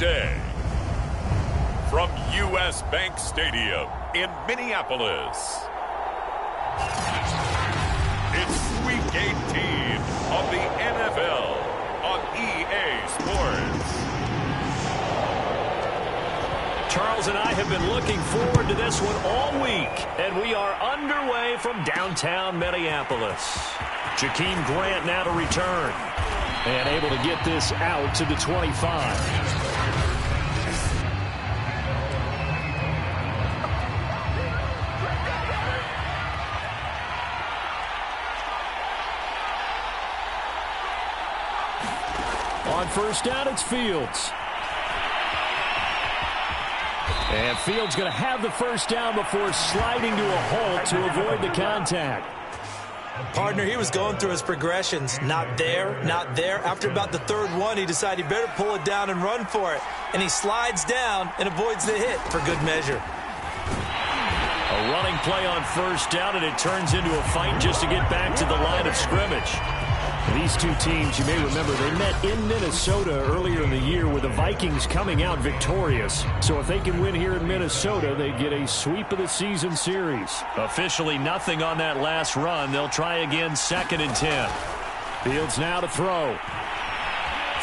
day. From U.S. Bank Stadium in Minneapolis, it's Week 18 of the NFL on EA Sports. Charles and I have been looking forward to this one all week, and we are underway from downtown Minneapolis. Jakeem Grant now to return, and able to get this out to the 25. On first down, it's Fields. And Fields going to have the first down before sliding to a halt to avoid the contact. Partner, he was going through his progressions. Not there, not there. After about the third one, he decided he better pull it down and run for it. And he slides down and avoids the hit for good measure. A running play on first down, and it turns into a fight just to get back to the line of scrimmage. These two teams, you may remember, they met in Minnesota earlier in the year with the Vikings coming out victorious. So if they can win here in Minnesota, they get a sweep of the season series. Officially nothing on that last run. They'll try again 2nd and 10. Fields now to throw.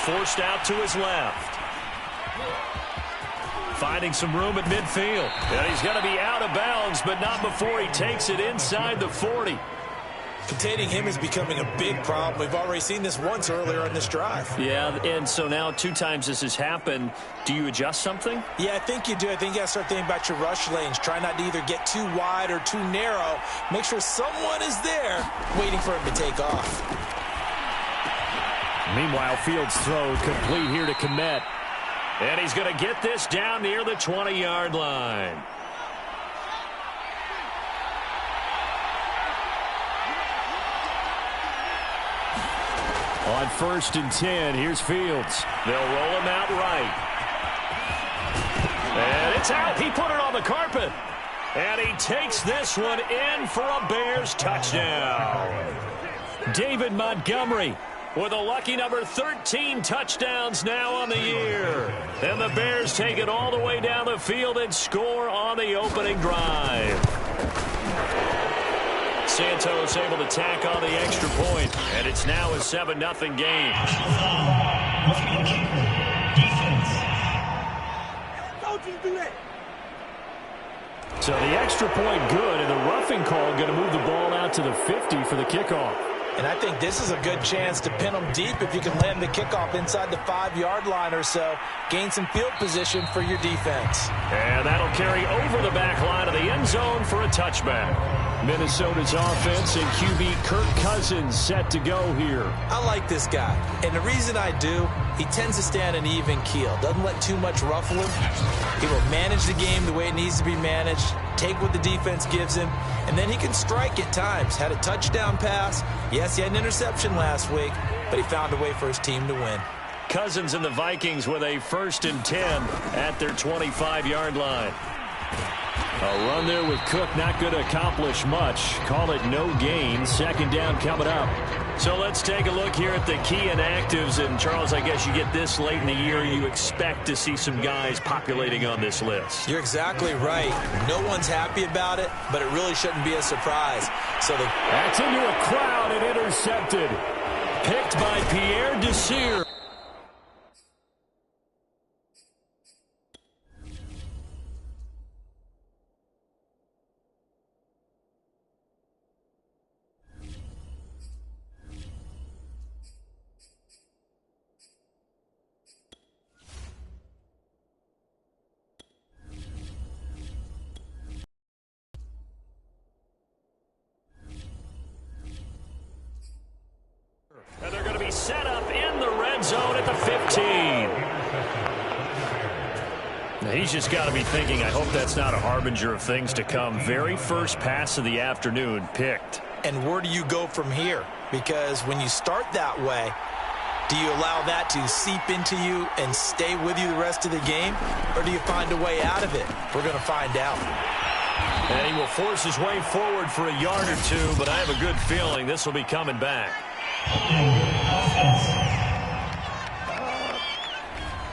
Forced out to his left. Finding some room at midfield. And he's going to be out of bounds, but not before he takes it inside the 40. Containing him is becoming a big problem. We've already seen this once earlier in this drive. Yeah, and so now 2 times this has happened. Do you adjust something? Yeah, I think you do. I think you got to start thinking about your rush lanes. Try not to either get too wide or too narrow. Make sure someone is there waiting for him to take off. Meanwhile, Fields' throw complete here to Kmet. And he's going to get this down near the 20-yard line. On 1st and 10, here's Fields. They'll roll him out right. And it's out. He put it on the carpet. And he takes this one in for a Bears touchdown. David Montgomery with a lucky number 13 touchdowns now on the year. And the Bears take it all the way down the field and score on the opening drive. Santos able to tack on the extra point, and it's now a 7-0 game. So the extra point good, and the roughing call going to move the ball out to the 50 for the kickoff. And I think this is a good chance to pin them deep if you can land the kickoff inside the 5-yard line or so. Gain some field position for your defense. And that'll carry over the back line of the end zone for a touchback. Minnesota's offense and QB Kirk Cousins set to go here. I like this guy. And the reason I do, he tends to stand an even keel. Doesn't let too much ruffle him. He will manage the game the way it needs to be managed. Take what the defense gives him. And then he can strike at times. Had a touchdown pass. Yes, he had an interception last week, but he found a way for his team to win. Cousins and the Vikings with a 1st and 10 at their 25-yard line. A run there with Cook, not going to accomplish much. Call it no gain. 2nd down coming up. So let's take a look here at the key inactives. And, Charles, I guess you get this late in the year, you expect to see some guys populating on this list. You're exactly right. No one's happy about it, but it really shouldn't be a surprise. So that's into a crowd and intercepted. Picked by Pierre Desir. And they're going to be set up in the red zone at the 15. Now he's just got to be thinking, I hope that's not a harbinger of things to come. Very first pass of the afternoon picked. And where do you go from here? Because when you start that way, do you allow that to seep into you and stay with you the rest of the game? Or do you find a way out of it? We're going to find out. And he will force his way forward for a yard or two, but I have a good feeling this will be coming back.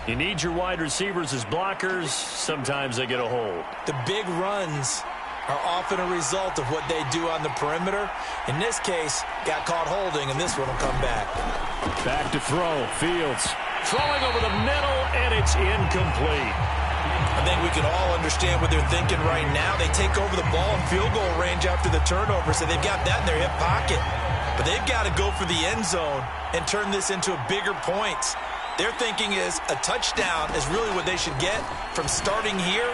You need your wide receivers as blockers. Sometimes they get a hold. The big runs are often a result of what they do on the perimeter. In this case, got caught holding, and this one will come back. Back to throw. Fields throwing over the middle, and it's incomplete. I think we can all understand what they're thinking right now. They take over the ball in field goal range after the turnover, so they've got that in their hip pocket. But they've got to go for the end zone and turn this into a bigger point. Their thinking is a touchdown is really what they should get from starting here.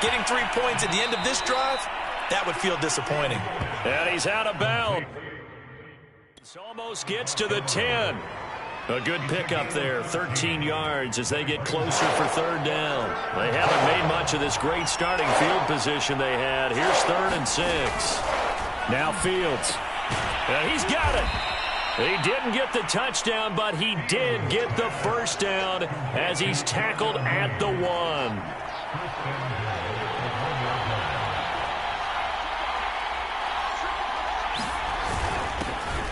Getting 3 points at the end of this drive, that would feel disappointing. And he's out of bounds. Almost gets to the 10. A good pickup there, 13 yards as they get closer for third down. They haven't made much of this great starting field position they had. Here's 3rd and 6. Now Fields. And he's got it. He didn't get the touchdown, but he did get the first down as he's tackled at the 1.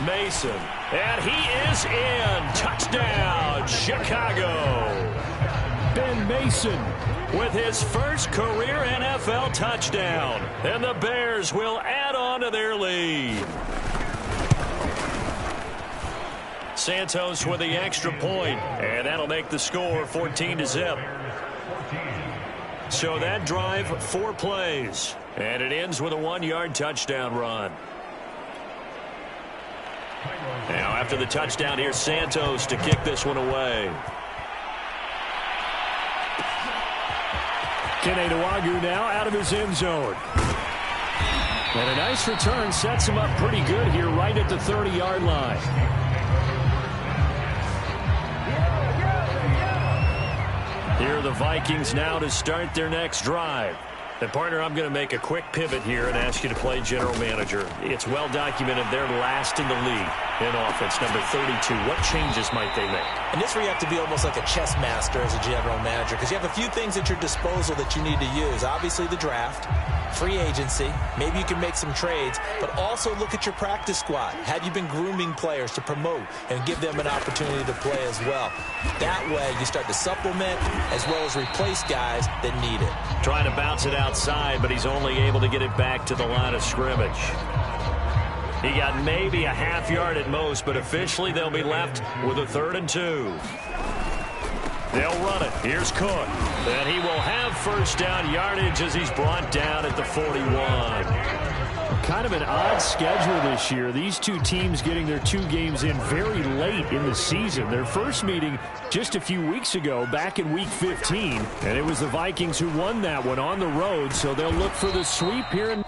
Mason, and he is in. Touchdown, Chicago. Ben Mason with his first career NFL touchdown, and the Bears will add on to their lead. Santos with the extra point, and that'll make the score 14-0. So that drive, 4 plays, and it ends with a 1-yard touchdown run. Now after the touchdown, here's Santos to kick this one away. Keneduagu now out of his end zone. And a nice return sets him up pretty good here right at the 30-yard line. Here are the Vikings now to start their next drive. And, partner, I'm going to make a quick pivot here and ask you to play general manager. It's well documented they're last in the league in offense, number 32. What changes might they make? And this where you have to be almost like a chess master as a general manager, because you have a few things at your disposal that you need to use. Obviously, the draft, free agency, maybe you can make some trades, but also look at your practice squad. Have you been grooming players to promote and give them an opportunity to play as well? That way, you start to supplement as well as replace guys that need it. Trying to bounce it outside, but he's only able to get it back to the line of scrimmage. He got maybe a half yard at most, but officially they'll be left with a 3rd and 2. They'll run it. Here's Cook. And he will have first down yardage as he's brought down at the 41. Kind of an odd schedule this year. These two teams getting their 2 games in very late in the season. Their first meeting just a few weeks ago, back in Week 15. And it was the Vikings who won that one on the road, so they'll look for the sweep here.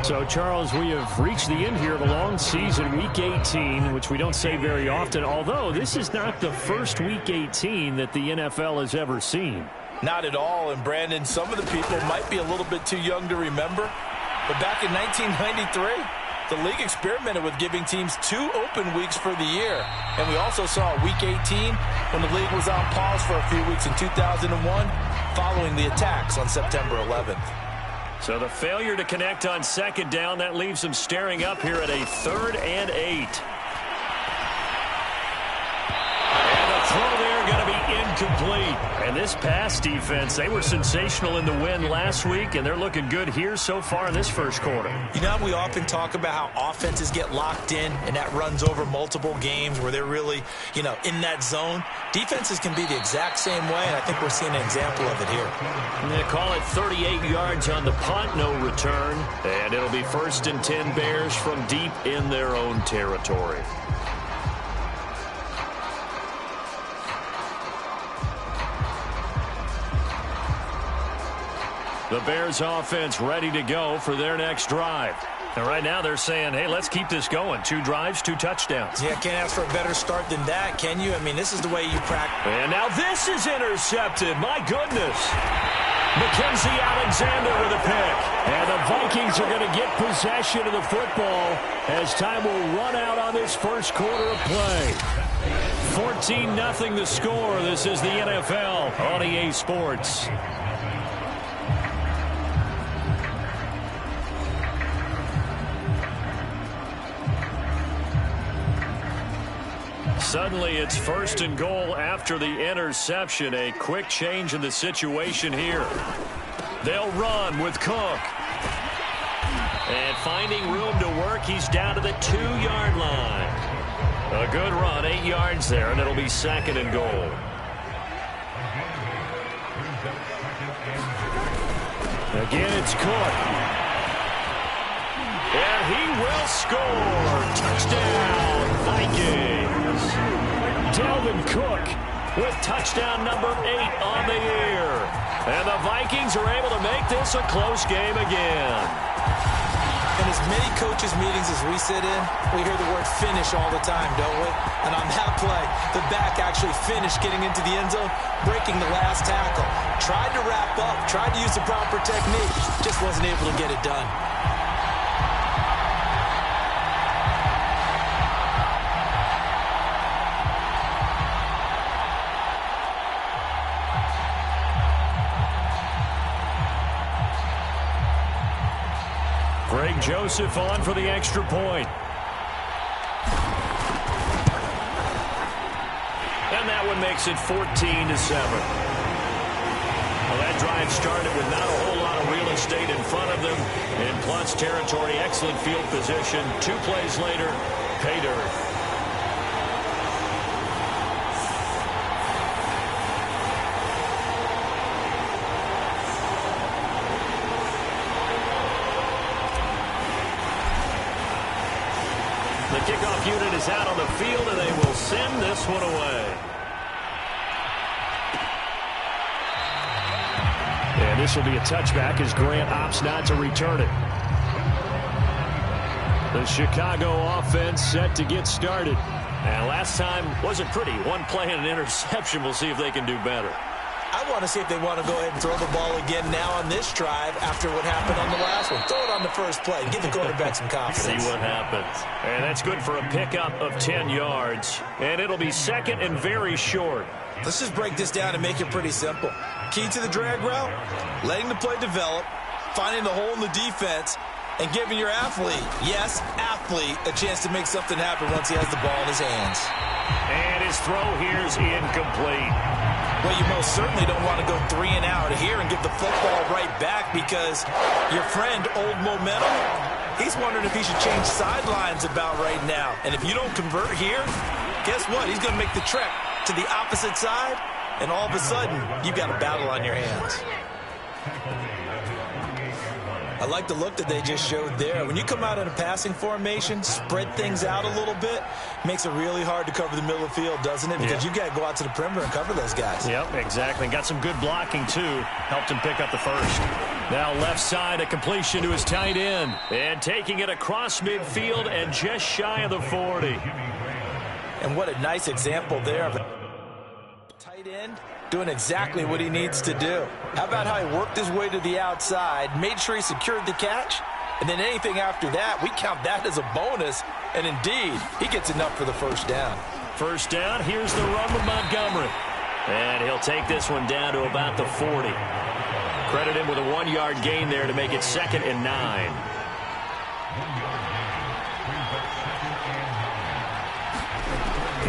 So, Charles, we have reached the end here of a long season, Week 18, which we don't say very often, although this is not the first Week 18 that the NFL has ever seen. Not at all, and Brandon, some of the people might be a little bit too young to remember, but back in 1993, the league experimented with giving teams 2 open weeks for the year, and we also saw Week 18 when the league was on pause for a few weeks in 2001 following the attacks on September 11th. So the failure to connect on second down, that leaves them staring up here at a 3rd and 8. And the throw there going to be incomplete. And this pass defense, they were sensational in the win last week, and they're looking good here so far in this first quarter. You know, we often talk about how offenses get locked in, and that runs over multiple games where they're really, in that zone. Defenses can be the exact same way, and I think we're seeing an example of it here. They call it 38 yards on the punt, no return. And it'll be 1st and 10 Bears from deep in their own territory. The Bears offense ready to go for their next drive. And right now they're saying, hey, let's keep this going. 2 drives, 2 touchdowns. Yeah, can't ask for a better start than that, can you? I mean, this is the way you practice. And now this is intercepted. My goodness. Mackenzie Alexander with a pick. And the Vikings are going to get possession of the football as time will run out on this first quarter of play. 14-0 the score. This is the NFL on EA Sports. Suddenly it's 1st and goal after the interception. A quick change in the situation here. They'll run with Cook. And finding room to work, he's down to the 2-yard line. A good run, 8 yards there, and it'll be 2nd and goal. Again, it's Cook. And he will score. Touchdown, Vikings. Dalvin Cook with touchdown number 8 on the year. And the Vikings are able to make this a close game again. In as many coaches' meetings as we sit in, we hear the word finish all the time, don't we? And on that play, the back actually finished getting into the end zone, breaking the last tackle. Tried to wrap up, tried to use the proper technique, just wasn't able to get it done. Greg Joseph on for the extra point. And that one makes it 14-7. Well, that drive started with not a whole lot of real estate in front of them. In plus territory, excellent field position. 2 plays later, pay dirt. The kickoff unit is out on the field, and they will send this one away. And this will be a touchback as Grant opts not to return it. The Chicago offense set to get started. And last time wasn't pretty. 1 play and an interception. We'll see if they can do better. I want to see if they want to go ahead and throw the ball again now on this drive after what happened on the last one. Throw it on the first play. Give the quarterback some confidence. See what happens. And that's good for a pickup of 10 yards. And it'll be 2nd and very short. Let's just break this down and make it pretty simple. Key to the drag route, letting the play develop, finding the hole in the defense, and giving your athlete, yes, athlete, a chance to make something happen once he has the ball in his hands. And his throw here's incomplete. Well, you most certainly don't want to go 3 and out here and give the football right back because your friend, Old Momentum, he's wondering if he should change sidelines about right now. And if you don't convert here, guess what? He's going to make the trek to the opposite side, and all of a sudden, you've got a battle on your hands. I like the look that they just showed there. When you come out in a passing formation, spread things out a little bit, makes it really hard to cover the middle of the field, doesn't it? Because you got to go out to the perimeter and cover those guys. Yep, exactly. Got some good blocking, too. Helped him pick up the first. Now left side, a completion to his tight end. And taking it across midfield and just shy of the 40. And what a nice example there of a tight end doing exactly what he needs to do. How about how he worked his way to the outside, made sure he secured the catch, and then anything after that, we count that as a bonus. And indeed, he gets enough for the first down. First down, here's the run with Montgomery. And he'll take this one down to about the 40. Credit him with a 1-yard gain there to make it 2nd and 9.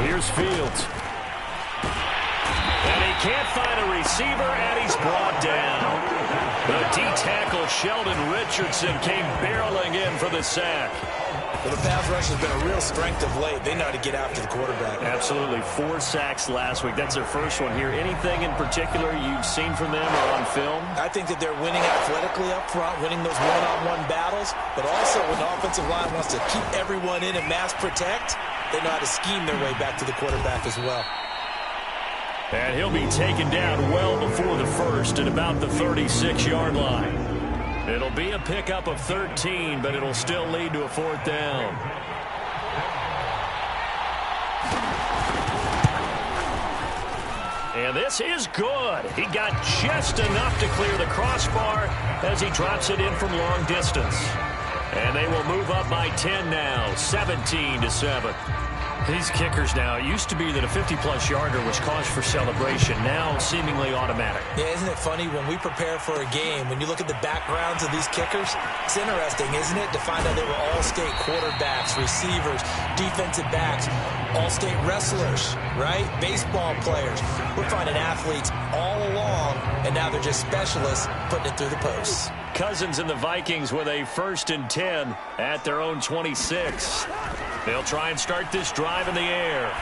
Here's Fields. And he can't find a receiver, and he's brought down. The D-tackle, Sheldon Richardson, came barreling in for the sack. Well, the pass rush has been a real strength of late. They know how to get after the quarterback. Absolutely. 4 sacks last week. That's their first one here. Anything in particular you've seen from them or on film? I think that they're winning athletically up front, winning those one-on-one battles, but also when the offensive line wants to keep everyone in and mass protect, they know how to scheme their way back to the quarterback as well. And he'll be taken down well before the first at about the 36-yard line. It'll be a pickup of 13, but it'll still lead to a 4th down. And this is good. He got just enough to clear the crossbar as he drops it in from long distance. And they will move up by 10 now, 17-7. These kickers now, it used to be that a 50-plus yarder was cause for celebration. Now seemingly automatic. Yeah, isn't it funny when we prepare for a game, when you look at the backgrounds of these kickers, it's interesting, isn't it, to find out they were all-state quarterbacks, receivers, defensive backs, all-state wrestlers, right? Baseball players. We're finding athletes all along, and now they're just specialists putting it through the posts. Cousins and the Vikings with a 1st and 10 at their own 26. They'll try and start this drive in the air.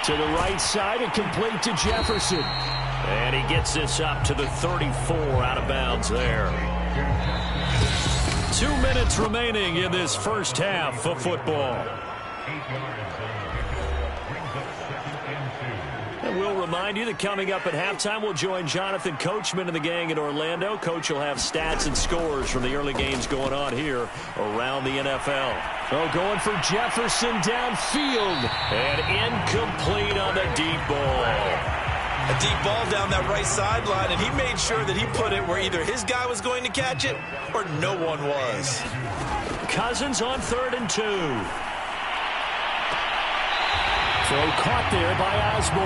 To the right side and complete to Jefferson. And he gets this up to the 34 out of bounds there. 2 minutes remaining in this first half of football. And we'll remind you that coming up at halftime, we'll join Jonathan Coachman and the gang in Orlando. Coach will have stats and scores from the early games going on here around the NFL. Oh, going for Jefferson downfield. And incomplete on the deep ball. A deep ball down that right sideline, and he made sure that he put it where either his guy was going to catch it or no one was. Cousins on 3rd and 2. Throw caught there by Osborne.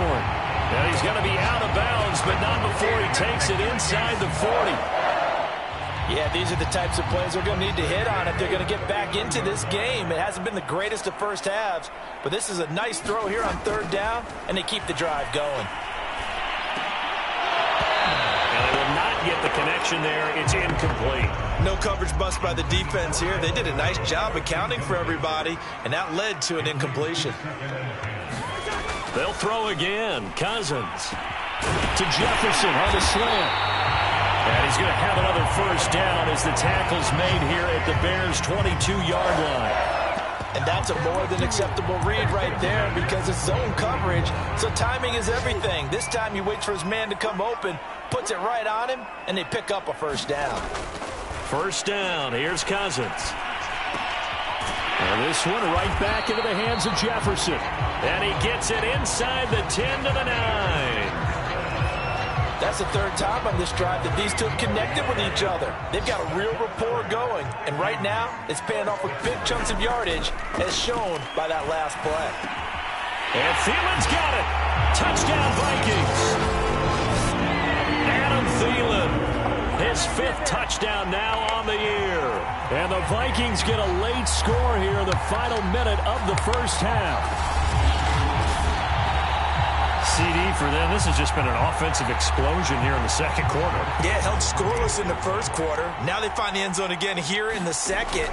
Now he's going to be out of bounds, but not before he takes it inside the 40. Yeah, these are the types of plays they're going to need to hit on if they're going to get back into this game. It hasn't been the greatest of first halves, but this is a nice throw here on 3rd down, and they keep the drive going. And they will not get the connection there. It's incomplete. No coverage bust by the defense here. They did a nice job accounting for everybody, and that led to an incompletion. They'll throw again. Cousins to Jefferson on the slant. And he's going to have another first down as the tackle's made here at the Bears' 22-yard line. And that's a more than acceptable read right there because it's zone coverage, so timing is everything. This time he waits for his man to come open, puts it right on him, and they pick up a first down. First down. Here's Cousins. And this one right back into the hands of Jefferson. And he gets it inside the 10 to the 9. That's the 3rd time on this drive that these two have connected with each other. They've got a real rapport going. And right now, it's paying off with big chunks of yardage, as shown by that last play. And Thielen's got it. Touchdown, Vikings. Adam Thielen. His 5th touchdown now on the year. And the Vikings get a late score here in the final minute of the first half. CD for them. This has just been an offensive explosion here in the second quarter. Yeah, held scoreless in the first quarter. Now they find the end zone again here in the second.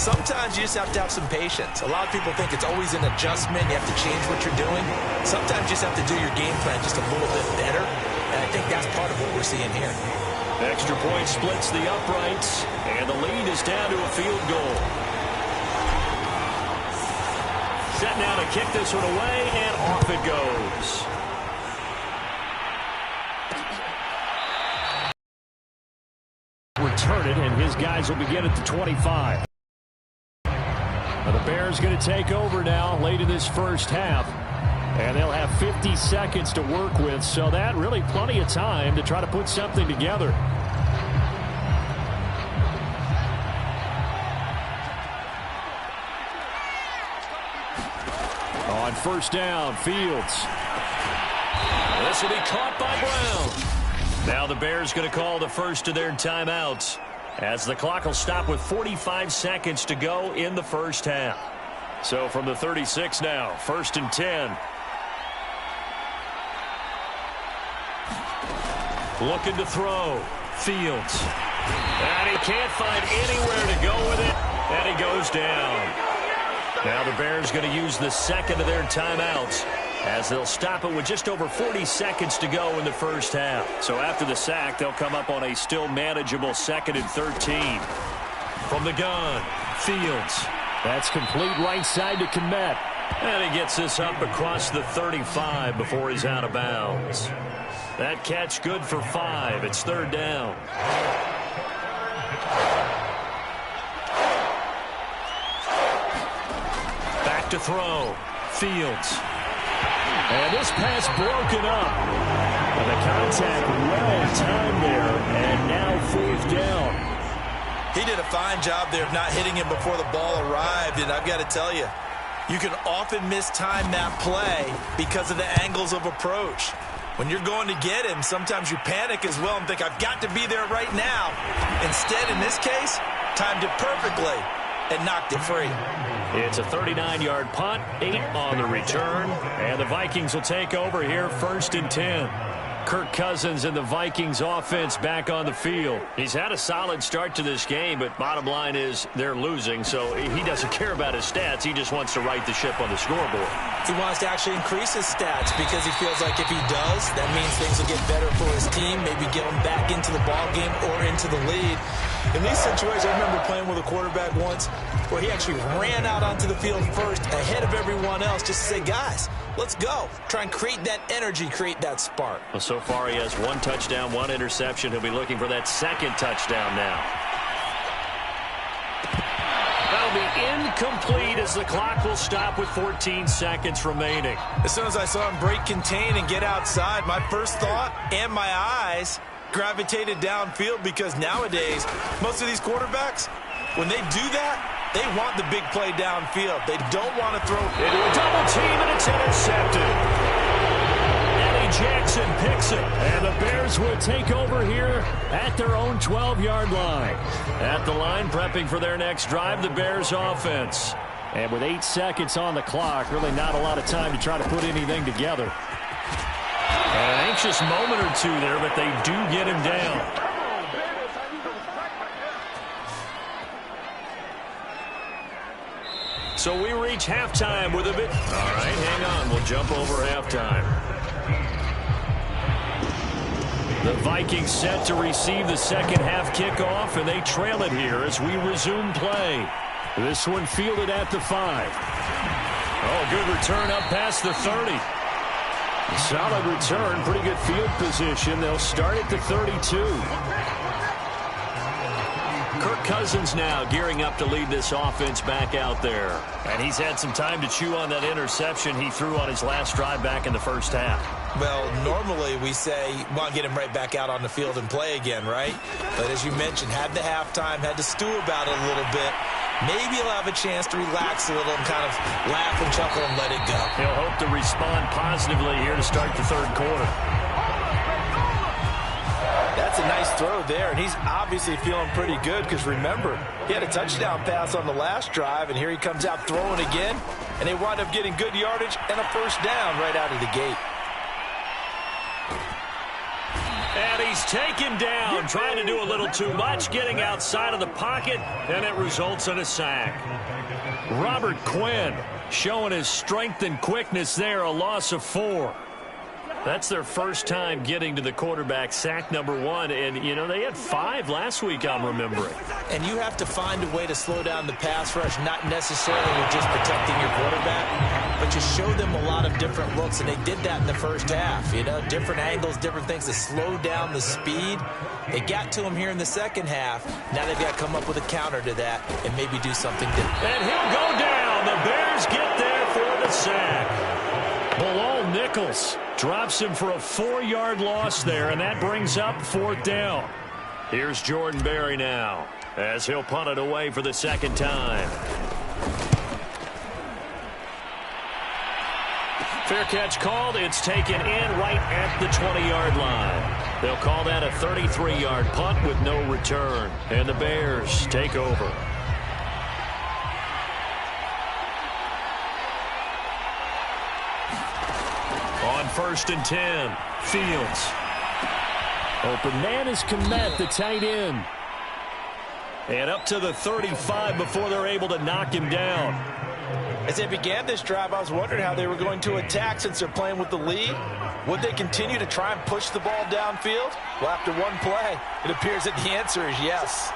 Sometimes you just have to have some patience. A lot of people think it's always an adjustment. You have to change what you're doing. Sometimes you just have to do your game plan just a little bit better. And I I think that's part of what we're seeing here. Extra point splits the uprights, and the lead is down to a field goal. Set now to kick this one away, and off it goes. Return it, and his guys will begin at the 25. Now the Bears going to take over now late in this first half. And they'll have 50 seconds to work with, so that really plenty of time to try to put something together. On first down, Fields. This will be caught by Brown. Now the Bears going to call the first of their timeouts, as the clock will stop with 45 seconds to go in the first half. So from the 36 now, 1st and 10. Looking to throw. Fields. And he can't find anywhere to go with it. And he goes down. Now the Bears going to use the second of their timeouts, as they'll stop it with just over 40 seconds to go in the first half. So after the sack, they'll come up on a still manageable 2nd and 13. From the gun, Fields. That's complete right side to Kmet. And he gets this up across the 35 before he's out of bounds. That catch good for 5. It's 3rd down. Back to throw. Fields. And this pass broken up. And the contact well timed there. And now 4th down. He did a fine job there of not hitting him before the ball arrived. And I've got to tell you, you can often mistime that play because of the angles of approach. When you're going to get him, sometimes you panic as well and think, I've got to be there right now. Instead, in this case, timed it perfectly and knocked it free. It's a 39-yard punt, 8 on the return, and the Vikings will take over here 1st and 10. Kirk Cousins and the Vikings offense back on the field. He's had a solid start to this game, but bottom line is they're losing, so he doesn't care about his stats. He just wants to right the ship on the scoreboard. He wants to actually increase his stats because he feels like if he does, that means things will get better for his team, maybe get him back into the ball game or into the lead. In these situations, I remember playing with a quarterback once where he actually ran out onto the field first ahead of everyone else just to say, guys, let's go. Try and create that energy, create that spark. Well, so far he has 1 touchdown, 1 interception. He'll be looking for that 2nd touchdown now. That'll be incomplete as the clock will stop with 14 seconds remaining. As soon as I saw him break contain and get outside, my first thought and my eyes gravitated downfield, because nowadays, most of these quarterbacks, when they do that, they want the big play downfield. They don't want to throw into a double team, and it's intercepted. Eddie Jackson picks it, and the Bears will take over here at their own 12-yard line. At the line, prepping for their next drive, the Bears offense. And with 8 seconds on the clock, really not a lot of time to try to put anything together. An anxious moment or two there, but they do get him down. So we reach halftime with a bit. All right, hang on. We'll jump over halftime. The Vikings set to receive the second half kickoff, and they trail it here as we resume play. This one fielded at the 5. Oh, good return up past the 30. Solid return, pretty good field position. They'll start at the 32. Kirk Cousins now gearing up to lead this offense back out there. And he's had some time to chew on that interception he threw on his last drive back in the first half. Well, normally we say, well, get him right back out on the field and play again, right? But as you mentioned, had the halftime, had to stew about it a little bit. Maybe he'll have a chance to relax a little and kind of laugh and chuckle and let it go. He'll hope to respond positively here to start the third quarter. That's a nice throw there, and he's obviously feeling pretty good because, remember, he had a touchdown pass on the last drive, and here he comes out throwing again, and they wind up getting good yardage and a first down right out of the gate. And he's taken down, trying to do a little too much, getting outside of the pocket, and it results in a sack. Robert Quinn showing his strength and quickness there, a loss of 4. That's their first time getting to the quarterback, sack number 1. And, you know, they had 5 last week, I'm remembering. And you have to find a way to slow down the pass rush, not necessarily with just protecting your quarterback, but you show them a lot of different looks, and they did that in the first half. You know, different angles, different things to slow down the speed. They got to him here in the second half. Now they've got to come up with a counter to that and maybe do something different. And he'll go down. The Bears get there for the sack. Bilal Nichols drops him for a 4-yard loss there, and that brings up 4th down. Here's Jordan Berry now as he'll punt it away for the second time. Fair catch called. It's taken in right at the 20-yard line. They'll call that a 33-yard punt with no return. And the Bears take over. On 1st and 10, Fields. Open man is Kmet, the tight end. And up to the 35 before they're able to knock him down. As they began this drive, I was wondering how they were going to attack since they're playing with the lead. Would they continue to try and push the ball downfield? Well, after one play, it appears that the answer is yes.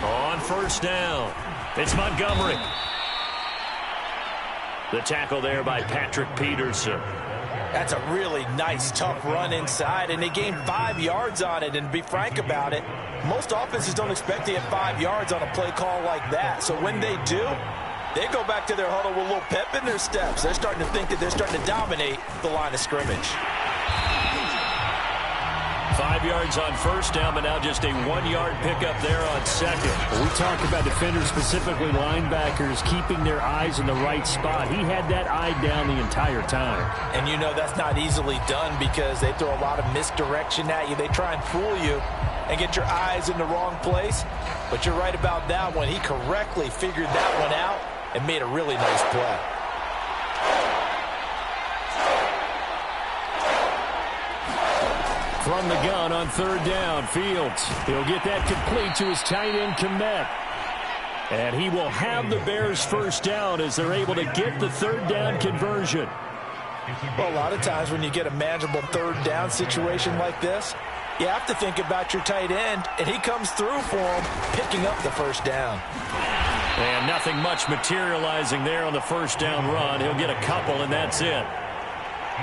On 1st down, it's Montgomery. The tackle there by Patrick Peterson. That's a really nice, tough run inside, and they gained 5 yards on it. And to be frank about it, most offenses don't expect to get 5 yards on a play call like that. So when they do, they go back to their huddle with a little pep in their steps. They're starting to think that they're starting to dominate the line of scrimmage. 5 yards on 1st down, but now just a 1-yard pickup there on 2nd. We talk about defenders, specifically linebackers, keeping their eyes in the right spot. He had that eye down the entire time. And you know that's not easily done because they throw a lot of misdirection at you. They try and fool you and get your eyes in the wrong place. But you're right about that one. He correctly figured that one out and made a really nice play. From the gun on 3rd down, Fields. He'll get that complete to his tight end, Kmet. And he will have the Bears' 1st down as they're able to get the 3rd down conversion. Well, a lot of times when you get a manageable 3rd down situation like this, you have to think about your tight end, and he comes through for him, picking up the 1st down. And nothing much materializing there on the 1st down run. He'll get a couple, and that's it.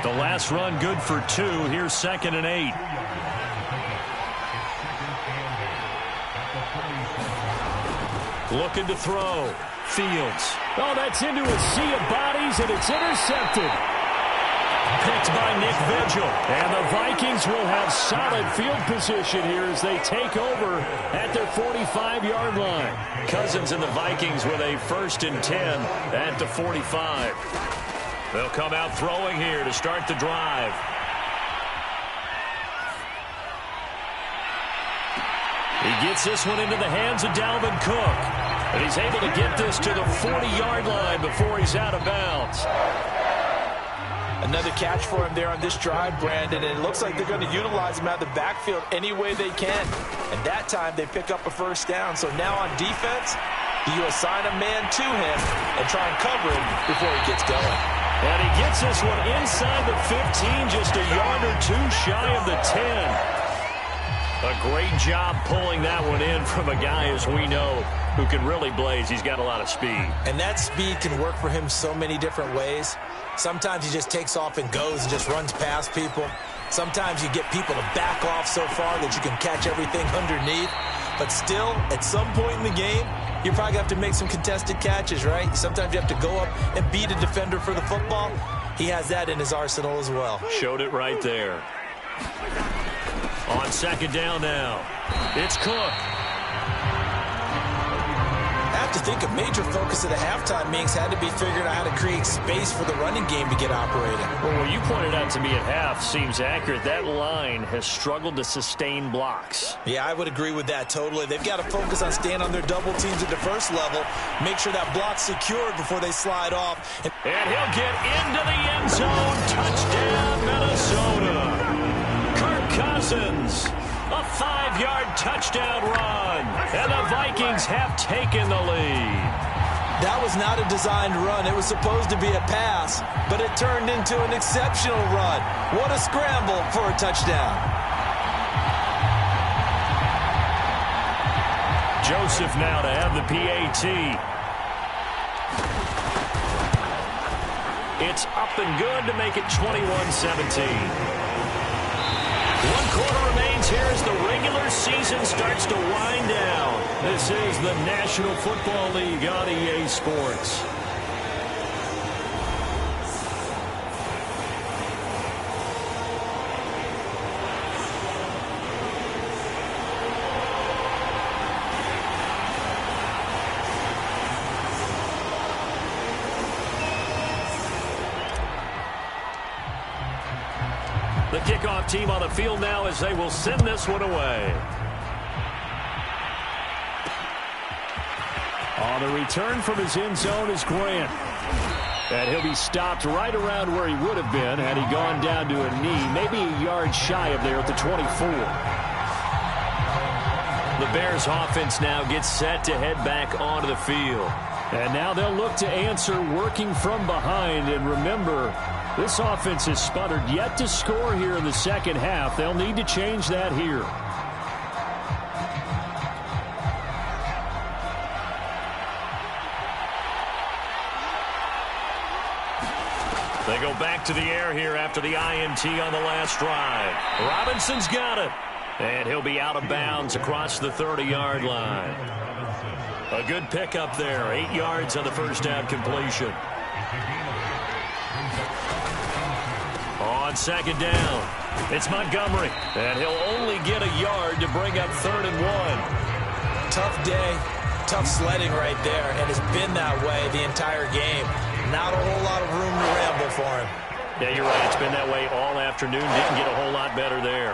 The last run good for 2. Here's 2nd and 8. Looking to throw. Fields. Oh, that's into a sea of bodies, and it's intercepted. Picked by Nick Vigil. And the Vikings will have solid field position here as they take over at their 45-yard line. Cousins and the Vikings with a 1st and 10 at the 45. They'll come out throwing here to start the drive. He gets this one into the hands of Dalvin Cook. And he's able to get this to the 40-yard line before he's out of bounds. Another catch for him there on this drive, Brandon, and it looks like they're going to utilize him out of the backfield any way they can. And that time they pick up a 1st down. So now on defense, you assign a man to him and try and cover him before he gets going. And he gets this one inside the 15, just a yard or 2 shy of the 10. A great job pulling that one in from a guy, as we know, who can really blaze. He's got a lot of speed. And that speed can work for him so many different ways. Sometimes he just takes off and goes and just runs past people. Sometimes you get people to back off so far that you can catch everything underneath. But still, at some point in the game, you're probably going to have to make some contested catches, right? Sometimes you have to go up and beat a defender for the football. He has that in his arsenal as well. Showed it right there. On 2nd down now, it's Cook. I have to think a major focus of the halftime meetings had to be figuring out how to create space for the running game to get operating. Well, what you pointed out to me at half seems accurate. That line has struggled to sustain blocks. Yeah, I would agree with that totally. They've got to focus on staying on their double teams at the first level, make sure that block's secured before they slide off. And he'll get into the end zone. Touchdown, Minnesota. Kirk Cousins. A 5-yard touchdown run. And the Vikings have taken the lead. That was not a designed run. It was supposed to be a pass, but it turned into an exceptional run. What a scramble for a touchdown. Joseph now to have the PAT. It's up and good to make it 21-17. 1 quarter remains here as the regular season starts to wind down. This is the National Football League on EA Sports. The kickoff team on the field now as they will send this one away. On the return from his end zone is Grant. And he'll be stopped right around where he would have been had he gone down to a knee, maybe a yard shy of there at the 24. The Bears offense now gets set to head back onto the field. And now they'll look to answer working from behind. And remember, this offense has sputtered yet to score here in the second half. They'll need to change that here. They go back to the air here after the INT on the last drive. Robinson's got it. And he'll be out of bounds across the 30-yard line. A good pickup there. 8 yards on the first down completion. On second down, it's Montgomery. And he'll only get a yard to bring up 3rd and 1. Tough day, tough sledding right there, and it's been that way the entire game. Not a whole lot of room to ramble for him. Yeah, you're right. It's been that way all afternoon. Didn't get a whole lot better there.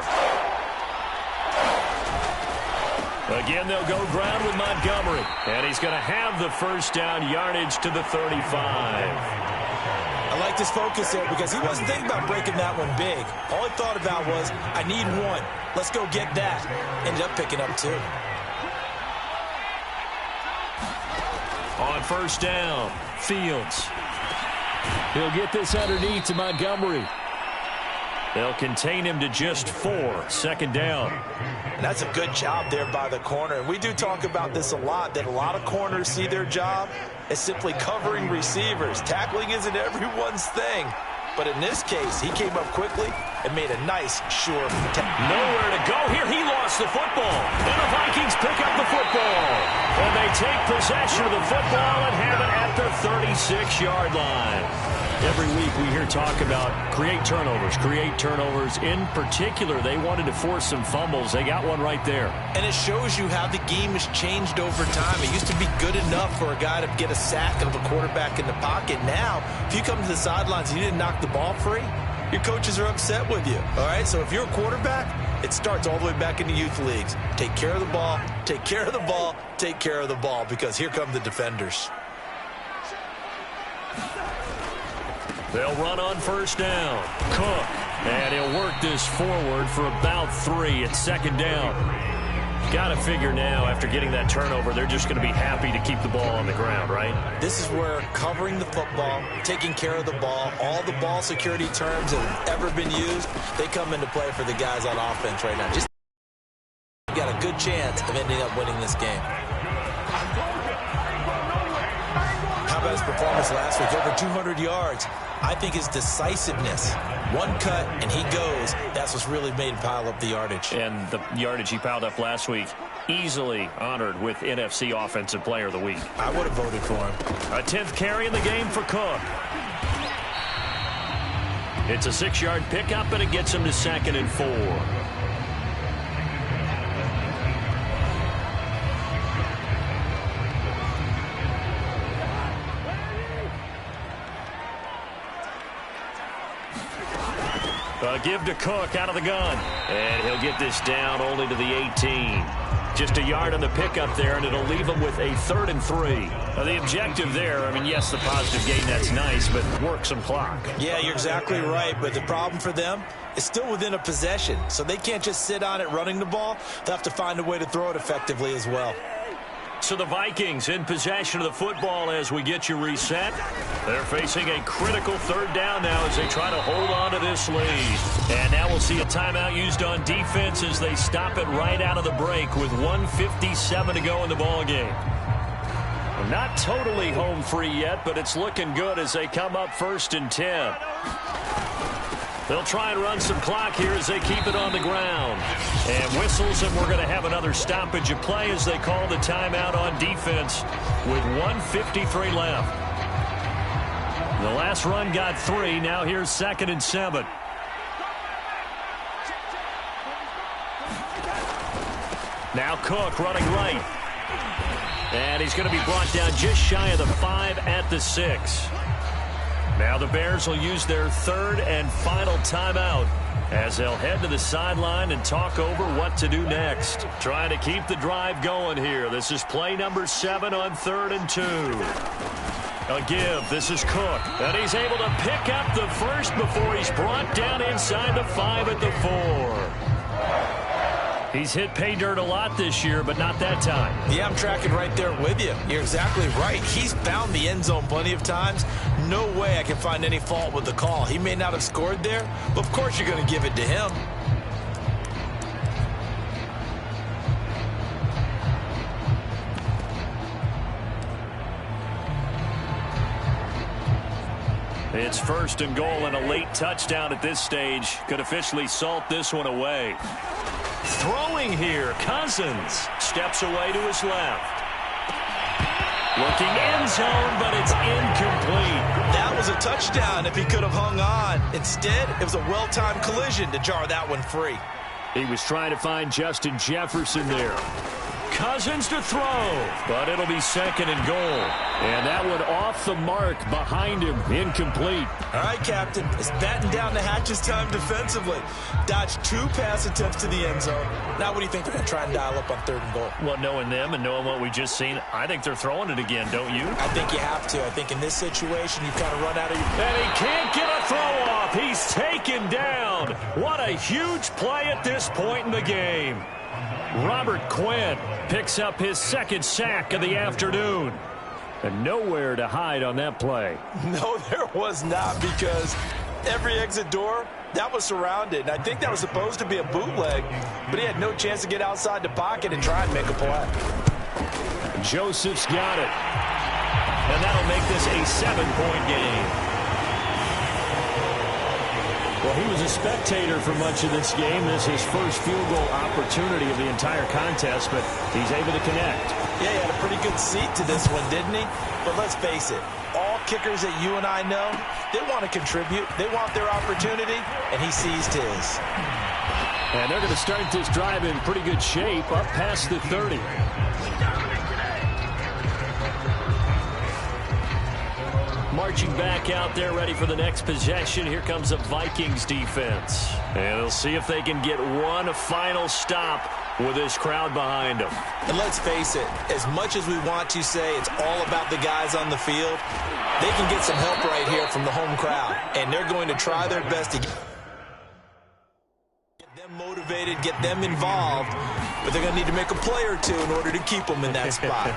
Again, they'll go ground with Montgomery. And he's going to have the first down yardage to the 35. I like this focus there because he wasn't thinking about breaking that one big. All he thought about was, I need one. Let's go get that. Ended up picking up 2. On first down, Fields. He'll get this underneath to Montgomery. They'll contain him to just 4. Second down. And that's a good job there by the corner. And we do talk about this a lot, that a lot of corners see their job as simply covering receivers. Tackling isn't everyone's thing. But in this case, he came up quickly and made a nice, sure tackle. Nowhere to go here. He lost the football. And the Vikings pick up the football. And they take possession of the football and have it at the 36-yard line. Every week we hear talk about create turnovers. In particular, they wanted to force some fumbles. They got one right there. And it shows you how the game has changed over time. It used to be good enough for a guy to get a sack of a quarterback in the pocket. Now, if you come to the sidelines and you didn't knock the ball free, your coaches are upset with you. All right, so if you're a quarterback, it starts all the way back in the youth leagues. Take care of the ball, take care of the ball, take care of the ball, because here come the defenders. They'll run on first down. Cook. And he'll work this forward for about 3 at second down. Got to figure now, after getting that turnover, they're just going to be happy to keep the ball on the ground, right? This is where covering the football, taking care of the ball, all the ball security terms that have ever been used, they come into play for the guys on offense right now. Just got a good chance of ending up winning this game. How about his performance last week? Over 200 yards. I think his decisiveness, one cut and he goes, that's what's really made him pile up the yardage. And the yardage he piled up last week, easily honored with NFC Offensive Player of the Week. I would have voted for him. A 10th carry in the game for Cook. It's a 6-yard pickup, and it gets him to 2nd and 4. Give to Cook out of the gun. And he'll get this down only to the 18. Just a yard on the pickup there, and it'll leave him with a 3rd and 3. The objective there, I mean, yes, the positive gain, that's nice, but work some clock. Yeah, you're exactly right, but the problem for them is still within a possession, so they can't just sit on it running the ball. They'll have to find a way to throw it effectively as well. So the Vikings in possession of the football as we get you reset. They're facing a critical third down now as they try to hold on to this lead. And now we'll see a timeout used on defense as they stop it right out of the break with 1:57 to go in the ballgame. Not totally home free yet, but it's looking good as they come up 1st and 10. They'll try and run some clock here as they keep it on the ground. And whistles, and we're going to have another stoppage of play as they call the timeout on defense with 1:53 left. The last run got 3. Now here's 2nd and 7. Now Cook running right. And he's going to be brought down just shy of the 5 at the 6. Now the Bears will use their 3rd and final timeout as they'll head to the sideline and talk over what to do next. Trying to keep the drive going here. This is play number 7 on 3rd and 2. A give. This is Cook. And he's able to pick up the first before he's brought down inside the 5 at the 4. He's hit pay dirt a lot this year, but not that time. Yeah, I'm tracking right there with you. You're exactly right. He's found the end zone plenty of times. No way I can find any fault with the call. He may not have scored there, but of course you're going to give it to him. It's 1st and goal, and a late touchdown at this stage could officially salt this one away. Throwing here, Cousins steps away to his left. Looking end zone, but it's incomplete. That was a touchdown if he could have hung on. Instead, it was a well-timed collision to jar that one free. He was trying to find Justin Jefferson there. Cousins to throw, but it'll be 2nd and goal. And that one off the mark behind him, incomplete. All right, Captain, it's batten down the hatches time defensively. Dodged 2 pass attempts to the end zone. Now what do you think they're going to try and dial up on 3rd and goal? Well, knowing them and knowing what we just seen, I think they're throwing it again, don't you? I think you have to. I think in this situation, you've kind of run out of your... And he can't get a throw off. He's taken down. What a huge play at this point in the game. Robert Quinn picks up his 2nd sack of the afternoon. And nowhere to hide on that play. No, there was not, because every exit door, that was surrounded. And I think that was supposed to be a bootleg, but he had no chance to get outside the pocket and try and make a play. Joseph's got it. And that'll make this a 7-point game. Well, he was a spectator for much of this game. This is his first field goal opportunity of the entire contest, but he's able to connect. Yeah, he had a pretty good seat to this one, didn't he? But let's face it, all kickers that you and I know, they want to contribute. They want their opportunity, and he seized his. And they're going to start this drive in pretty good shape, up past the 30. Marching back out there, ready for the next possession. Here comes the Vikings defense. And they'll see if they can get one final stop with this crowd behind them. And let's face it, as much as we want to say it's all about the guys on the field, they can get some help right here from the home crowd. And they're going to try their best to get them motivated, get them involved. But they're going to need to make a play or two in order to keep them in that spot.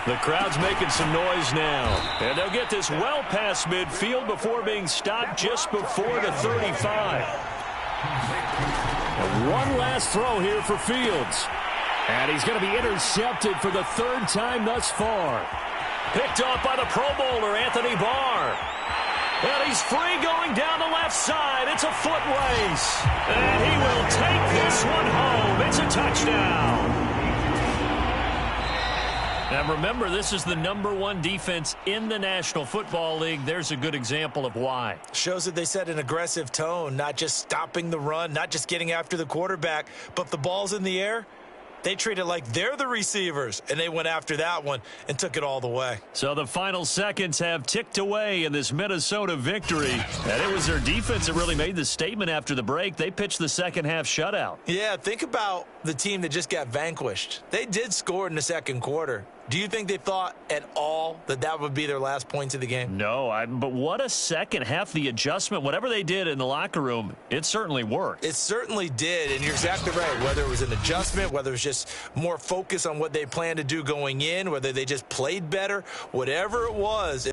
The crowd's making some noise now. And they'll get this well past midfield before being stopped just before the 35. And one last throw here for Fields. And he's going to be intercepted for the 3rd time thus far. Picked off by the Pro Bowler, Anthony Barr. And he's free going down the left side. It's a foot race. And he will take this one home. It's a touchdown. And remember, this is the #1 defense in the National Football League. There's a good example of why. Shows that they set an aggressive tone, not just stopping the run, not just getting after the quarterback, but if the ball's in the air, they treat it like they're the receivers, and they went after that one and took it all the way. So the final seconds have ticked away in this Minnesota victory. And it was their defense that really made the statement after the break. They pitched the second half shutout. Yeah, think about the team that just got vanquished. They did score in the 2nd quarter. Do you think they thought at all that that would be their last points of the game? No, but what a second half. The adjustment, whatever they did in the locker room, it certainly worked. It certainly did, and you're exactly right. Whether it was an adjustment, whether it was just more focus on what they planned to do going in, whether they just played better, whatever it was.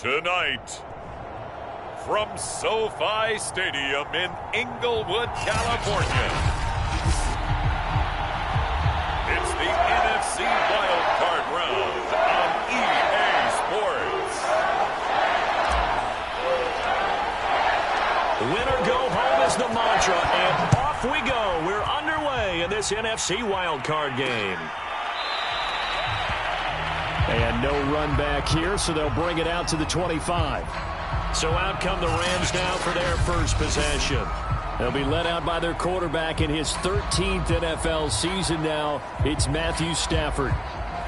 Tonight, from SoFi Stadium in Inglewood, California, it's the NFC Wild Card Round on EA Sports. Winner go home is the mantra, and off we go. We're underway in this NFC Wild Card game. And no run back here, so they'll bring it out to the 25. So out come the Rams now for their first possession. They'll be led out by their quarterback in his 13th NFL season now. It's Matthew Stafford.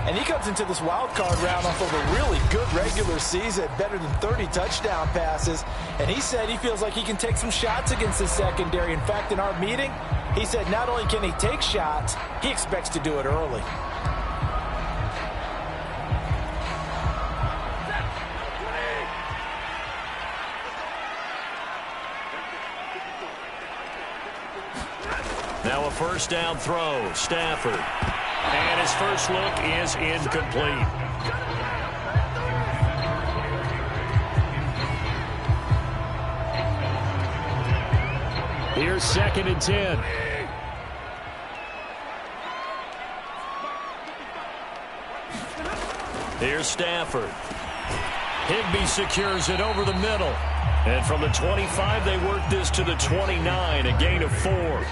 And he comes into this wild card round off of a really good regular season, better than 30 touchdown passes. And he said he feels like he can take some shots against the secondary. In fact, in our meeting, he said not only can he take shots, he expects to do it early. Now a first down throw, Stafford. And his first look is incomplete. Here's 2nd and 10. Here's Stafford. Higbee secures it over the middle. And from the 25, they work this to the 29, a gain of 4.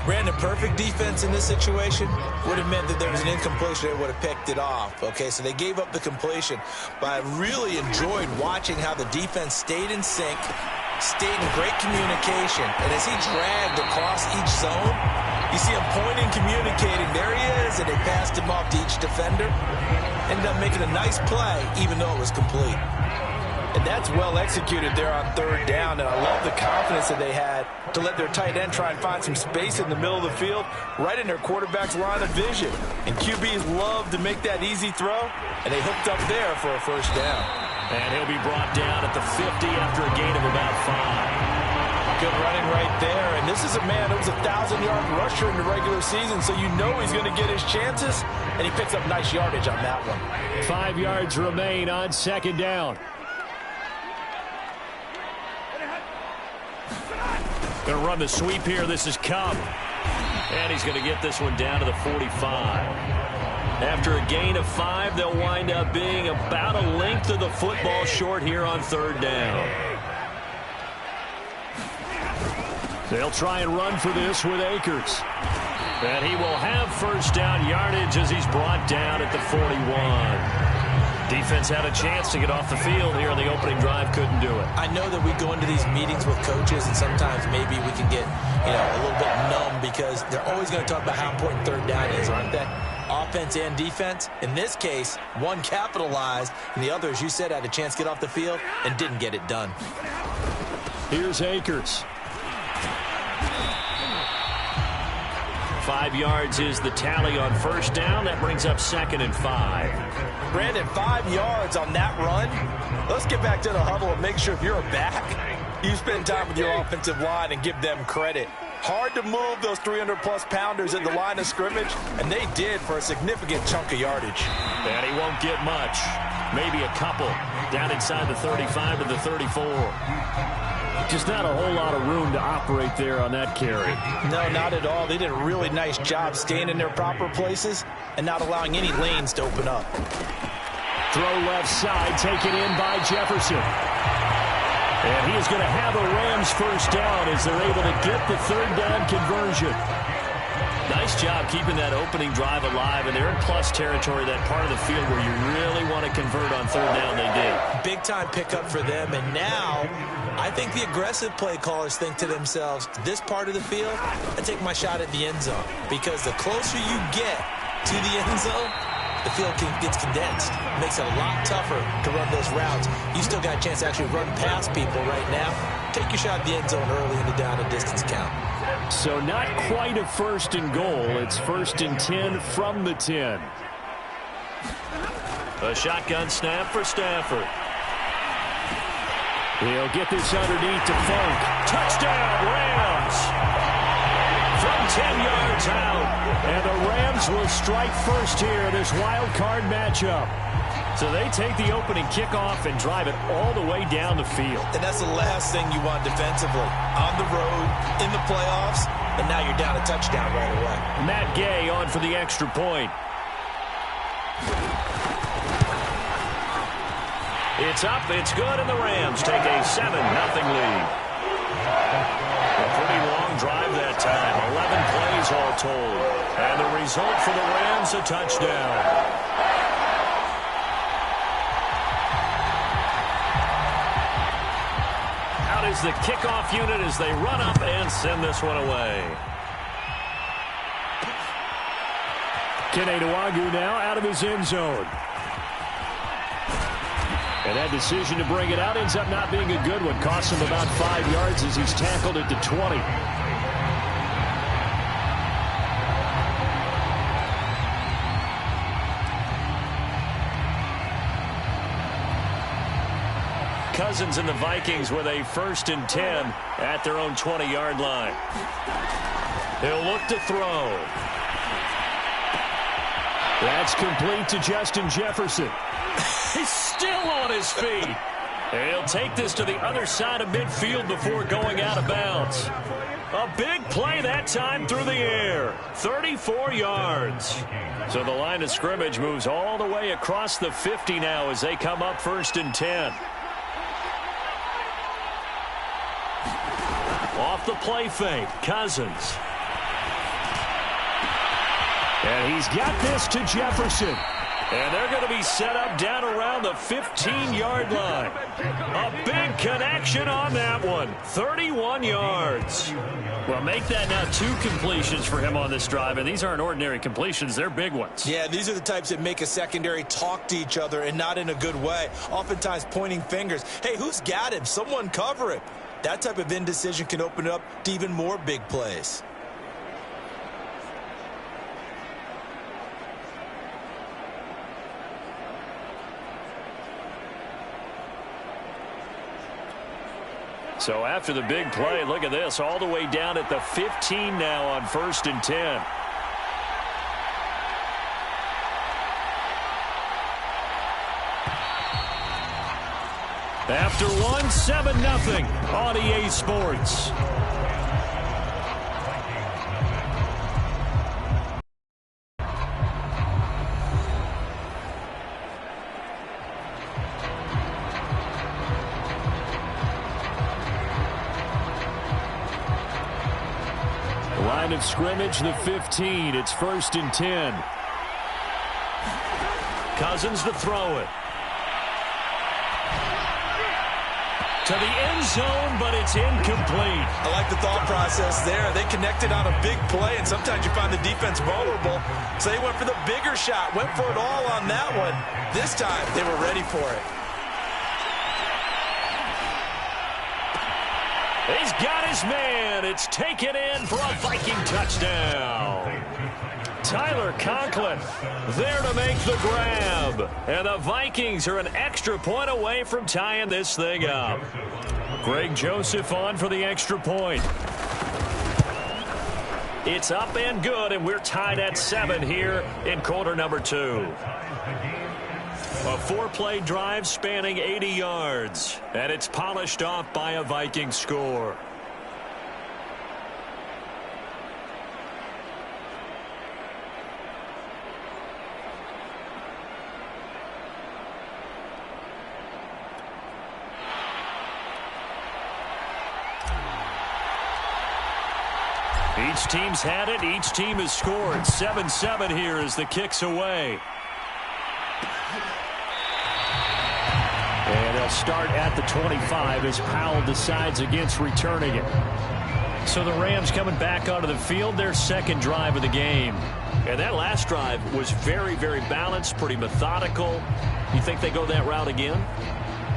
Brandon, perfect defense in this situation would have meant that there was an incompletion. They would have picked it off. Okay, so they gave up the completion. But I really enjoyed watching how the defense stayed in sync, stayed in great communication. And as he dragged across each zone, you see him pointing, communicating. There he is, and they passed him off to each defender. Ended up making a nice play, even though it was complete. And that's well executed there on 3rd down, and I love the confidence that they had to let their tight end try and find some space in the middle of the field, right in their quarterback's line of vision. And QBs love to make that easy throw, and they hooked up there for a first down. And he'll be brought down at the 50 after a gain of about 5. Good running right there, and this is a man that was a 1,000-yard rusher in the regular season, so you know he's going to get his chances, and he picks up nice yardage on that one. 5 yards remain on 2nd down. Going to run the sweep here. This is Cobb. And he's going to get this one down to the 45. After a gain of 5, they'll wind up being about a length of the football short here on 3rd down. They'll try and run for this with Akers. And he will have first down yardage as he's brought down at the 41. Defense had a chance to get off the field here on the opening drive, couldn't do it. I know that we go into these meetings with coaches, and sometimes maybe we can get, a little bit numb because they're always going to talk about how important 3rd down is, aren't they? Offense and defense. In this case, one capitalized, and the other, as you said, had a chance to get off the field and didn't get it done. Here's Akers. 5 yards is the tally on first down. That brings up 2nd and 5. Brandon, 5 yards on that run. Let's get back to the huddle and make sure if you're a back, you spend time with your offensive line and give them credit. Hard to move those 300-plus pounders at the line of scrimmage, and they did for a significant chunk of yardage. And he won't get much. Maybe a couple down inside the 35 to the 34. Just not a whole lot of room to operate there on that carry. No, not at all. They did a really nice job staying in their proper places and not allowing any lanes to open up. Throw left side, taken in by Jefferson. And he is going to have a Rams first down as they're able to get the 3rd down conversion. Nice job keeping that opening drive alive, and they're in plus territory, that part of the field where you really want to convert on 3rd down. They did. Big-time pickup for them, and now I think the aggressive play callers think to themselves, this part of the field, I take my shot at the end zone, because the closer you get to the end zone, the field gets condensed. It makes it a lot tougher to run those routes. You still got a chance to actually run past people right now. Take your shot at the end zone early in the down and distance count. So not quite a 1st and goal. It's 1st and 10 from the 10. A shotgun snap for Stafford. He'll get this underneath to Funk. Touchdown, Rams! From 10 yards out. And the Rams will strike first here in this wild card matchup. So they take the opening kickoff and drive it all the way down the field. And that's the last thing you want defensively. On the road, in the playoffs, and now you're down a touchdown right away. Matt Gay on for the extra point. It's up, it's good, and the Rams take a 7-0 lead. A pretty long drive that time, 11 plays all told. And the result for the Rams, a touchdown. Is the kickoff unit as they run up and send this one away. Kene Nwangwu now out of his end zone. And that decision to bring it out ends up not being a good one. Costs him about 5 yards as he's tackled at the 20. Cousins and the Vikings with a 1st and 10 at their own 20-yard line. He'll look to throw. That's complete to Justin Jefferson. He's still on his feet. He'll take this to the other side of midfield before going out of bounds. A big play that time through the air. 34 yards. So the line of scrimmage moves all the way across the 50 now as they come up 1st and 10. Off the play fake, Cousins. And he's got this to Jefferson. And they're going to be set up down around the 15-yard line. A big connection on that one. 31 yards. Well, make that now 2 completions for him on this drive. And these aren't ordinary completions. They're big ones. Yeah, these are the types that make a secondary talk to each other and not in a good way. Oftentimes pointing fingers. Hey, who's got him? Someone cover him. That type of indecision can open it up to even more big plays. So after the big play, look at this, all the way down at the 15 now on 1st and 10. After one, 7-0 on EA Sports. The line of scrimmage, the 15. It's 1st and 10. Cousins to throw it. To the end zone, but it's incomplete. I like the thought process there. They connected on a big play, and sometimes you find the defense vulnerable. So they went for the bigger shot, went for it all on that one. This time, they were ready for it. He's got his man. It's taken in for a Viking touchdown. Tyler Conklin there to make the grab. And the Vikings are an extra point away from tying this thing up. Greg Joseph on for the extra point. It's up and good, and we're tied at 7 here in quarter number 2. A 4-play drive spanning 80 yards, and it's polished off by a Viking score. Each team's had it. Each team has scored. 7-7 here as the kick's away. And they'll start at the 25 as Powell decides against returning it. So the Rams coming back onto the field, their second drive of the game. And that last drive was very, very balanced, pretty methodical. You think they go that route again?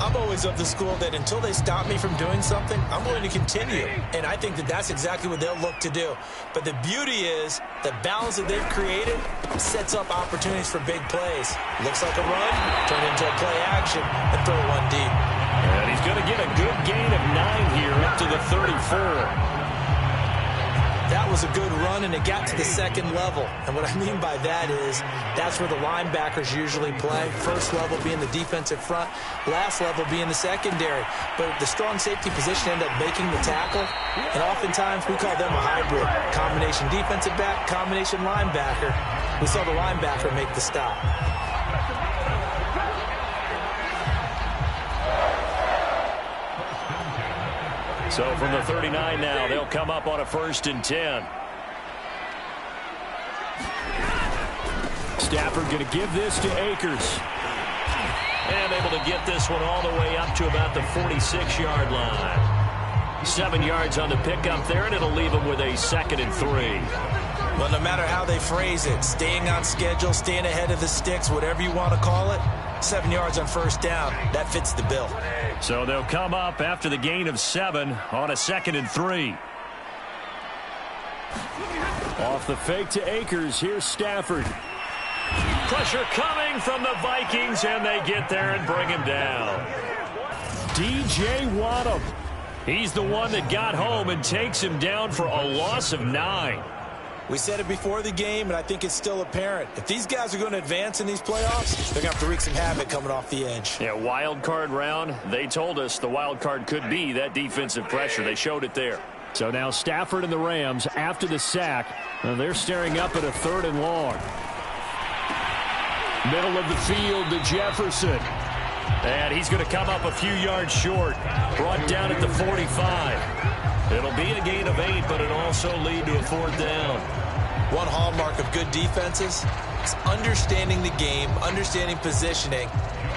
I'm always of the school that until they stop me from doing something, I'm going to continue. And I think that that's exactly what they'll look to do. But the beauty is the balance that they've created sets up opportunities for big plays. Looks like a run, turn into a play action, and throw one deep. And he's going to get a good gain of 9 here up to the 34. That was a good run, and it got to the second level. And what I mean by that is that's where the linebackers usually play. First level being the defensive front, last level being the secondary. But the strong safety position ended up making the tackle, and oftentimes we call them a hybrid. Combination defensive back, combination linebacker. We saw the linebacker make the stop. So from the 39 now, they'll come up on a 1st and 10. Stafford going to give this to Akers. And able to get this one all the way up to about the 46-yard line. 7 yards on the pickup there, and it'll leave them with a 2nd and 3. Well, no matter how they phrase it, staying on schedule, staying ahead of the sticks, whatever you want to call it, 7 yards on 1st down, that fits the bill. So they'll come up after the gain of 7 on a 2nd and 3. Off the fake to Akers. Here's Stafford. Pressure coming from the Vikings, and they get there and bring him down. DJ Waddle. He's the one that got home and takes him down for a loss of 9. We said it before the game, and I think it's still apparent. If these guys are going to advance in these playoffs, they're going to have to wreak some havoc coming off the edge. Yeah, wild card round. They told us the wild card could be that defensive pressure. They showed it there. So now Stafford and the Rams, after the sack, they're staring up at a 3rd and long. Middle of the field to Jefferson. And he's going to come up a few yards short. Brought down at the 45. It'll be a gain of 8, but it'll also lead to a 4th down. One hallmark of good defenses is understanding the game, understanding positioning,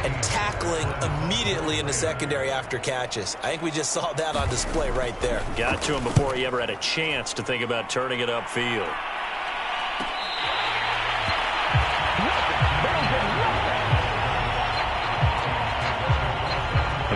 and tackling immediately in the secondary after catches. I think we just saw that on display right there. Got to him before he ever had a chance to think about turning it upfield.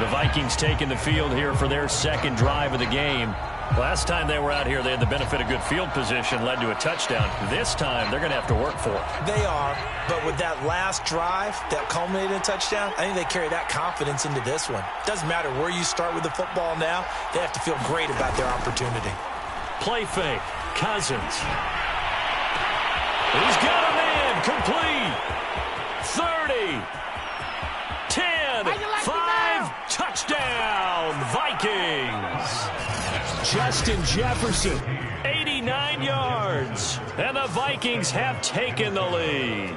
The Vikings taking the field here for their 2nd drive of the game. Last time they were out here, they had the benefit of good field position, led to a touchdown. This time, they're going to have to work for it. They are, but with that last drive that culminated in a touchdown, I think they carry that confidence into this one. Doesn't matter where you start with the football now, they have to feel great about their opportunity. Play fake, Cousins. He's got him in, complete. 30, 10, 5, touchdown, Vikings. Justin Jefferson. 89 yards, and the Vikings have taken the lead.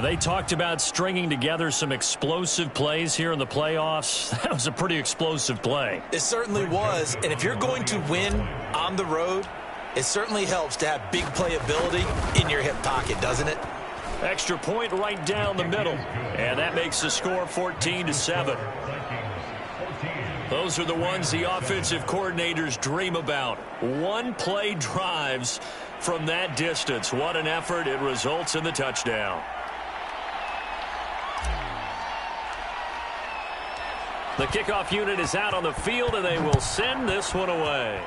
They talked about stringing together some explosive plays here in the playoffs. That was a pretty explosive play. It certainly was, and if you're going to win on the road, it certainly helps to have big playability in your hip pocket, doesn't it? Extra point right down the middle, and that makes the score 14-7. Those are the ones the offensive coordinators dream about. One-play drives from that distance. What an effort. It results in the touchdown. The kickoff unit is out on the field, and they will send this one away.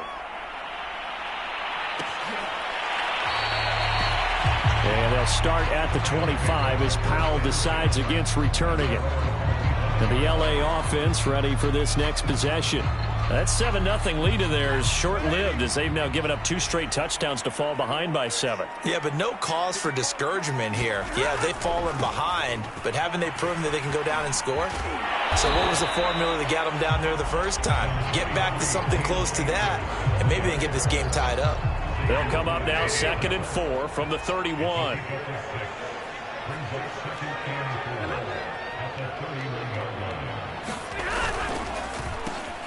And they'll start at the 25 as Powell decides against returning it. And the LA offense ready for this next possession. That 7-0 lead of theirs short-lived as they've now given up 2 straight touchdowns to fall behind by 7. Yeah, but no cause for discouragement here. Yeah, they've fallen behind, but haven't they proven that they can go down and score? So what was the formula that got them down there the first time? Get back to something close to that, and maybe they can get this game tied up. They'll come up now 2nd and 4 from the 31.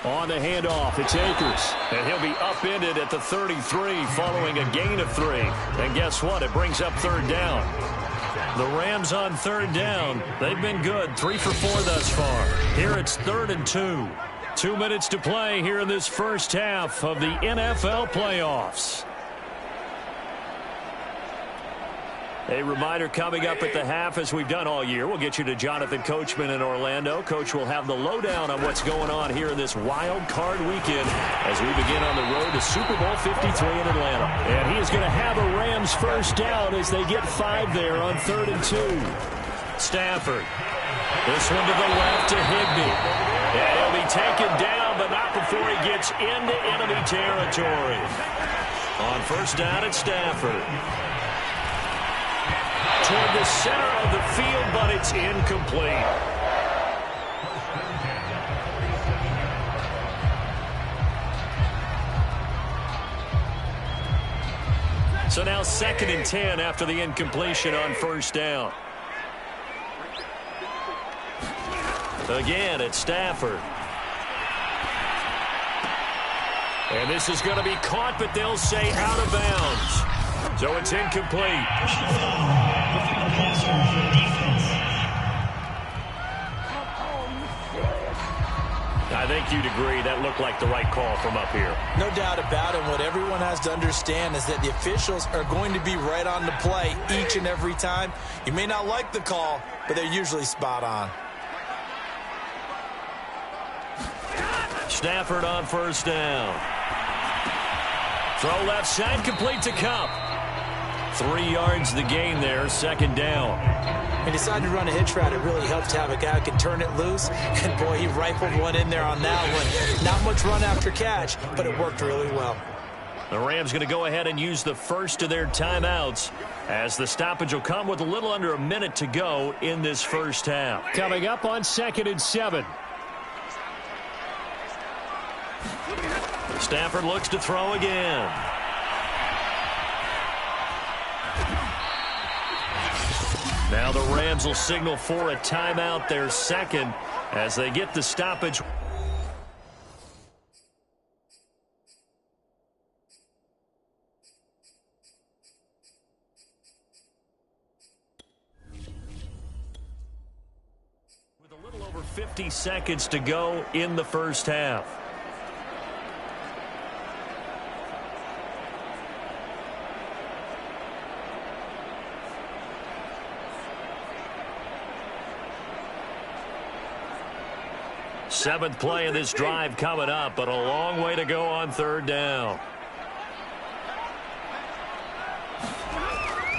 On the handoff, it's Akers. And he'll be upended at the 33 following a gain of 3. And guess what? It brings up 3rd down. The Rams on 3rd down. They've been good. 3 for 4 thus far. Here it's 3rd and 2. 2 minutes to play here in this first half of the NFL playoffs. A reminder coming up at the half, as we've done all year. We'll get you to Jonathan Coachman in Orlando. Coach will have the lowdown on what's going on here in this wild card weekend as we begin on the road to Super Bowl 53 in Atlanta. And he is going to have a Rams first down as they get 5 there on 3rd and 2. Stafford This one to the left to Higbee. And he'll be taken down, but not before he gets into enemy territory. On first down at Stafford. Toward the center of the field, but it's incomplete. So now 2nd and 10 after the incompletion on first down. Again, it's Stafford. And this is going to be caught, but they'll say out of bounds. So it's incomplete. I think you'd agree that looked like the right call from up here. No doubt about it. What everyone has to understand is that the officials are going to be right on the play each and every time. You may not like the call, but they're usually spot on. Stafford on first down. Throw left side, complete to Kupp. 3 yards the gain there, 2nd down. He decided to run a hitch route. It really helps to have a guy who can turn it loose. And, boy, he rifled one in there on that one. Not much run after catch, but it worked really well. The Rams going to go ahead and use the first of their timeouts as the stoppage will come with a little under a minute to go in this first half. Coming up on 2nd and 7. Stafford looks to throw again. Now the Rams will signal for a timeout, their second, as they get the stoppage. With a little over 50 seconds to go in the first half. Seventh play of this drive coming up, but a long way to go on third down.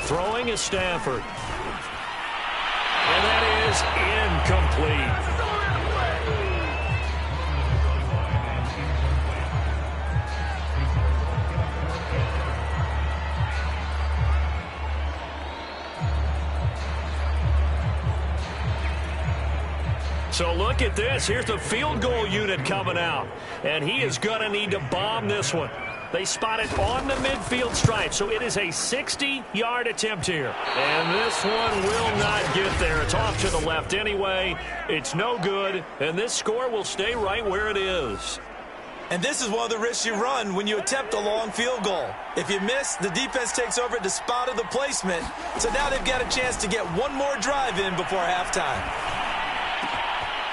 Throwing is Stafford. And that is incomplete. So look at this. Here's the field goal unit coming out. And he is going to need to bomb this one. They spot it on the midfield stripe. So it is a 60-yard attempt here. And this one will not get there. It's off to the left anyway. It's no good. And this score will stay right where it is. And this is one of the risks you run when you attempt a long field goal. If you miss, the defense takes over at the spot of the placement. So now they've got a chance to get one more drive in before halftime.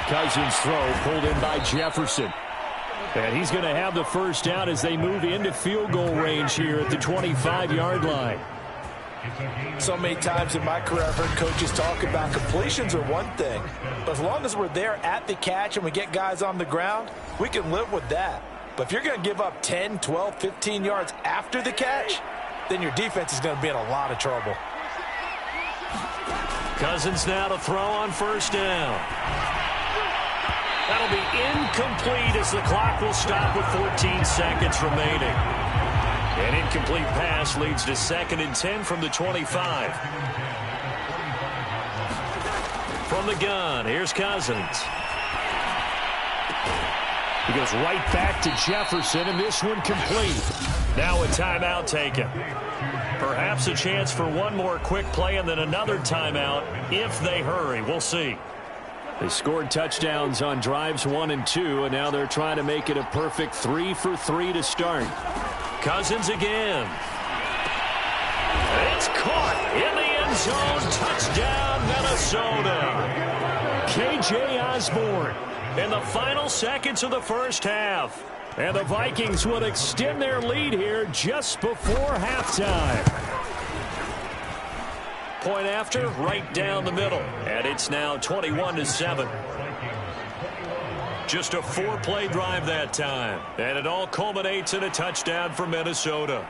Cousins' throw pulled in by Jefferson. And he's going to have the first down as they move into field goal range here at the 25-yard line. So many times in my career I've heard coaches talk about completions are one thing. But as long as we're there at the catch and we get guys on the ground, we can live with that. But if you're going to give up 10, 12, 15 yards after the catch, then your defense is going to be in a lot of trouble. Cousins now to throw on first down. That'll be incomplete as the clock will stop with 14 seconds remaining. An incomplete pass leads to 2nd and 10 from the 25. From the gun, here's Cousins. He goes right back to Jefferson, and this one complete. Now a timeout taken. Perhaps a chance for one more quick play and then another timeout if they hurry. We'll see. They scored touchdowns on drives 1 and 2, and now they're trying to make it a perfect 3 for 3 to start. Cousins again. It's caught in the end zone. Touchdown, Minnesota. K.J. Osborne in the final seconds of the first half. And the Vikings will extend their lead here just before halftime. Point after, right down the middle. And it's now 21-7. Just a 4-play drive that time. And it all culminates in a touchdown for Minnesota.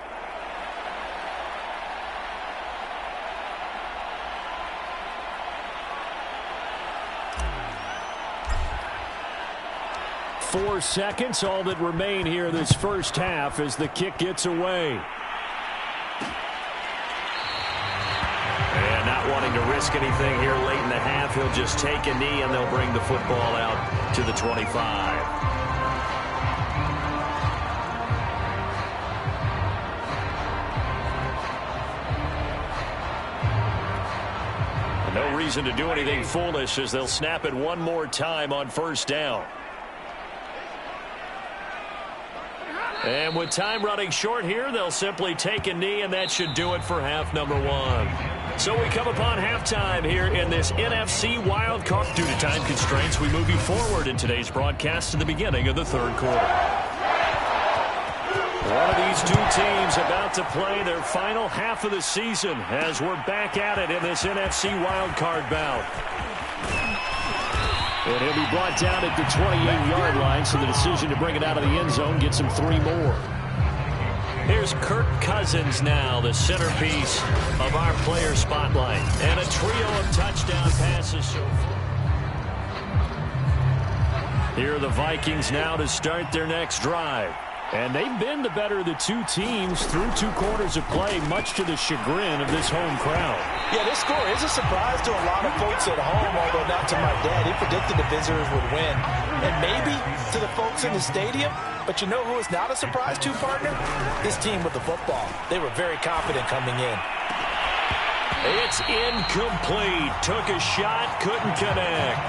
4 seconds, all that remain here this first half as the kick gets away. And not wanting to risk anything here late in the half, he'll just take a knee and they'll bring the football out to the 25. No reason to do anything foolish as they'll snap it one more time on first down. And with time running short here, they'll simply take a knee, and that should do it for half number one. So we come upon halftime here in this NFC wildcard. Due to time constraints, we move you forward in today's broadcast to the beginning of the third quarter. One of these two teams about to play their final half of the season as we're back at it in this NFC wildcard bout. And he'll be brought down at the 28-yard line, so the decision to bring it out of the end zone gets him 3 more. Here's Kirk Cousins now, the centerpiece of our player spotlight. And a trio of touchdown passes. Here are the Vikings now to start their next drive. And they've been the better of the two teams through 2 quarters of play, much to the chagrin of this home crowd. Yeah, this score is a surprise to a lot of folks at home, although not to my dad. He predicted the visitors would win. And maybe to the folks in the stadium. But you know who is not a surprise to, partner? This team with the football. They were very confident coming in. It's incomplete. Took a shot, couldn't connect.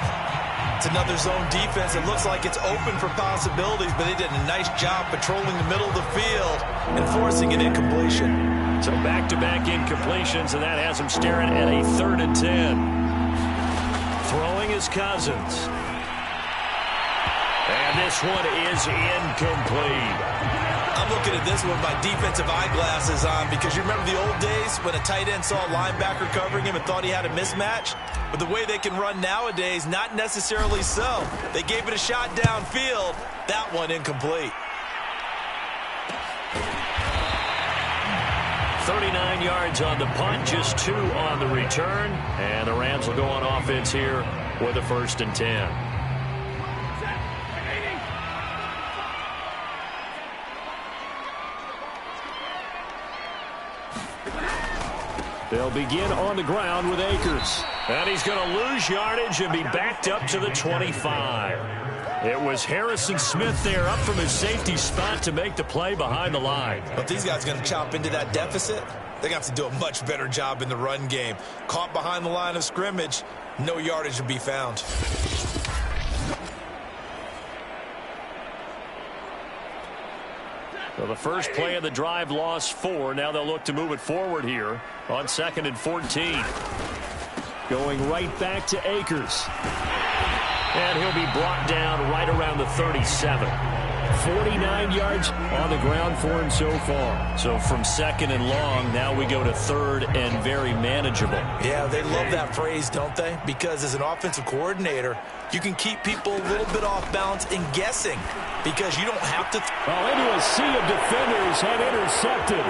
It's another zone defense. It looks like it's open for possibilities, but they did a nice job patrolling the middle of the field and forcing an incompletion. So back-to-back incompletions, and that has them staring at a 3rd and 10. Throwing is Cousins. And this one is incomplete. I'm looking at this with my defensive eyeglasses on because you remember the old days when a tight end saw a linebacker covering him and thought he had a mismatch? But the way they can run nowadays, not necessarily so. They gave it a shot downfield. That one incomplete. 39 yards on the punt, just 2 on the return. And the Rams will go on offense here with a 1st and 10. They'll begin on the ground with Akers. And he's going to lose yardage and be backed up to the 25. It was Harrison Smith there up from his safety spot to make the play behind the line. But these guys are going to chop into that deficit. They got to do a much better job in the run game. Caught behind the line of scrimmage, no yardage to be found. Well, the first play of the drive lost 4. Now they'll look to move it forward here on 2nd and 14. Going right back to Akers. And he'll be brought down right around the 37. 49 yards on the ground for him so far. So from 2nd and long, now we go to 3rd and very manageable. Yeah, they love that phrase, don't they? Because as an offensive coordinator, you can keep people a little bit off balance and guessing because you don't have to. Well, into a sea of defenders and intercepted.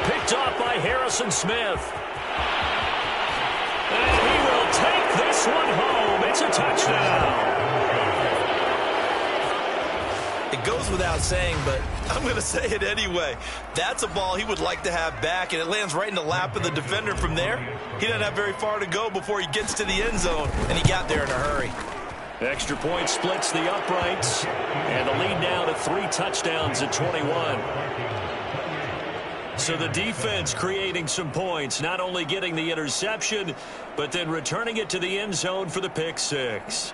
Picked off by Harrison Smith. And he will take this one home. It's a touchdown. It goes without saying, but I'm going to say it anyway. That's a ball he would like to have back, and it lands right in the lap of the defender from there. He doesn't have very far to go before he gets to the end zone, and he got there in a hurry. Extra point splits the uprights, and the lead now to 3 touchdowns at 21. So the defense creating some points, not only getting the interception, but then returning it to the end zone for the pick 6.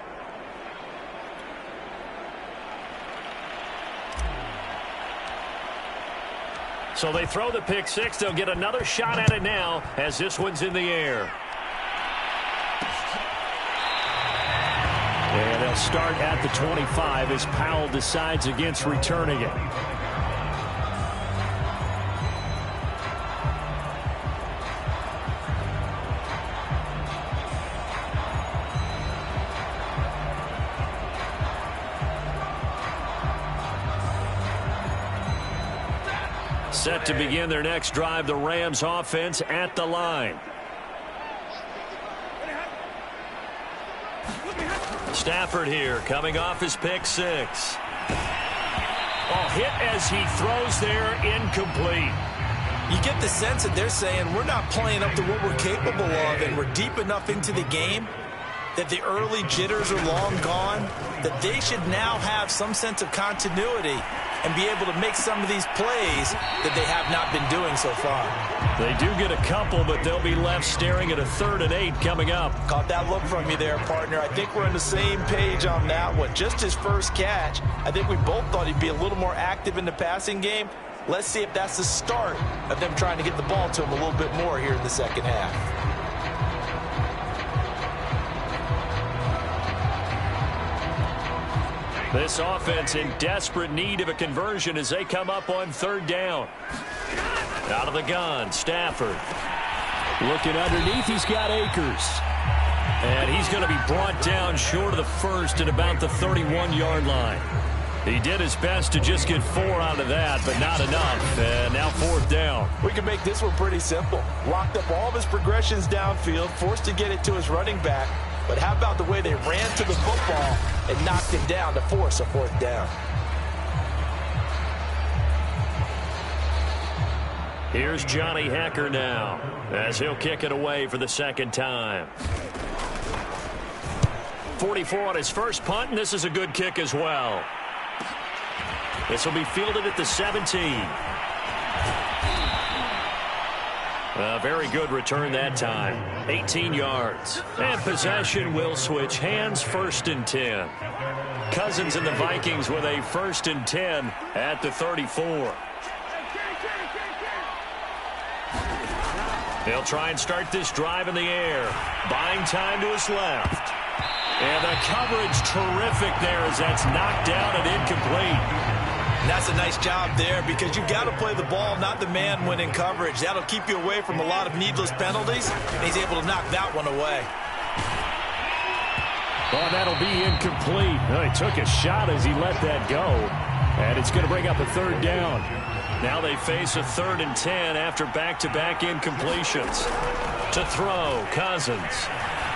So they throw the pick 6. They'll get another shot at it now as this one's in the air. And they'll start at the 25 as Powell decides against returning it. Set to begin their next drive, the Rams offense at the line. Stafford here, coming off his pick 6. Oh, hit as he throws there, incomplete. You get the sense that they're saying we're not playing up to what we're capable of, and we're deep enough into the game that the early jitters are long gone, that they should now have some sense of continuity and be able to make some of these plays that they have not been doing so far. They do get a couple, but they'll be left staring at a 3rd and 8 coming up. Caught that look from you there, partner. I think we're on the same page on that one. Just his first catch, I think we both thought he'd be a little more active in the passing game. Let's see if that's the start of them trying to get the ball to him a little bit more here in the second half. This offense in desperate need of a conversion as they come up on 3rd down. Out of the gun, Stafford. Looking underneath, he's got Akers. And he's going to be brought down short of the first at about the 31-yard line. He did his best to just get 4 out of that, but not enough. And now 4th down. We can make this one pretty simple. Locked up all of his progressions downfield, forced to get it to his running back. But how about the way they ran to the football and knocked him down to force a 4th down? Here's Johnny Hecker now as he'll kick it away for the 2nd time. 44 on his first punt, and this is a good kick as well. This will be fielded at the 17. A very good return that time. 18 yards. And possession will switch hands, 1st and 10. Cousins and the Vikings with a 1st and 10 at the 34. They'll try and start this drive in the air. Buying time to his left. And the coverage terrific there as that's knocked down and incomplete. And that's a nice job there because you've got to play the ball, not the man when in coverage. That'll keep you away from a lot of needless penalties, and he's able to knock that one away. Oh, that'll be incomplete. Oh, he took a shot as he let that go. And it's going to bring up a 3rd down. Now they face a 3rd and 10 after back-to-back incompletions. To throw, Cousins.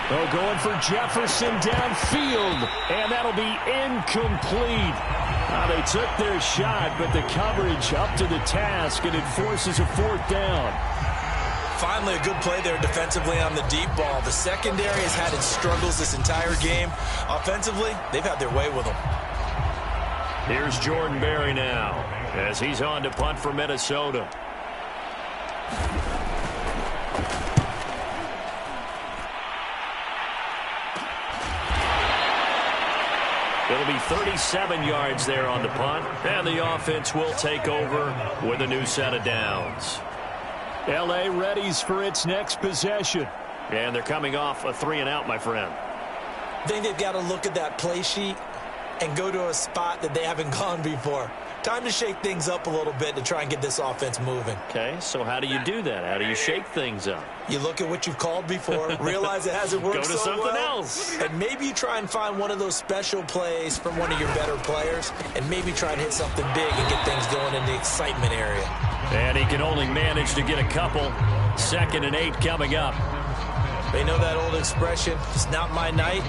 Oh, going for Jefferson downfield. And that'll be incomplete. They took their shot, but the coverage up to the task, and it forces a 4th down. Finally, a good play there defensively on the deep ball. The secondary has had its struggles this entire game. Offensively, they've had their way with them. Here's Jordan Berry now as he's on to punt for Minnesota. It'll be 37 yards there on the punt, and the offense will take over with a new set of downs. L.A. readies for its next possession. And they're coming off a 3-and-out, my friend. I think they've got to look at that play sheet and go to a spot that they haven't gone before. Time to shake things up a little bit to try and get this offense moving. Okay, so how do you do that? How do you shake things up? You look at what you've called before, realize it hasn't worked so well. Go to something else. And maybe you try and find one of those special plays from one of your better players, and maybe try and hit something big and get things going in the excitement area. And he can only manage to get a couple. 2nd and 8 coming up. They know that old expression, it's not my night.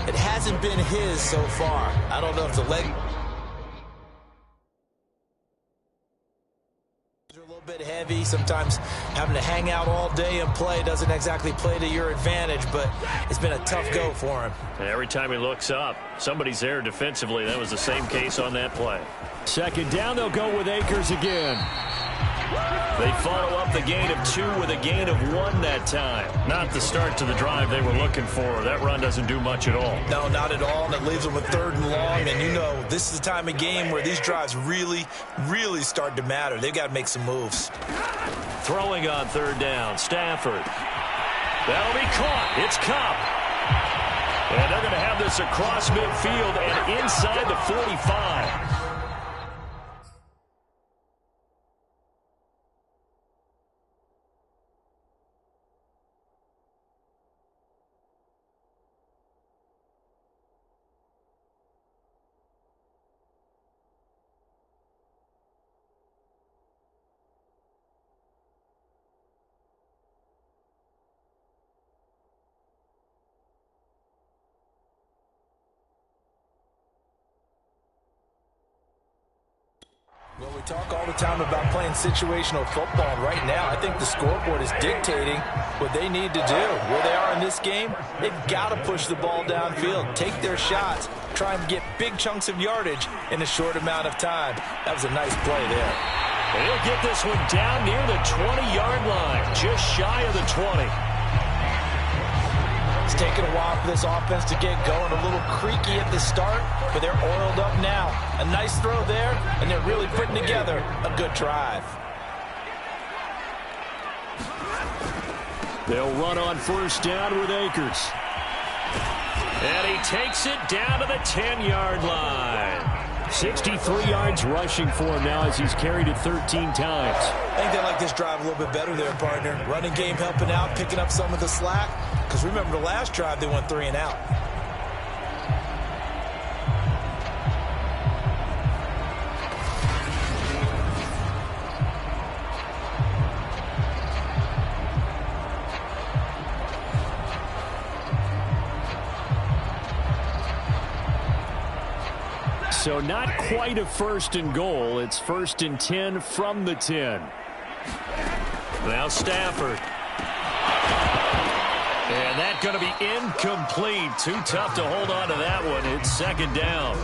It hasn't been his so far. I don't know if the leg are a little bit heavy. Sometimes having to hang out all day and play doesn't exactly play to your advantage, but it's been a tough go for him. Every time he looks up, somebody's there defensively. That was the same case on that play. 2nd down, they'll go with Akers again. They follow up the gain of 2 with a gain of 1 that time. Not the start to the drive they were looking for. That run doesn't do much at all. No, not at all, and it leaves them with 3rd and long. And you know, this is the time of game where these drives really, really start to matter. They've got to make some moves. Throwing on 3rd down, Stafford. That'll be caught. It's Cup. And they're going to have this across midfield and inside the 45. Well, we talk all the time about playing situational football, and right now I think the scoreboard is dictating what they need to do. Where they are in this game, they've got to push the ball downfield, take their shots, try and get big chunks of yardage in a short amount of time. That was a nice play there. And he'll get this one down near the 20-yard line, just shy of the 20. It's taken a while for this offense to get going. A little creaky at the start, but they're oiled up now. A nice throw there, and they're really putting together a good drive. They'll run on first down with Akers. And he takes it down to the 10-yard line. 63 yards rushing for him now as he's carried it 13 times. I think they like this drive a little bit better there, partner. Running game helping out, picking up some of the slack. Because remember the last drive, they went 3 and out. So not quite a first and goal. It's first and 10 from the 10. Now Stafford. And that's going to be incomplete. Too tough to hold on to that one. It's second down.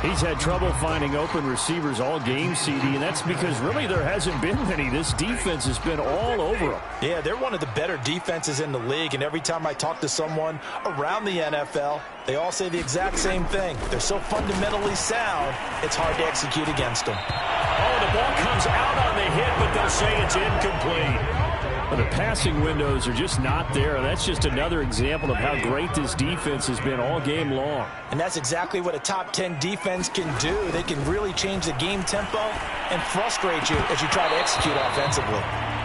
He's had trouble finding open receivers all game, CD, and that's because really there hasn't been many. This defense has been all over them. Yeah, they're one of the better defenses in the league, and every time I talk to someone around the NFL, they all say the exact same thing. They're so fundamentally sound, it's hard to execute against them. Oh, the ball comes out on the hit, but they'll say it's incomplete. Well, the passing windows are just not there. That's just another example of how great this defense has been all game long. And that's exactly what a top 10 defense can do. They can really change the game tempo and frustrate you as you try to execute offensively.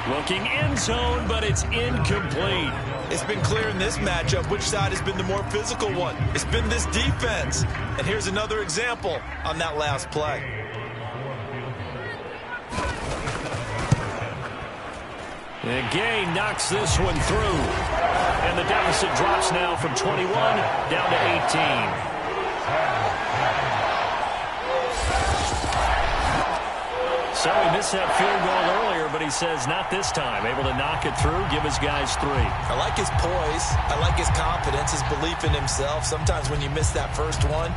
Looking end zone, but it's incomplete. It's been clear in this matchup which side has been the more physical one. It's been this defense. And here's another example on that last play. And Gay knocks this one through. And the deficit drops now from 21 down to 18. So he missed that field goal earlier, but he says not this time. Able to knock it through, give his guys 3. I like his poise. I like his confidence, his belief in himself. Sometimes when you miss that first one,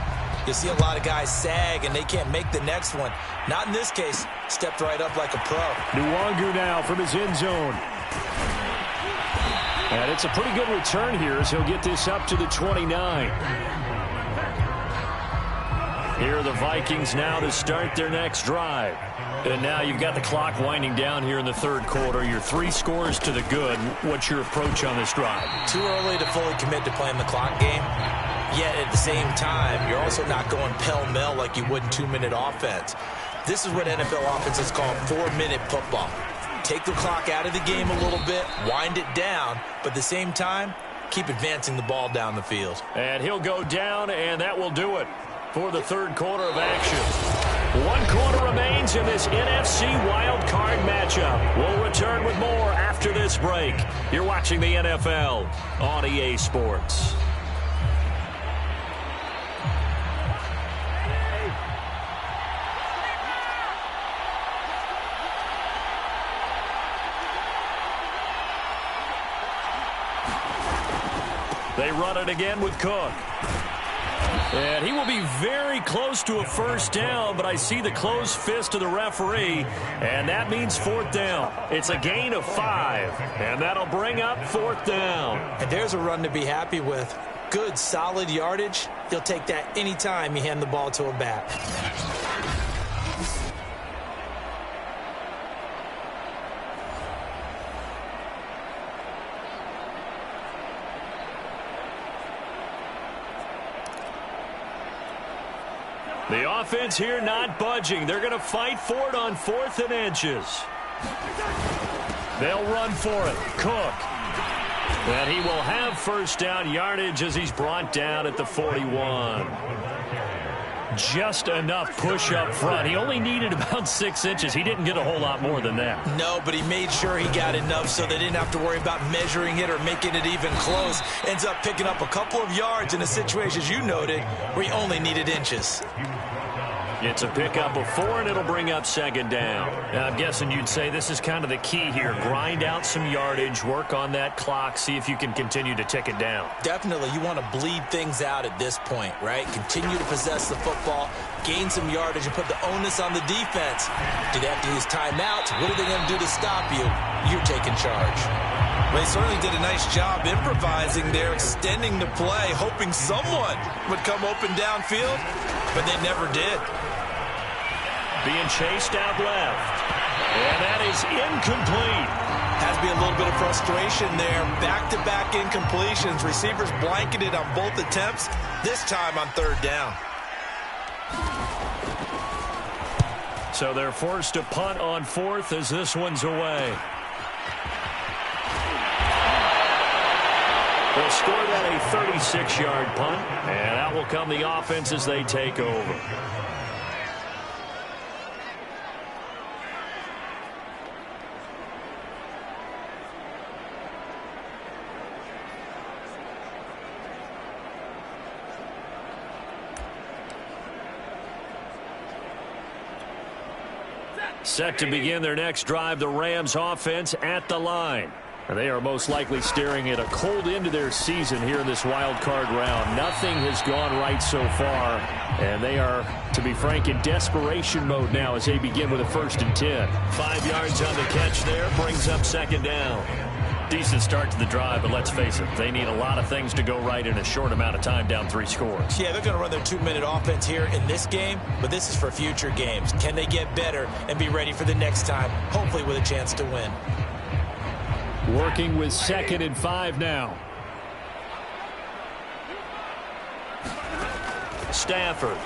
you see a lot of guys sag and they can't make the next one. Not in this case. Stepped right up like a pro. Nwangu now from his end zone. And it's a pretty good return here as he'll get this up to the 29. Here are the Vikings now to start their next drive. And now you've got the clock winding down here in the third quarter. Your 3 scores to the good. What's your approach on this drive? Too early to fully commit to playing the clock game. Yet at the same time, you're also not going pell-mell like you would in 2-minute offense. This is what NFL offenses call 4-minute football. Take the clock out of the game a little bit, wind it down, but at the same time, keep advancing the ball down the field. And he'll go down, and that will do it for the third quarter of action. 1 quarter remains in this NFC Wild Card matchup. We'll return with more after this break. You're watching the NFL on EA Sports. They run it again with Cook. And he will be very close to a first down, but I see the closed fist of the referee, and that means 4th down. It's a gain of 5, and that'll bring up 4th down. And there's a run to be happy with. Good, solid yardage. He'll take that anytime you hand the ball to a back. The offense here not budging. They're going to fight for it on 4th and inches. They'll run for it. Cook. And he will have first down yardage as he's brought down at the 41. Just enough push up front. He only needed about 6 inches. He didn't get a whole lot more than that. No, but he made sure he got enough so they didn't have to worry about measuring it or making it even close. Ends up picking up a couple of yards in a situation, as you noted, where he only needed inches. It's a pickup of 4, and it'll bring up second down. Now, I'm guessing you'd say this is kind of the key here. Grind out some yardage, work on that clock, see if you can continue to tick it down. Definitely, you want to bleed things out at this point, right? Continue to possess the football, gain some yardage, and put the onus on the defense. Do they have to use timeouts? What are they going to do to stop you? You're taking charge. They certainly did a nice job improvising there, extending the play, hoping someone would come open downfield, but they never did. Being chased out left. And that is incomplete. Has to be a little bit of frustration there. Back-to-back incompletions. Receivers blanketed on both attempts, this time on third down. So they're forced to punt on 4th as this one's away. They'll score that a 36-yard punt, and out will come the offense as they take over. Set to begin their next drive, the Rams offense at the line. And they are most likely staring at a cold end to their season here in this wild card round. Nothing has gone right so far, and they are, to be frank, in desperation mode now as they begin with a 1st and 10. 5 yards on the catch there, brings up second down. Decent start to the drive, but let's face it, they need a lot of things to go right in a short amount of time, down 3 scores. Yeah, they're going to run their 2-minute offense here in this game, but this is for future games. Can they get better and be ready for the next time, hopefully with a chance to win? Working with 2nd and 5 now. Stafford.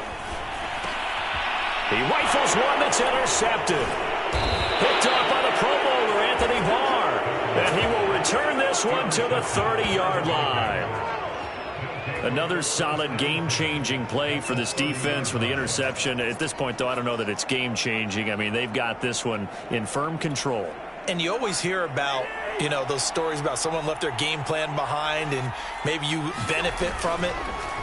He rifles one that's intercepted. Picked up by the Pro Bowler, Anthony Barr. And he will return this one to the 30-yard line. Another solid game-changing play for this defense for the interception. At this point, though, I don't know that it's game-changing. I mean, they've got this one in firm control. And you always hear about, you know, those stories about someone left their game plan behind and maybe you benefit from it.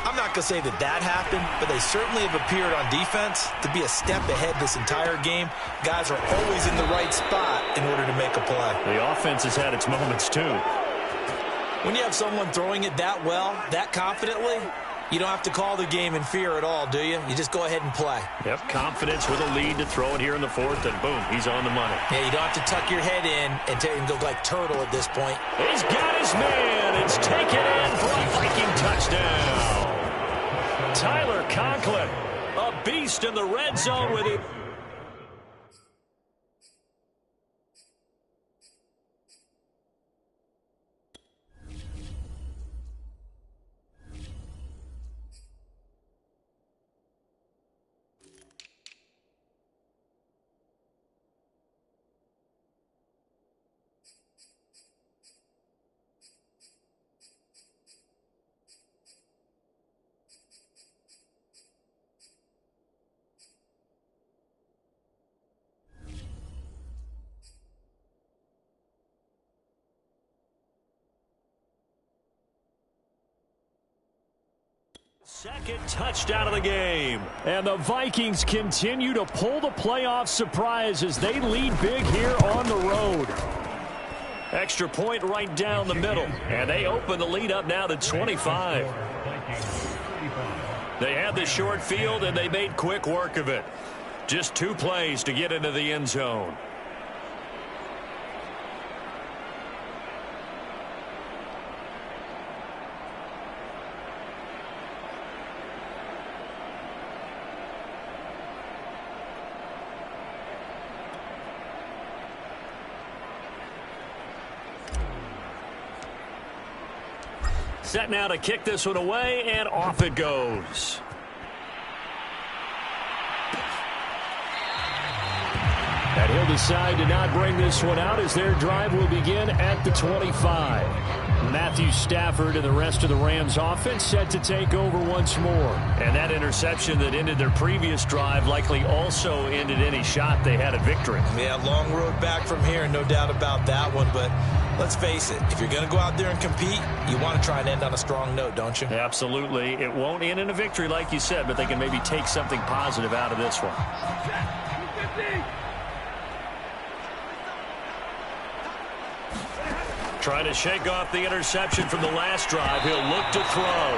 I'm not going to say that that happened, but they certainly have appeared on defense to be a step ahead this entire game. Guys are always in the right spot in order to make a play. The offense has had its moments, too. When you have someone throwing it that well, that confidently, you don't have to call the game in fear at all, do you? You just go ahead and play. Yep, confidence with a lead to throw it here in the 4th, and boom, he's on the money. Yeah, you don't have to tuck your head in and go like turtle at this point. He's got his man. It's taken in for a Viking touchdown. Tyler Conklin, a beast in the red zone with it. Second touchdown of the game. And the Vikings continue to pull the playoff surprise as they lead big here on the road. Extra point right down the middle. And they open the lead up now to 25. They had the short field, and they made quick work of it. Just 2 plays to get into the end zone. Set now to kick this one away, and off it goes. And And he'll decide to not bring this one out as their drive will begin at the 25. Matthew Stafford and the rest of the Rams offense set to take over once more. And that interception that ended their previous drive likely also ended any shot they had at victory. Yeah, long road back from here, no doubt about that one. But let's face it, if you're going to go out there and compete, you want to try and end on a strong note, don't you? Absolutely. It won't end in a victory like you said, but they can maybe take something positive out of this one. Trying to shake off the interception from the last drive. He'll look to throw.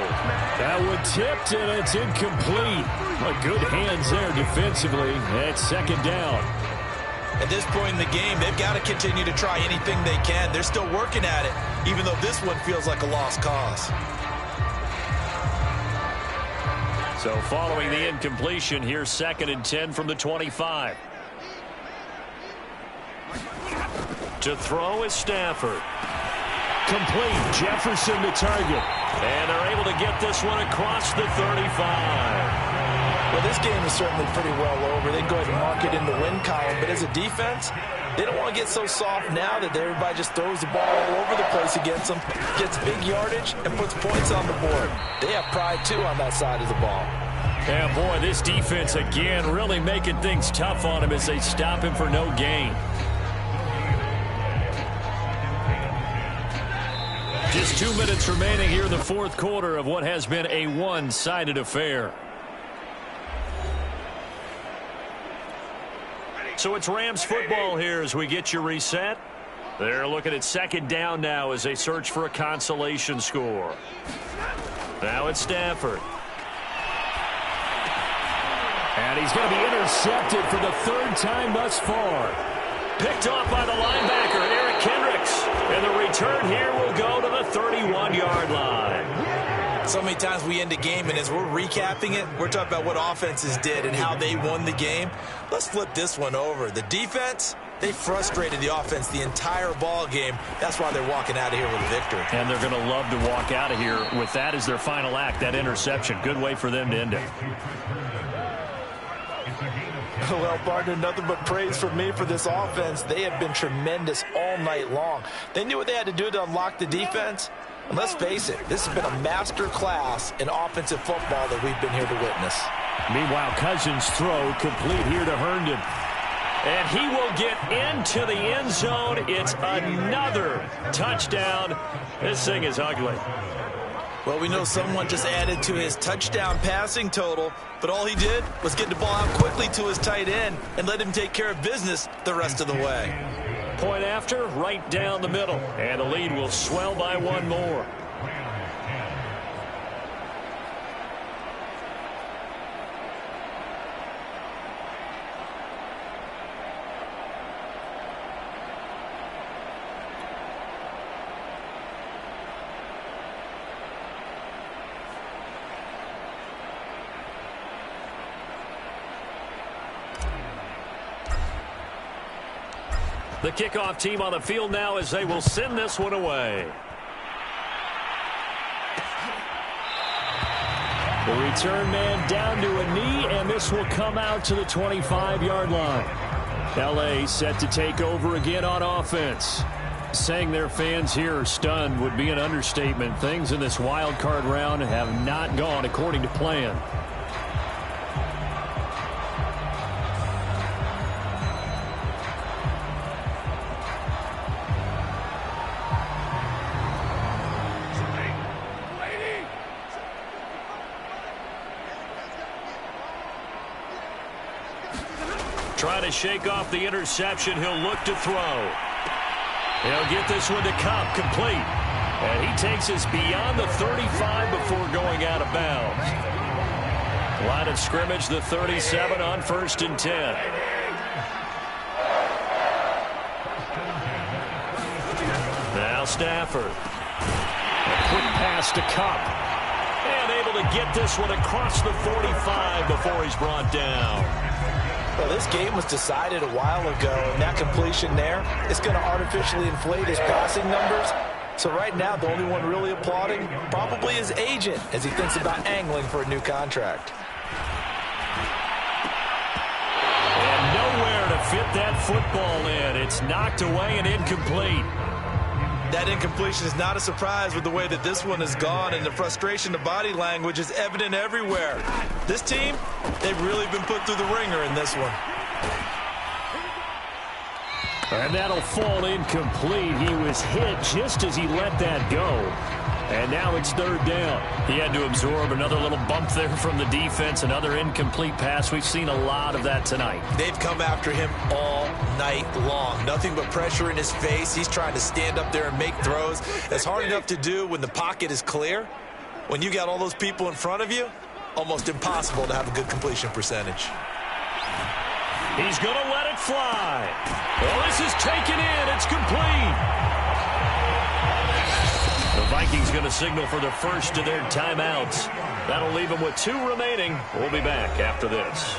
That one tipped, and it's incomplete. Well, good hands there defensively. That's second down. At this point in the game, they've got to continue to try anything they can. They're still working at it, even though this one feels like a lost cause. So following the incompletion, here's 2nd and 10 from the 25. To throw is Stafford. Complete. Jefferson the target. And they're able to get this one across the 35. Well, this game is certainly pretty well over. They can go ahead and mark it in the win column. But as a defense, they don't want to get so soft now that everybody just throws the ball all over the place against them, gets big yardage, and puts points on the board. They have pride, too, on that side of the ball. Yeah, boy, this defense, again, really making things tough on him as they stop him for no gain. Just 2 minutes remaining here in the fourth quarter of what has been a one-sided affair. So it's Rams football here as we get you reset. They're looking at 2nd down now as they search for a consolation score. Now it's Stafford. And he's going to be intercepted for the 3rd time thus far. Picked off by the linebacker, Eric Kendricks. And the return here will go to the 31-yard line. So many times we end a game, and as we're recapping it, we're talking about what offenses did and how they won the game. Let's flip this one over. The defense, they frustrated the offense the entire ball game. That's why they're walking out of here with a victory. And they're going to love to walk out of here with that as their final act, that interception. Good way for them to end it. Well, partner, nothing but praise from me for this offense. They have been tremendous all night long. They knew what they had to do to unlock the defense. And let's face it, this has been a master class in offensive football that we've been here to witness. Meanwhile, Cousins' throw complete here to Herndon. And he will get into the end zone. It's another touchdown. This thing is ugly. Well, we know someone just added to his touchdown passing total, but all he did was get the ball out quickly to his tight end and let him take care of business the rest of the way. Point after, right down the middle. And the lead will swell by one more. The kickoff team on the field now as they will send this one away. The return man down to a knee, and this will come out to the 25-yard line. L.A. set to take over again on offense. Saying their fans here are stunned would be an understatement. Things in this wild card round have not gone according to plan. Trying to shake off the interception. He'll look to throw. He'll get this one to Cup, complete. And he takes us beyond the 35 before going out of bounds. Line of scrimmage, the 37 on 1st and 10. Now Stafford. A quick pass to Cup. And able to get this one across the 45 before he's brought down. Well, this game was decided a while ago, and that completion there is going to artificially inflate his passing numbers. So right now, the only one really applauding probably his agent as he thinks about angling for a new contract. And nowhere to fit that football in. It's knocked away and incomplete. That incompletion is not a surprise with the way that this one has gone, and the frustration, the body language is evident everywhere. This team, they've really been put through the ringer in this one. And that'll fall incomplete. He was hit just as he let that go. And now it's third down. He had to absorb another little bump there from the defense, another incomplete pass. We've seen a lot of that tonight. They've come after him all night long. Nothing but pressure in his face. He's trying to stand up there and make throws. It's hard enough to do when the pocket is clear. When you got all those people in front of you, almost impossible to have a good completion percentage. He's going to let it fly. Well, this is taken in. It's complete. The Vikings going to signal for the first of their timeouts. That'll leave them with 2 remaining. We'll be back after this.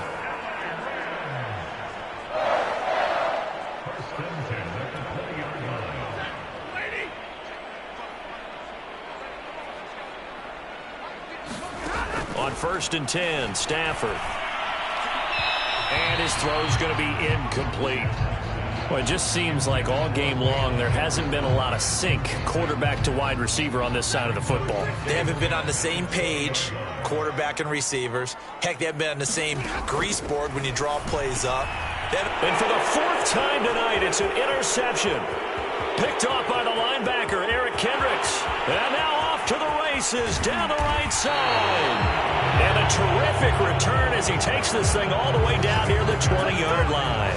On 1st and 10, Stafford. And his throw's going to be incomplete. Well, it just seems like all game long there hasn't been a lot of sync quarterback to wide receiver on this side of the football. They haven't been on the same page, quarterback and receivers. Heck, they haven't been on the same grease board when you draw plays up. And for the 4th time tonight, it's an interception. Picked off by the linebacker, Eric Kendricks. And now off to the races down the right side. And a terrific return as he takes this thing all the way down near the 20-yard line.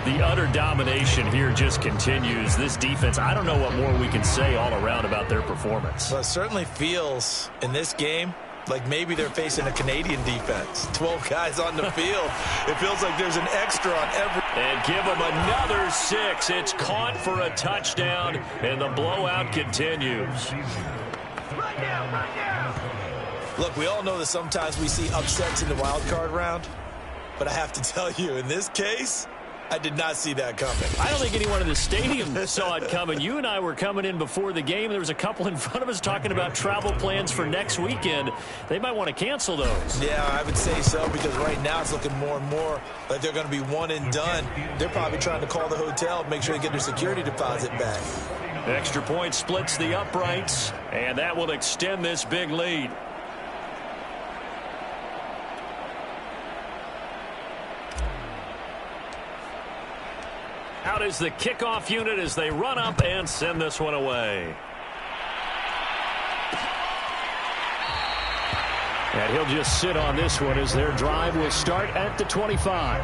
The utter domination here just continues. This defense, I don't know what more we can say all around about their performance. Well, it certainly feels in this game like maybe they're facing a Canadian defense. 12 guys on the field. It feels like there's an extra on every. And give them another 6. It's caught for a touchdown, and the blowout continues. Look, we all know that sometimes we see upsets in the wild card round, but I have to tell you, in this case, I did not see that coming. I don't think anyone in the stadium saw it coming. You and I were coming in before the game. There was a couple in front of us talking about travel plans for next weekend. They might want to cancel those. Yeah, I would say so, because right now it's looking more and more like they're going to be one and done. They're probably trying to call the hotel, make sure they get their security deposit back. Extra point splits the uprights, and that will extend this big lead. Out is the kickoff unit as they run up and send this one away. And he'll just sit on this one as their drive will start at the 25.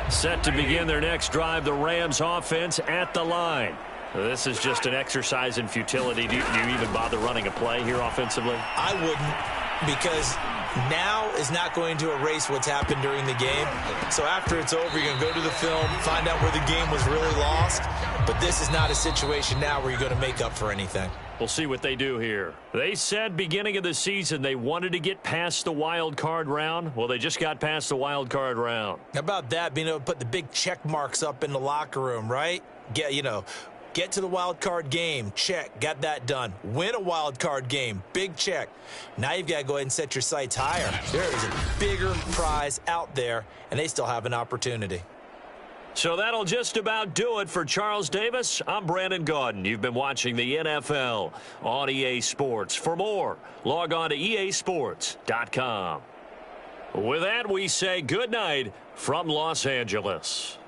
Set to begin their next drive, the Rams offense at the line. This is just an exercise in futility. Do you even bother running a play here offensively? I wouldn't, because now is not going to erase what's happened during the game. So after it's over, you're going to go to the film, find out where the game was really lost. But this is not a situation now where you're going to make up for anything. We'll see what they do here. They said beginning of the season they wanted to get past the wild card round. Well, they just got past the wild card round. How about that, being able to put the big check marks up in the locker room, right? Get to the wild card game, check, got that done. Win a wild card game, big check. Now you've got to go ahead and set your sights higher. There is a bigger prize out there, and they still have an opportunity. So that'll just about do it for Charles Davis. I'm Brandon Gaudin. You've been watching the NFL on EA Sports. For more, log on to easports.com. With that, we say good night from Los Angeles.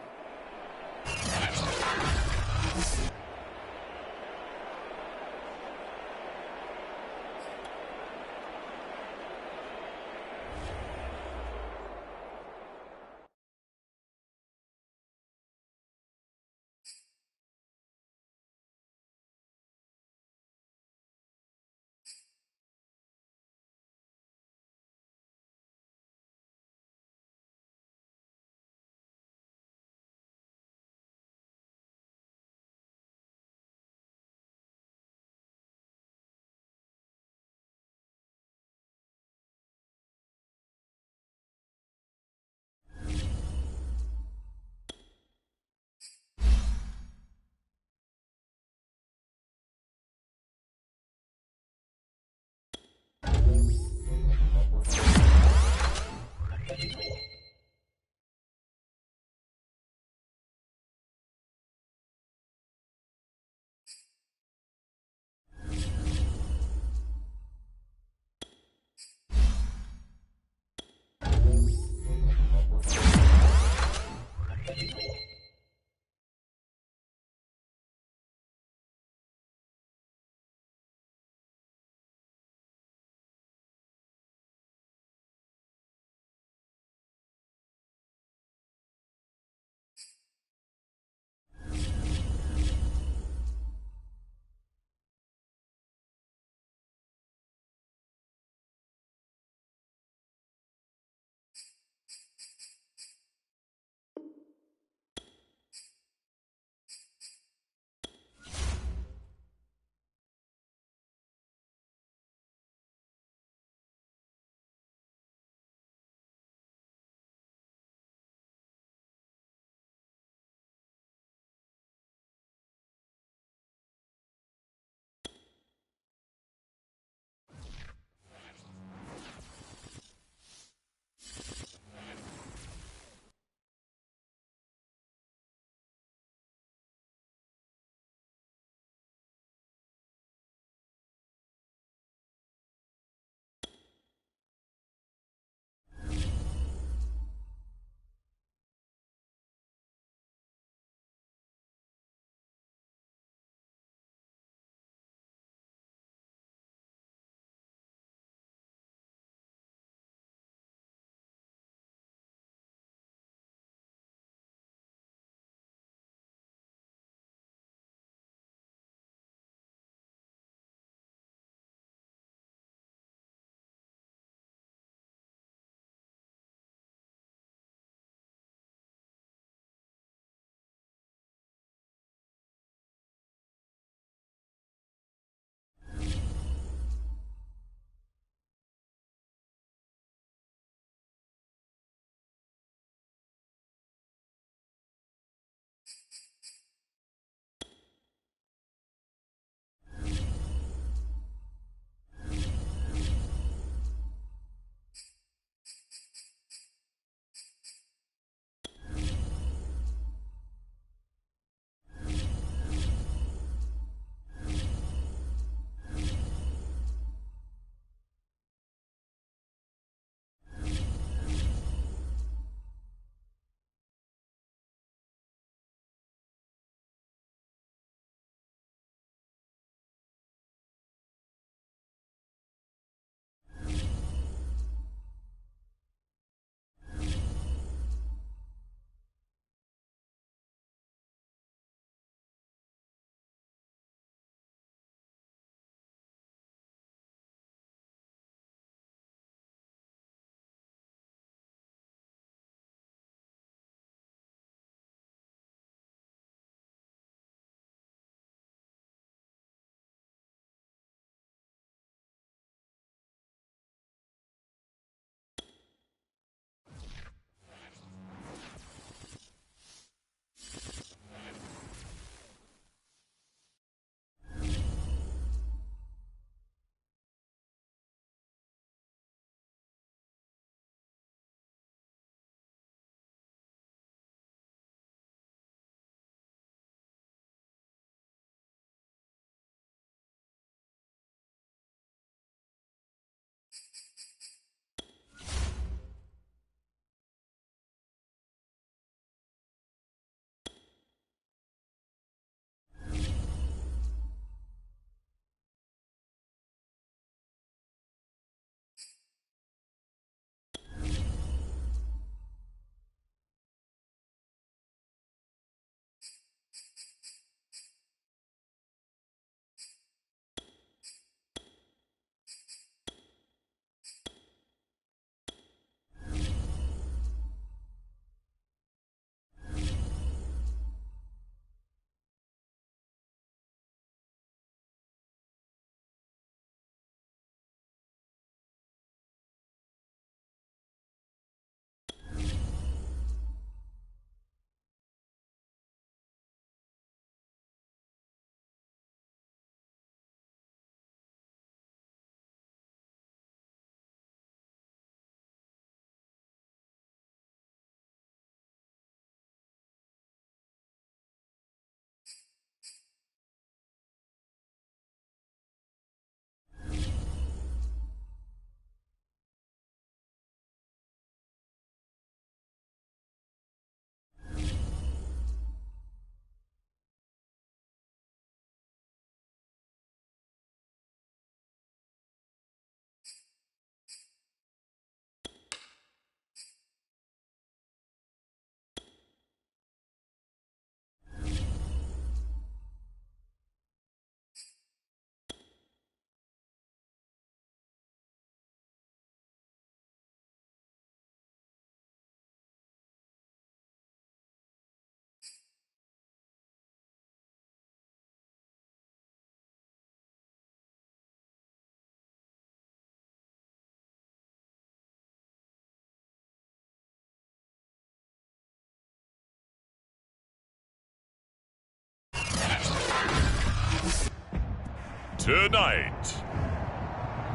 Tonight,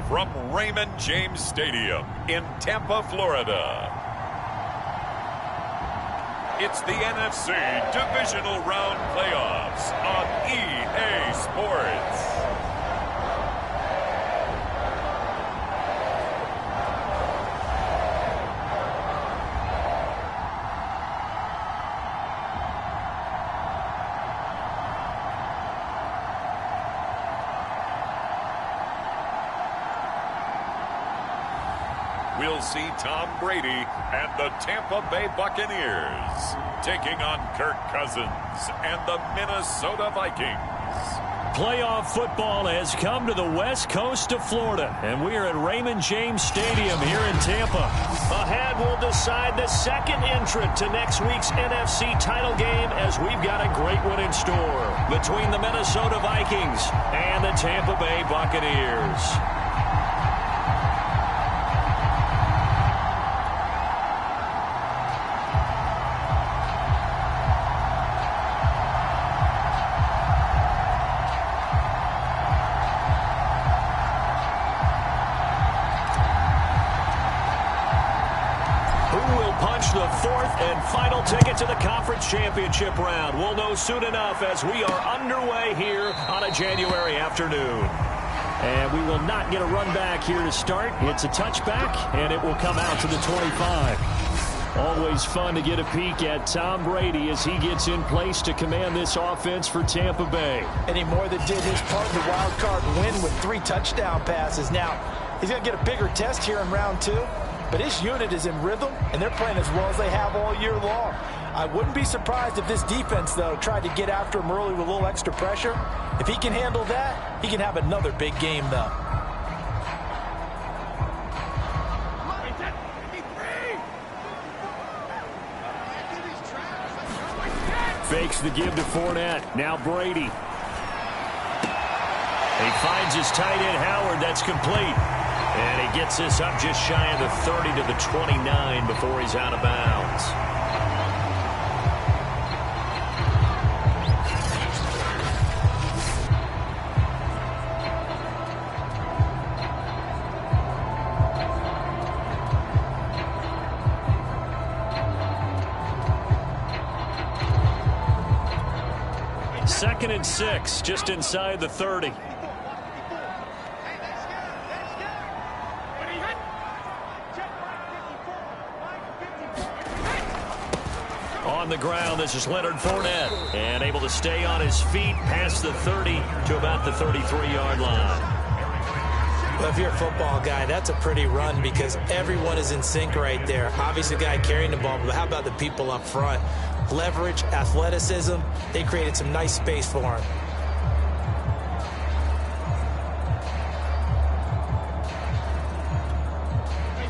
from Raymond James Stadium in Tampa, Florida, it's the NFC Divisional Round Playoffs on EA Sports. We'll see Tom Brady and the Tampa Bay Buccaneers taking on Kirk Cousins and the Minnesota Vikings. Playoff football has come to the west coast of Florida, and we are at Raymond James Stadium here in Tampa. Ahead, we'll decide the second entrant to next week's NFC title game, as we've got a great one in store between the Minnesota Vikings and the Tampa Bay Buccaneers. The fourth and final ticket to the conference championship round. We'll know soon enough as we are underway here on a January afternoon. And we will not get a run back here to start. It's a touchback, and it will come out to the 25. Always fun to get a peek at Tom Brady as he gets in place to command this offense for Tampa Bay. And he more than did his part in the wild card win with 3 touchdown passes. Now, he's going to get a bigger test here in round 2. But his unit is in rhythm, and they're playing as well as they have all year long. I wouldn't be surprised if this defense, though, tried to get after him early with a little extra pressure. If he can handle that, he can have another big game, though. Fakes the give to Fournette. Now Brady. He finds his tight end, Howard. That's complete. And he gets this up just shy of the 30 to the 29 before he's out of bounds. Second and 6, just inside the 30. On the ground, this is Leonard Fournette, and able to stay on his feet past the 30 to about the 33-yard line. Well, if you're a football guy, that's a pretty run because everyone is in sync right there. Obviously, the guy carrying the ball, but how about the people up front? Leverage, athleticism, they created some nice space for him.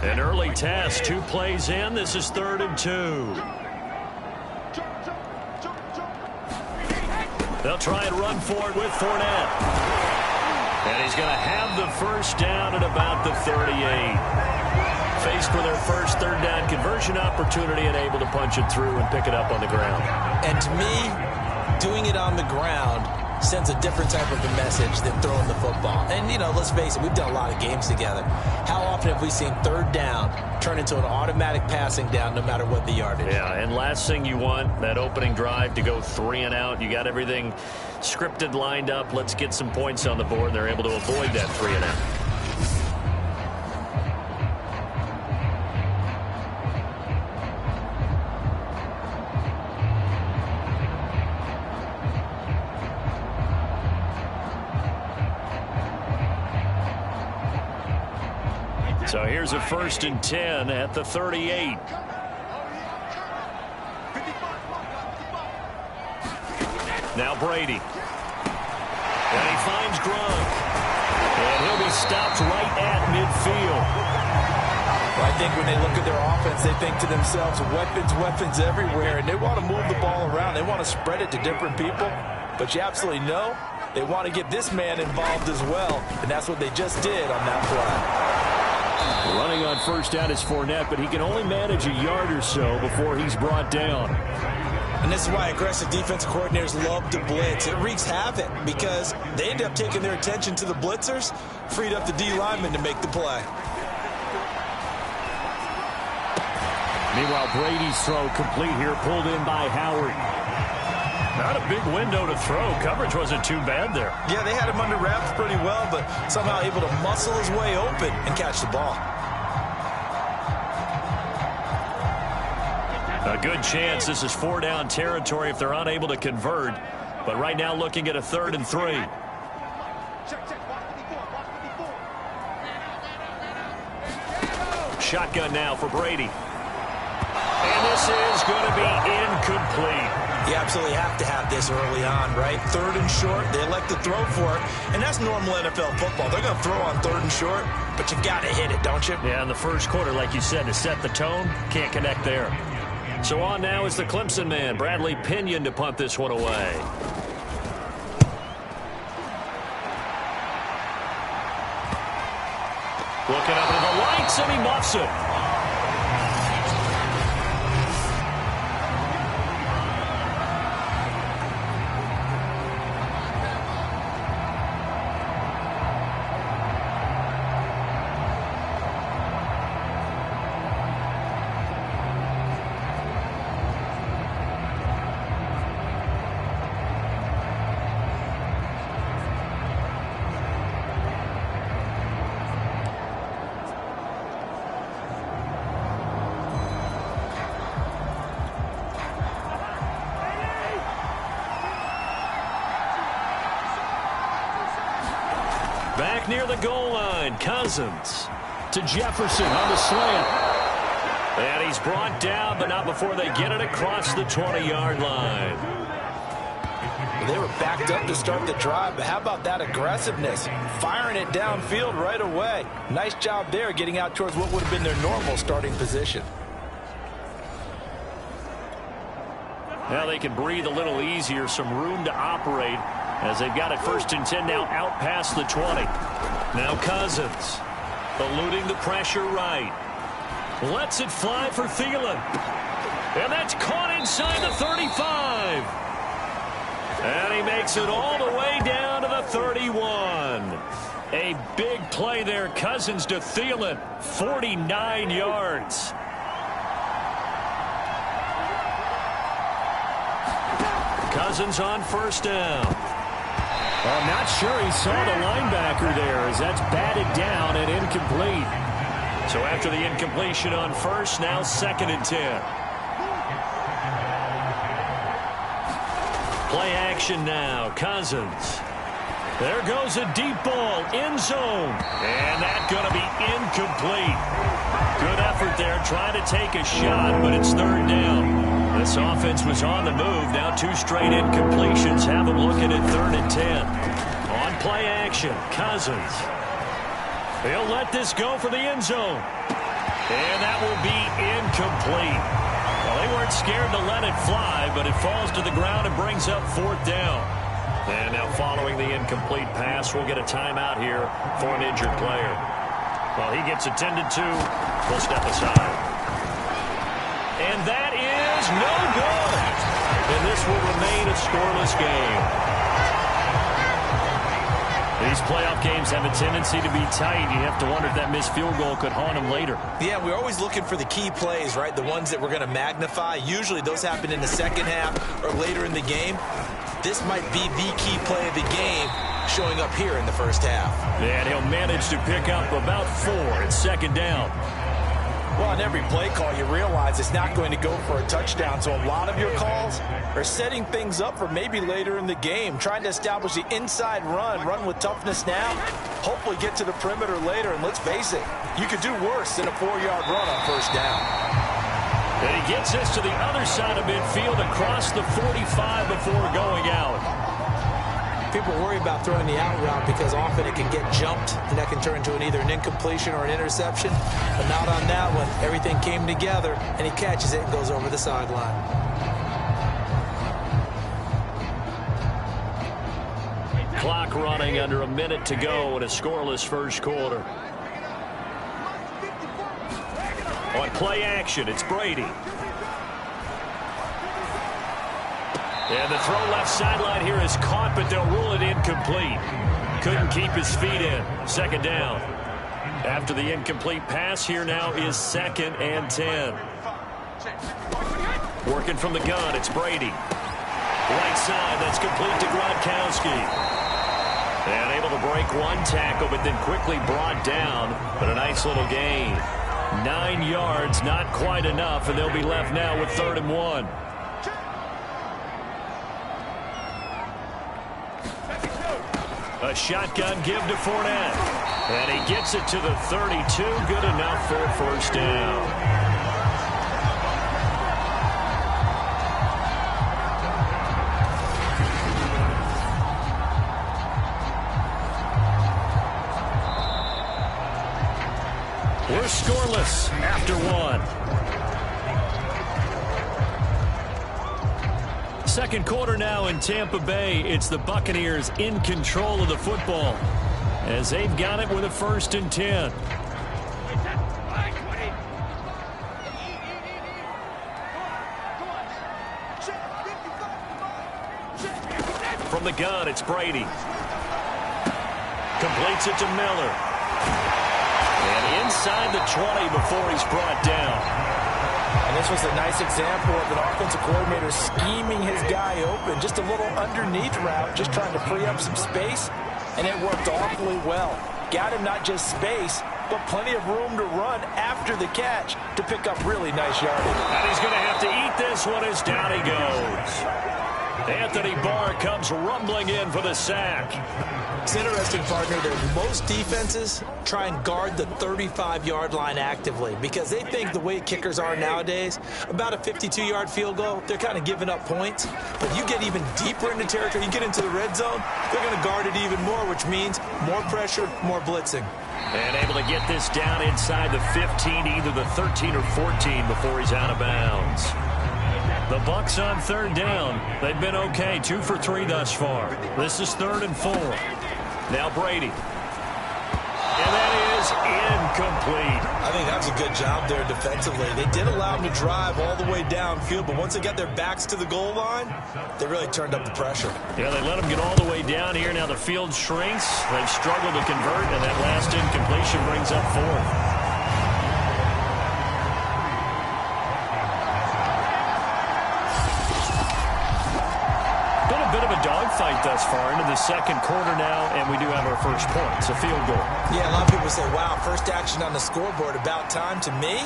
An early test, 2 plays in. This is 3rd and 2. They'll try and run for it with Fournette. And he's going to have the first down at about the 38. Faced with their first 3rd down conversion opportunity and able to punch it through and pick it up on the ground. And to me, doing it on the ground sends a different type of a message than throwing the football. And, you know, let's face it, we've done a lot of games together. How often have we seen 3rd down turn into an automatic passing down no matter what the yardage? Yeah, and last thing you want, that opening drive to go 3 and out. You got everything scripted, lined up. Let's get some points on the board. And they're able to avoid that 3 and out. So here's a 1st and 10 at the 38. Now Brady. And he finds Gronk. And he'll be stopped right at midfield. Well, I think when they look at their offense, they think to themselves, weapons, weapons everywhere. And they want to move the ball around. They want to spread it to different people. But you absolutely know they want to get this man involved as well. And that's what they just did on that play. Running on 1st down is Fournette, but he can only manage a yard or so before he's brought down. And this is why aggressive defensive coordinators love to blitz. It wreaks havoc because they end up taking their attention to the blitzers, freed up the D lineman to make the play. Meanwhile, Brady's throw complete here, pulled in by Howard. Not a big window to throw. Coverage wasn't too bad there. Yeah, they had him under wraps pretty well, but somehow able to muscle his way open and catch the ball. A good chance this is 4-down territory if they're unable to convert. But right now looking at a 3rd and 3. Shotgun now for Brady. And this is going to be incomplete. You absolutely have to have this early on, right? 3rd and short, they elect to throw for it, and that's normal NFL football. They're going to throw on 3rd and short, but you got to hit it, don't you? Yeah, in the first quarter, like you said, to set the tone, can't connect there. So on now is the Clemson man, Bradley Pinion, to punt this one away. Looking up into the lights, and he muffs it. Back near the goal line, Cousins to Jefferson on the slant. And he's brought down, but not before they get it across the 20-yard line. They were backed up to start the drive, but how about that aggressiveness? Firing it downfield right away. Nice job there getting out towards what would have been their normal starting position. Now they can breathe a little easier, some room to operate as they've got it 1st and 10 now out past the 20. Now Cousins eluding the pressure right. Lets it fly for Thielen. And that's caught inside the 35. And he makes it all the way down to the 31. A big play there. Cousins to Thielen. 49 yards. Cousins on 1st down. Well, not sure he saw the linebacker there as that's batted down and incomplete. So after the incompletion on 1st, now 2nd and 10. Play action now. Cousins. There goes a deep ball. End zone. And that's going to be incomplete. Good effort there trying to take a shot, but it's 3rd down. This offense was on the move. Now 2 straight incompletions have them looking at 3rd and 10. On play action, Cousins. He'll let this go for the end zone. And that will be incomplete. Well, they weren't scared to let it fly, but it falls to the ground and brings up 4th down. And now following the incomplete pass, we'll get a timeout here for an injured player. Well, he gets attended to. We'll step aside. And that is no good. And this will remain a scoreless game. These playoff games have a tendency to be tight. You have to wonder if that missed field goal could haunt them later. Yeah, we're always looking for the key plays, right? The ones that we're going to magnify. Usually those happen in the second half or later in the game. This might be the key play of the game showing up here in the first half. And he'll manage to pick up about 4 at 2nd down. Well, on every play call, you realize it's not going to go for a touchdown. So a lot of your calls are setting things up for maybe later in the game, trying to establish the inside run with toughness now, hopefully get to the perimeter later. And let's face it, you could do worse than a 4-yard run on 1st down. And he gets this to the other side of midfield across the 45 before going out. People worry about throwing the out route because often it can get jumped, and that can turn into either an incompletion or an interception. But not on that one. Everything came together, and he catches it and goes over the sideline. Clock running under a minute to go in a scoreless first quarter. On play action, it's Brady. And the throw left sideline here is caught, but they'll rule it incomplete. Couldn't keep his feet in. Second down. After the incomplete pass, here now is 2nd and 10. Working from the gun, it's Brady. Right side, that's complete to Gronkowski. And able to break one tackle, but then quickly brought down. But a nice little gain. 9 yards, not quite enough, and they'll be left now with 3rd and 1. A shotgun give to Fournette. And he gets it to the 32. Good enough for a first down. We're scoreless after 1. Second quarter now in Tampa Bay. It's the Buccaneers in control of the football as they've got it with a 1st and 10. From the gun, it's Brady. Completes it to Miller. And inside the 20 before he's brought down. And this was a nice example of an offensive coordinator scheming his guy open. Just a little underneath route, just trying to free up some space. And it worked awfully well. Got him not just space, but plenty of room to run after the catch to pick up really nice yardage. And he's going to have to eat this one as down he goes. Anthony Barr comes rumbling in for the sack. It's interesting, partner, that most defenses try and guard the 35-yard line actively because they think the way kickers are nowadays, about a 52-yard field goal, they're kind of giving up points. But you get even deeper into territory, you get into the red zone, they're going to guard it even more, which means more pressure, more blitzing. And able to get this down inside the 15, either the 13 or 14 before he's out of bounds. The Bucs on 3rd down. They've been okay, 2 for 3 thus far. This is 3rd and 4. Now Brady. And that is incomplete. I think that was a good job there defensively. They did allow him to drive all the way downfield, but once they got their backs to the goal line, they really turned up the pressure. Yeah, they let him get all the way down here. Now the field shrinks. They've struggled to convert, and that last incompletion brings up 4th. Bit of a dogfight thus far into the second quarter now, and we do have our first point. It's a field goal. Yeah, a lot of people say, wow, first action on the scoreboard, about time. To me,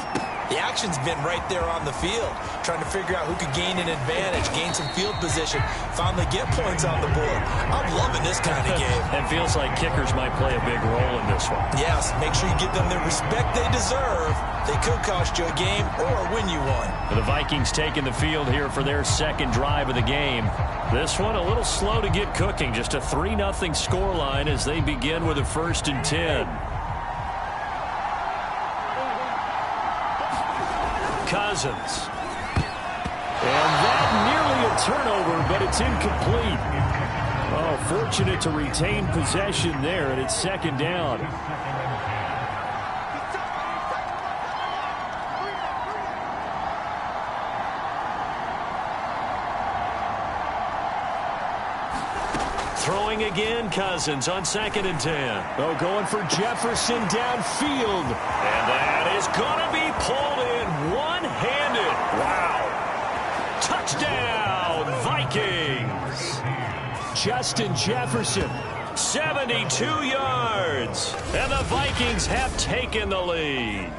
the action's been right there on the field, trying to figure out who could gain an advantage, gain some field position, finally get points on the board. I'm loving this kind of game. It feels like kickers might play a big role in this one. Yes, make sure you give them the respect they deserve. They could cost you a game or win you one. The Vikings taking the field here for their second drive of the game. This one a little slow to get cooking. Just a 3-0 scoreline as they begin with a 1st and 10. Cousins. And that nearly a turnover, but it's incomplete. Oh, fortunate to retain possession there, and it's 2nd down. Throwing again, Cousins on 2nd and 10. Oh, going for Jefferson downfield. And that is going to be pulled in one-handed. Wow. Touchdown, Vikings. Justin Jefferson. 72 yards. And the Vikings have taken the lead.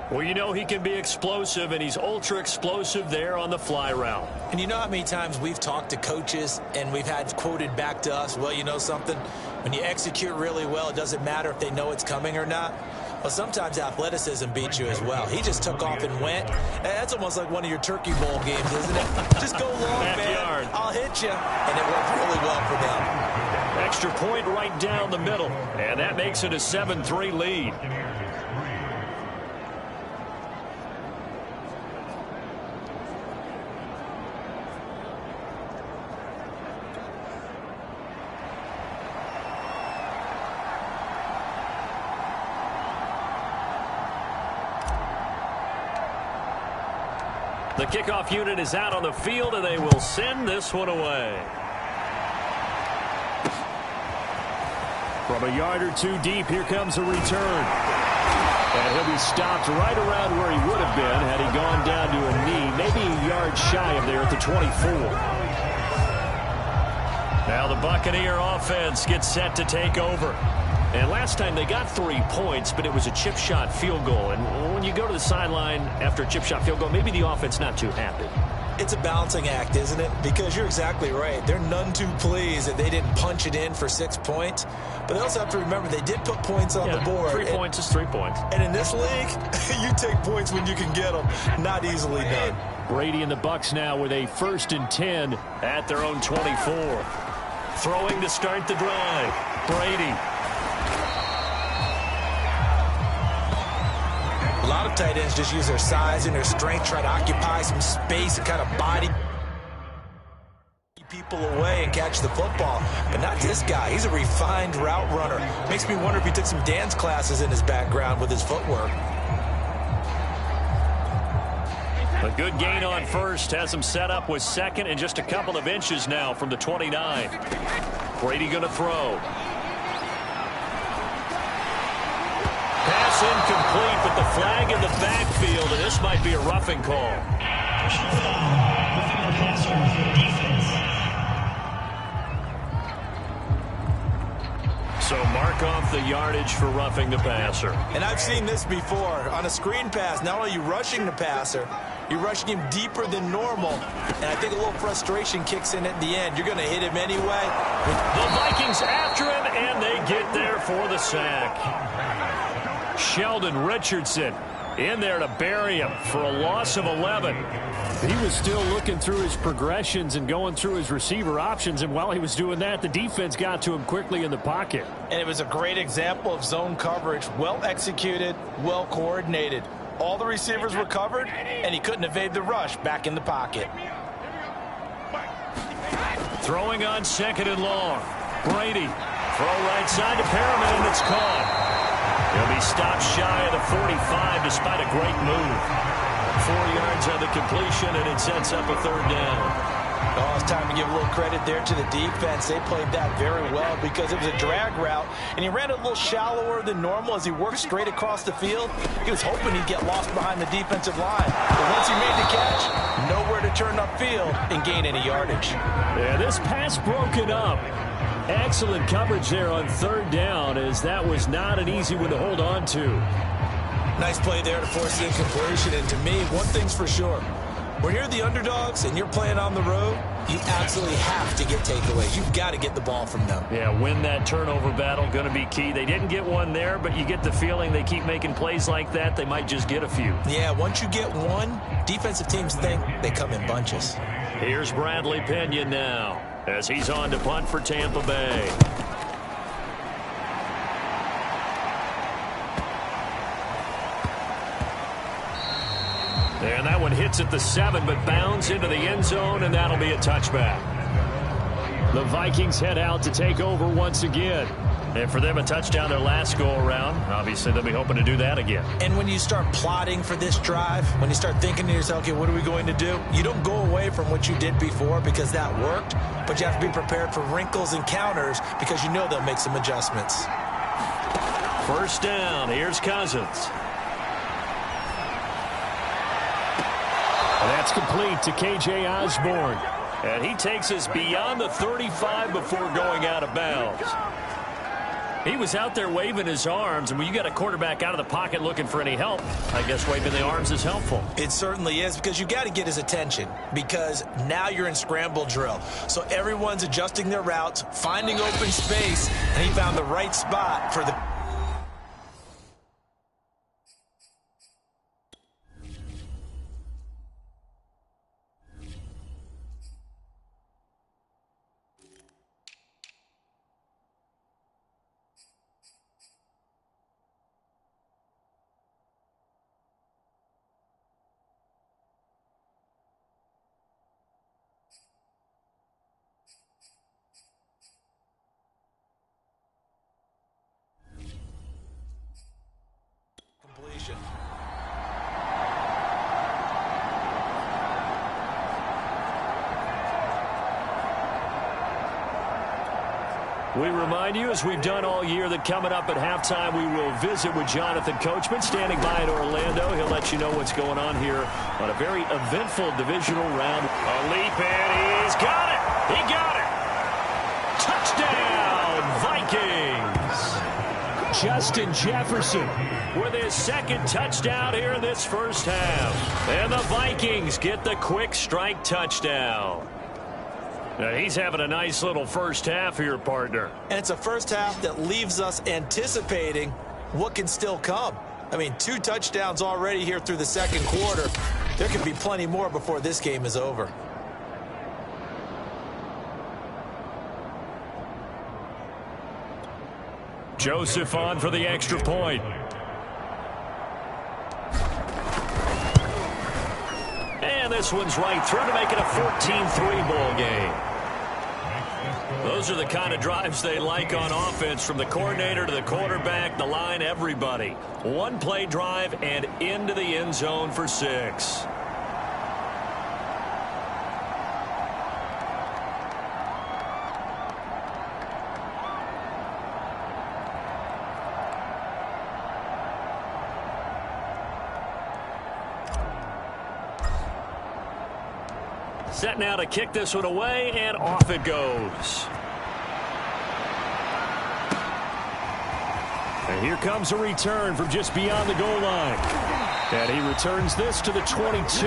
Well, you know he can be explosive, and he's ultra-explosive there on the fly route. And you know how many times we've talked to coaches and we've had quoted back to us, well, you know something? When you execute really well, it doesn't matter if they know it's coming or not. Well, sometimes athleticism beats you as well. He just took off and went. That's almost like one of your Turkey Bowl games, isn't it? Just go long, man. I'll hit you. And it worked really well for them. Extra point right down the middle. And that makes it a 7-3 lead. The kickoff unit is out on the field, and they will send this one away. From a yard or two deep, here comes a return. And he'll be stopped right around where he would have been had he gone down to a knee, maybe a yard shy of there at the 24. Now the Buccaneer offense gets set to take over. And last time they got 3 points, but it was a chip shot field goal. And when you go to the sideline after a chip shot field goal, maybe the offense not too happy. It's a balancing act, isn't it? Because you're exactly right. They're none too pleased that they didn't punch it in for 6 points. But they also have to remember they did put points on the board. 3 points is 3 points. And in this league, you take points when you can get them. Not easily done. Brady and the Bucs now with a 1st and 10 at their own 24. Throwing to start the drive. Brady. A lot of tight ends just use their size and their strength, try to occupy some space and kind of body people away and catch the football. But not this guy. He's a refined route runner. Makes me wonder if he took some dance classes in his background with his footwork. A good gain on 1st has him set up with 2nd and just a couple of inches now from the 29. Brady going to throw. Pass incomplete, but the flag in the backfield, and this might be a roughing call. So mark off the yardage for roughing the passer. And I've seen this before. On a screen pass, not only are you rushing the passer, you're rushing him deeper than normal. And I think a little frustration kicks in at the end. You're going to hit him anyway. The Vikings after him, and they get there for the sack. Sheldon Richardson in there to bury him for a loss of 11. He was still looking through his progressions and going through his receiver options, and while he was doing that, the defense got to him quickly in the pocket. And it was a great example of zone coverage. Well executed, well coordinated. All the receivers were covered, and he couldn't evade the rush back in the pocket. Throwing on 2nd and long. Brady. Throw right side to Perriman, and it's caught. He'll be stopped shy of the 45 despite a great move. 4 yards on the completion, and it sets up a 3rd down. Oh, it's time to give a little credit there to the defense. They played that very well because it was a drag route, and he ran a little shallower than normal as he worked straight across the field. He was hoping he'd get lost behind the defensive line. But once he made the catch, nowhere to turn upfield and gain any yardage. Yeah, this pass broken up. Excellent coverage there on 3rd down, as that was not an easy one to hold on to. Nice play there to force the incompletion. And to me, one thing's for sure. When you're the underdogs and you're playing on the road, you absolutely have to get takeaways. You've got to get the ball from them. Yeah, win that turnover battle, going to be key. They didn't get one there, but you get the feeling they keep making plays like that, they might just get a few. Yeah, once you get one, defensive teams think they come in bunches. Here's Bradley Pinion now, as he's on to punt for Tampa Bay. And that one hits at the 7, but bounds into the end zone, and that'll be a touchback. The Vikings head out to take over once again. And for them, a touchdown their last go-around. Obviously, they'll be hoping to do that again. And when you start plotting for this drive, when you start thinking to yourself, okay, what are we going to do? You don't go away from what you did before because that worked, but you have to be prepared for wrinkles and counters because you know they'll make some adjustments. 1st down. Here's Cousins. That's complete to K.J. Osborne. And he takes us beyond the 35 before going out of bounds. He was out there waving his arms, and when you got a quarterback out of the pocket looking for any help, I guess waving the arms is helpful. It certainly is, because you got to get his attention, because now you're in scramble drill. So everyone's adjusting their routes, finding open space, and he found the right spot for the... We remind you, as we've done all year, that coming up at halftime, we will visit with Jonathan Coachman, standing by in Orlando. He'll let you know what's going on here on a very eventful divisional round. A leap, and he's got it. He got it. Touchdown, Vikings. Justin Jefferson with his second touchdown here in this first half. And the Vikings get the quick strike touchdown. Now, he's having a nice little first half here, partner. And it's a first half that leaves us anticipating what can still come. I mean, 2 touchdowns already here through the second quarter. There could be plenty more before this game is over. Joseph on for the extra point. And this one's right through to make it a 14-3 ball game. Those are the kind of drives they like on offense, from the coordinator to the quarterback, the line, everybody. One play drive and into the end zone for 6. Set now to kick this one away, and off it goes. And here comes a return from just beyond the goal line. And he returns this to the 22.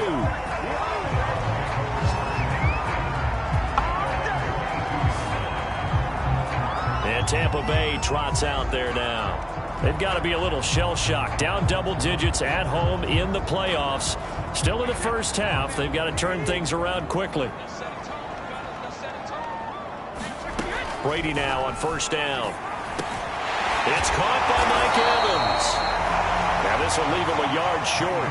And Tampa Bay trots out there now. They've got to be a little shell-shocked. Down double digits at home in the playoffs. Still in the first half. They've got to turn things around quickly. Brady now on first down. It's caught by Mike Evans. Now this will leave him a yard short.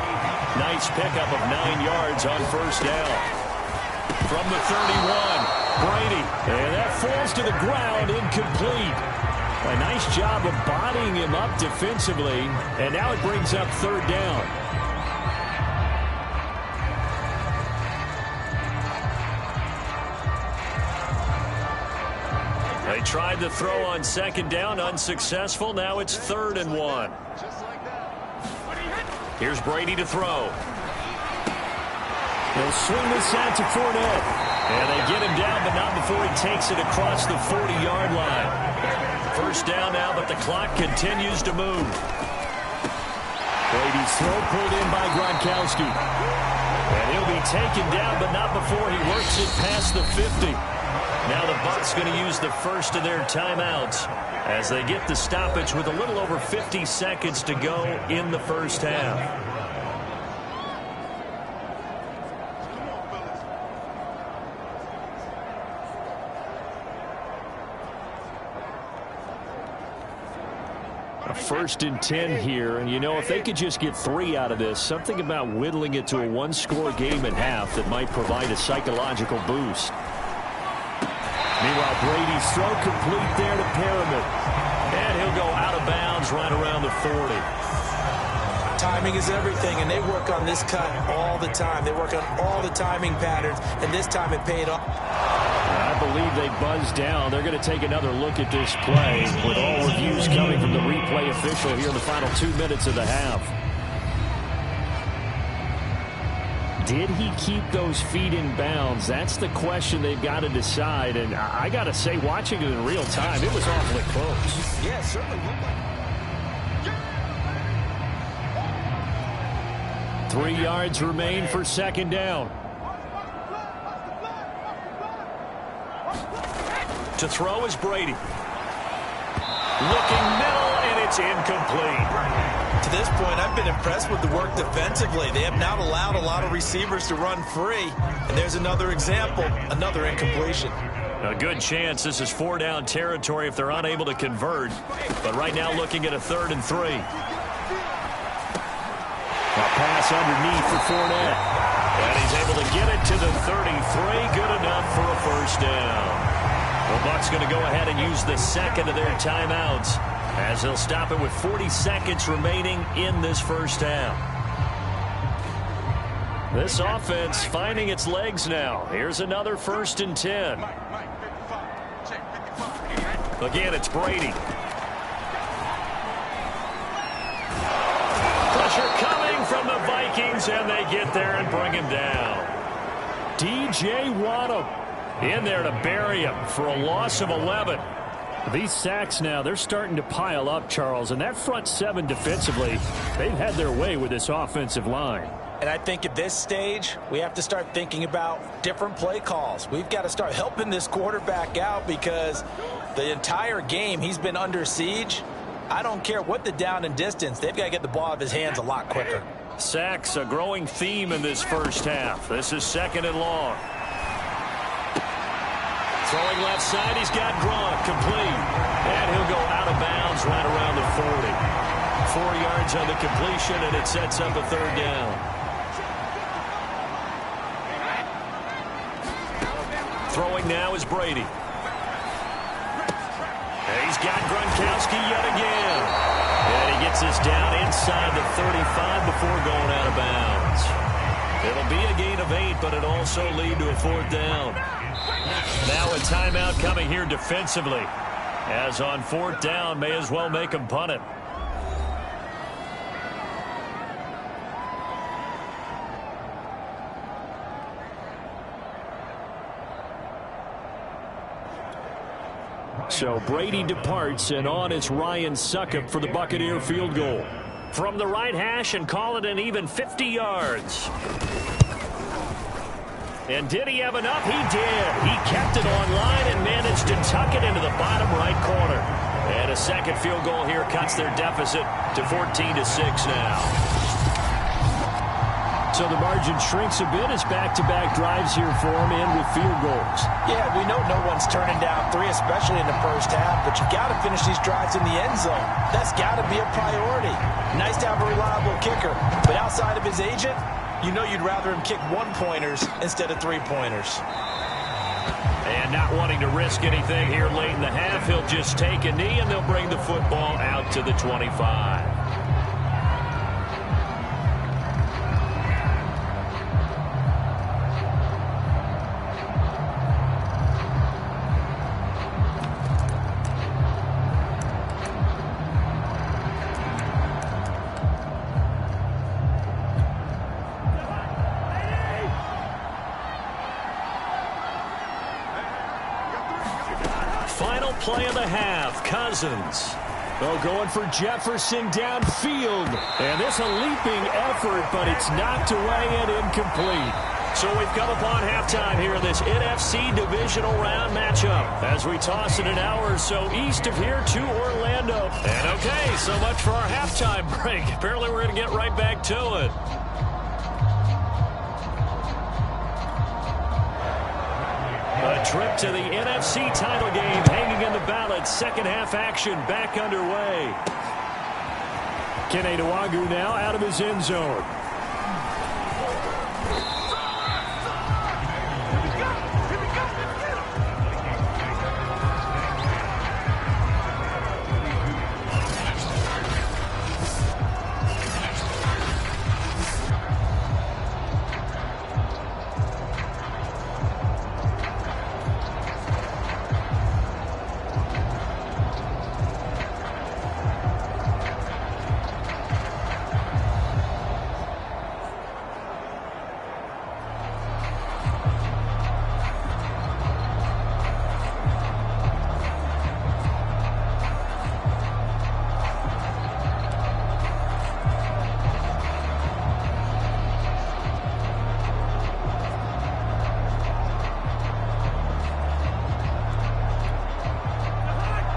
Nice pickup of 9 yards on first down. From the 31, Brady. And that falls to the ground, incomplete. A nice job of bodying him up defensively. And now it brings up third down. They tried to throw on second down, unsuccessful. Now it's 3rd and 1. Here's Brady to throw. He'll swing this out to Fournette. And they get him down, but not before he takes it across the 40-yard line. First down now, but the clock continues to move. Brady's throw pulled in by Gronkowski. And he'll be taken down, but not before he works it past the 50. Now the Bucs going to use the first of their timeouts as they get the stoppage with a little over 50 seconds to go in the first half. A 1st and 10 here, and you know, if they could just get 3 out of this, something about whittling it to a 1-score game at half that might provide a psychological boost. Meanwhile, Brady's throw complete there to Perriman. And he'll go out of bounds right around the 40. Timing is everything, and they work on this cut all the time. They work on all the timing patterns, and this time it paid off. I believe they buzzed down. They're going to take another look at this play, with all reviews coming from the replay official here in the final 2 minutes of the half. Did he keep those feet in bounds? That's the question they've got to decide. And I got to say, watching it in real time, it was awfully close. Yeah, certainly looked like. 3 yards remain for second down. To throw is Brady. Looking middle, and it's incomplete. To this point, I've been impressed with the work defensively. They have not allowed a lot of receivers to run free. And there's another example, another incompletion. A good chance this is 4-down territory if they're unable to convert. But right now looking at a 3rd and 3. A pass underneath for Fournette. And he's able to get it to the 33. Good enough for a first down. The Bucs going to go ahead and use the second of their timeouts, as they'll stop it with 40 seconds remaining in this first half. This offense finding its legs now. Here's another 1st and 10. Again, it's Brady. Pressure coming from the Vikings, and they get there and bring him down. DJ Waddle in there to bury him for a loss of 11. These sacks now, they're starting to pile up, Charles, and that front seven defensively, they've had their way with this offensive line. And I think at this stage, we have to start thinking about different play calls. We've got to start helping this quarterback out because the entire game he's been under siege. I don't care what the down and distance. They've got to get the ball out of his hands a lot quicker. Sacks, a growing theme in this first half. This is 2nd and long. Throwing left side, he's got Gronk, complete. And he'll go out of bounds right around the 40. 4 yards on the completion, and it sets up a 3rd down. Throwing now is Brady. And he's got Gronkowski yet again. And he gets this down inside the 35 before going out of bounds. It'll be a gain of 8, but it'll also lead to a 4th down. Now a timeout coming here defensively. As on 4th down, may as well make him punt it. So Brady departs, and on is Ryan Succop for the Buccaneer field goal. From the right hash and call it an even 50 yards. And did he have enough? He did. He kept it on line and managed to tuck it into the bottom right corner. And a second field goal here cuts their deficit to 14-6 now. So the margin shrinks a bit as back-to-back drives here for him and with field goals. Yeah, we know no one's turning down 3, especially in the first half, but you got to finish these drives in the end zone. That's got to be a priority. Nice to have a reliable kicker, but outside of his agent, you know you'd rather him kick 1-pointers instead of 3-pointers. And not wanting to risk anything here late in the half, he'll just take a knee and they'll bring the football out to the 25. Final play of the half, Cousins. Oh, going for Jefferson downfield. And this a leaping effort, but it's knocked away and incomplete. So we've come upon halftime here in this NFC divisional round matchup as we toss it an hour or so east of here to Orlando. And okay, so much for our halftime break. Apparently we're going to get right back to it. A trip to the NFC title game hanging in the balance. Second half action back underway. Kene Nwangwu now out of his end zone.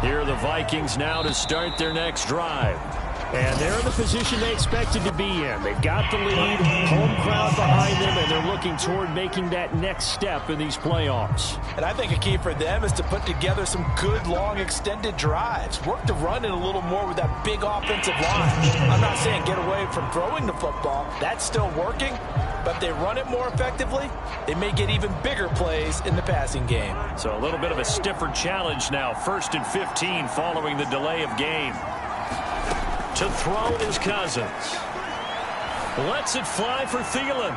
Here are the Vikings now to start their next drive. And they're in the position they expected to be in. They've got the lead, home crowd behind them, and they're looking toward making that next step in these playoffs. And I think a key for them is to put together some good, long, extended drives. Work to run it a little more with that big offensive line. I'm not saying get away from throwing the football. That's still working. But if they run it more effectively, they may get even bigger plays in the passing game. So a little bit of a stiffer challenge now. 1st and 15 following the delay of game. To throw is Cousins. Lets it fly for Thielen.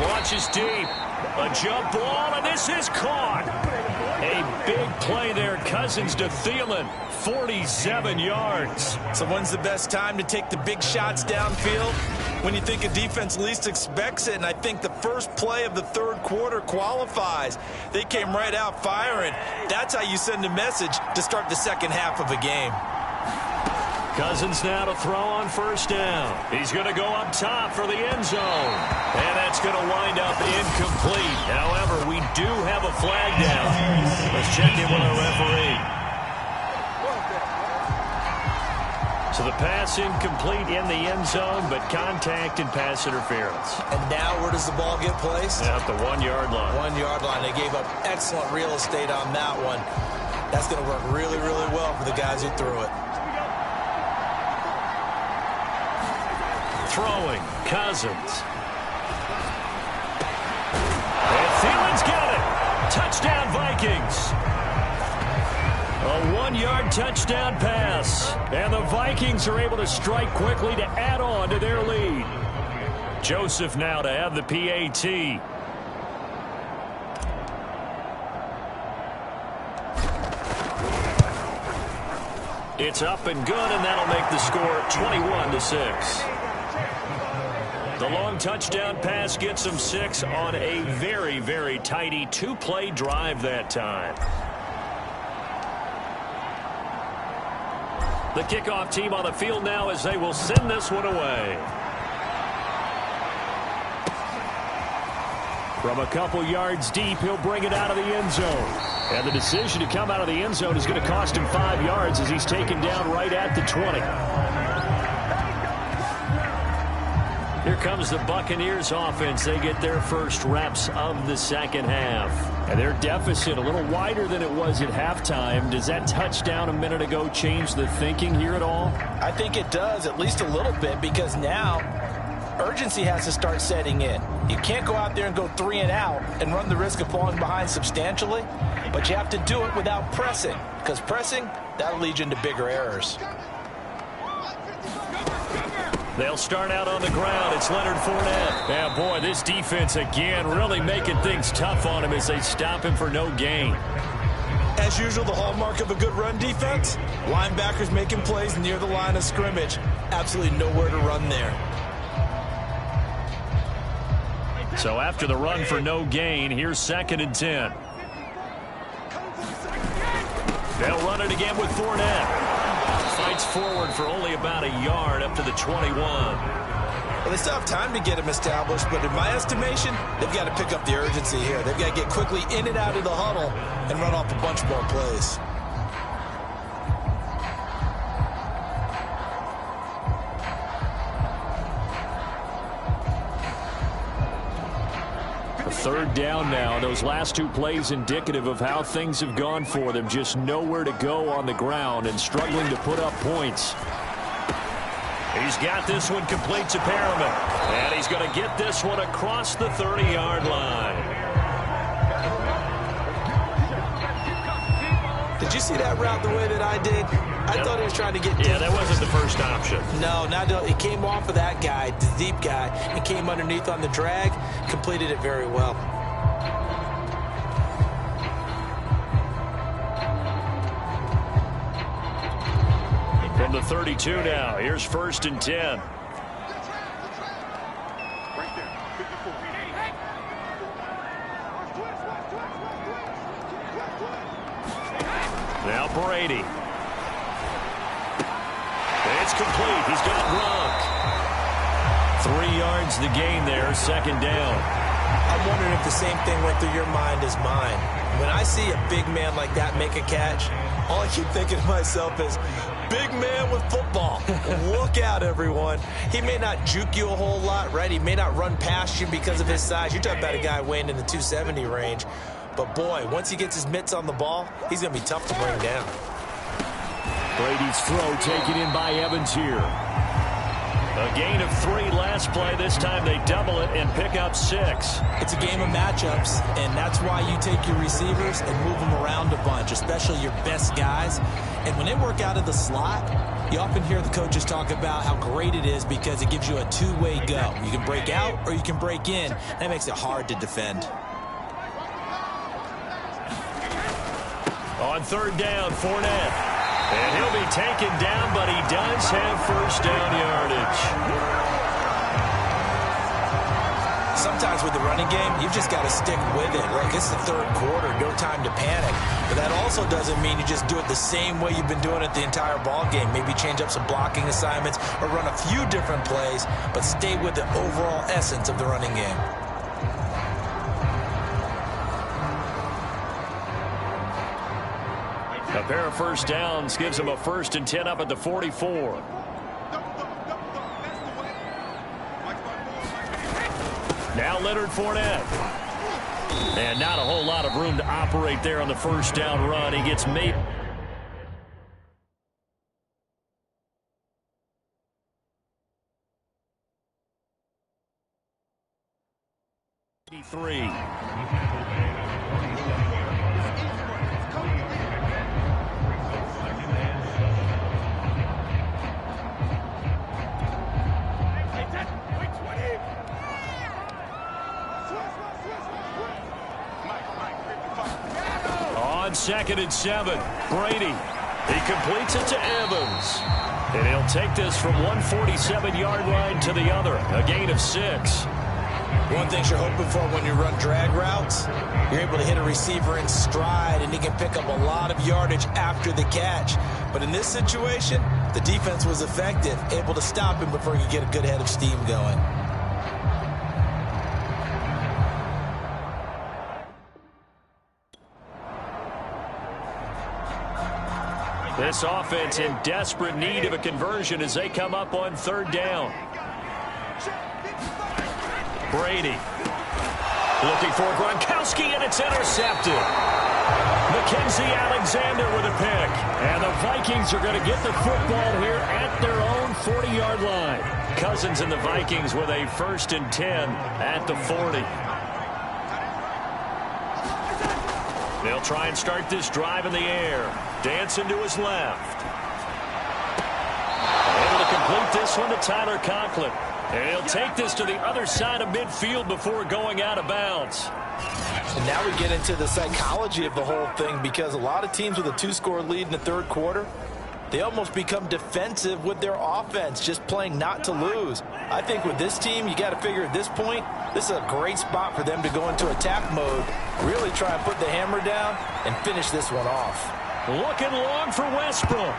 Launches deep. A jump ball, and this is caught. A big play there. Cousins to Thielen. 47 yards. So when's the best time to take the big shots downfield? When you think a defense least expects it, and I think the first play of the third quarter qualifies. They came right out firing. That's how you send a message to start the second half of a game. Cousins now to throw on first down. He's going to go up top for the end zone. And that's going to wind up incomplete. However, we do have a flag down. Let's check in with our referee. So the pass incomplete in the end zone, but contact and pass interference. And now where does the ball get placed? At the 1 yard line. 1 yard line. They gave up excellent real estate on that one. That's going to work really, really well for the guys who threw it. Throwing, Cousins. And Thielen's got it. Touchdown, Vikings. A 1 yard touchdown pass. And the Vikings are able to strike quickly to add on to their lead. Joseph now to have the PAT. It's up and good, and that'll make the score 21-6. The long touchdown pass gets them 6 on a very, very tidy 2-play drive that time. The kickoff team on the field now as they will send this one away. From a couple yards deep, he'll bring it out of the end zone. And the decision to come out of the end zone is going to cost him 5 yards as he's taken down right at the 20. Here comes the Buccaneers offense. They get their first reps of the second half. And their deficit a little wider than it was at halftime. Does that touchdown a minute ago change the thinking here at all? I think it does, at least a little bit, because now urgency has to start setting in. You can't go out there and go 3 and out and run the risk of falling behind substantially, but you have to do it without pressing, because pressing, that'll lead you into bigger errors. They'll start out on the ground. It's Leonard Fournette. Yeah, boy, this defense again really making things tough on him as they stop him for no gain. As usual, the hallmark of a good run defense, linebackers making plays near the line of scrimmage. Absolutely nowhere to run there. So after the run for no gain, here's 2nd and 10. They'll run it again with Fournette. Fights forward for only about a yard up to the 21. Well, they still have time to get him established, but in my estimation, they've got to pick up the urgency here. They've got to get quickly in and out of the huddle and run off a bunch more plays. A 3rd down now. Those last 2 plays indicative of how things have gone for them. Just nowhere to go on the ground and struggling to put up points. He's got this one complete to Perriman. And he's going to get this one across the 30-yard line. Did you see that route the way that I did? I thought he was trying to get deep. Yeah, that wasn't the first option. No, it came off of that guy, the deep guy, and came underneath on the drag, completed it very well. From the 32 now, here's 1st and 10. Now Brady. It's complete. He's got Gronk. 3 yards the gain there, 2nd down. I'm wondering if the same thing went through your mind as mine. When I see a big man like that make a catch, all I keep thinking to myself is, big man with football. Look out, everyone. He may not juke you a whole lot, right? He may not run past you because of his size. You're talking about a guy weighing in the 270 range. But, boy, once he gets his mitts on the ball, he's going to be tough to bring down. Brady's throw taken in by Evans here. A gain of 3 last play. This time they double it and pick up 6. It's a game of matchups, and that's why you take your receivers and move them around a bunch, especially your best guys. And when they work out of the slot, you often hear the coaches talk about how great it is because it gives you a 2-way go. You can break out or you can break in. That makes it hard to defend. On third down, Fournette. And he'll be taken down, but he does have first down yardage. Sometimes with the running game, you've just got to stick with it. Look, it's the third quarter, no time to panic. But that also doesn't mean you just do it the same way you've been doing it the entire ball game. Maybe change up some blocking assignments or run a few different plays, but stay with the overall essence of the running game. A pair of first downs gives him a 1st and 10 up at the 44. Now Leonard Fournette. And not a whole lot of room to operate there on the first down run. He gets made. Three. On 2nd and 7, Brady. He completes it to Evans. And he'll take this from 147-yard line to the other. A gain of 6. One thing you're hoping for when you run drag routes, you're able to hit a receiver in stride, and he can pick up a lot of yardage after the catch. But in this situation, the defense was effective, able to stop him before he could get a good head of steam going. This offense in desperate need of a conversion as they come up on 3rd down. Brady looking for Gronkowski, and it's intercepted. Mackenzie Alexander with a pick. And the Vikings are going to get the football here at their own 40-yard line. Cousins and the Vikings with a 1st and 10 at the 40. They'll try and start this drive in the air. Dancing to his left. Able to complete this one to Tyler Conklin. And he'll take this to the other side of midfield before going out of bounds. And now we get into the psychology of the whole thing, because a lot of teams with a 2-score lead in the third quarter, they almost become defensive with their offense, just playing not to lose. I think with this team, you got to figure at this point, this is a great spot for them to go into attack mode, really try and put the hammer down and finish this one off. Looking long for Westbrook.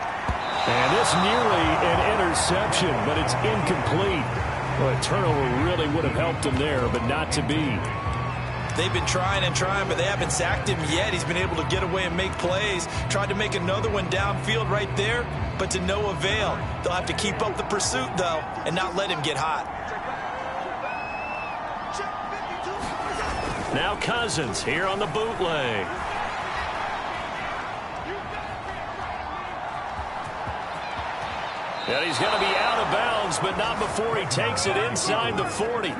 And this nearly an interception, but it's incomplete. Well, a turnover really would have helped him there, but not to be. They've been trying and trying, but they haven't sacked him yet. He's been able to get away and make plays. Tried to make another one downfield right there, but to no avail. They'll have to keep up the pursuit, though, and not let him get hot. Now Cousins here on the bootleg. And he's going to be out of bounds, but not before he takes it inside the 40.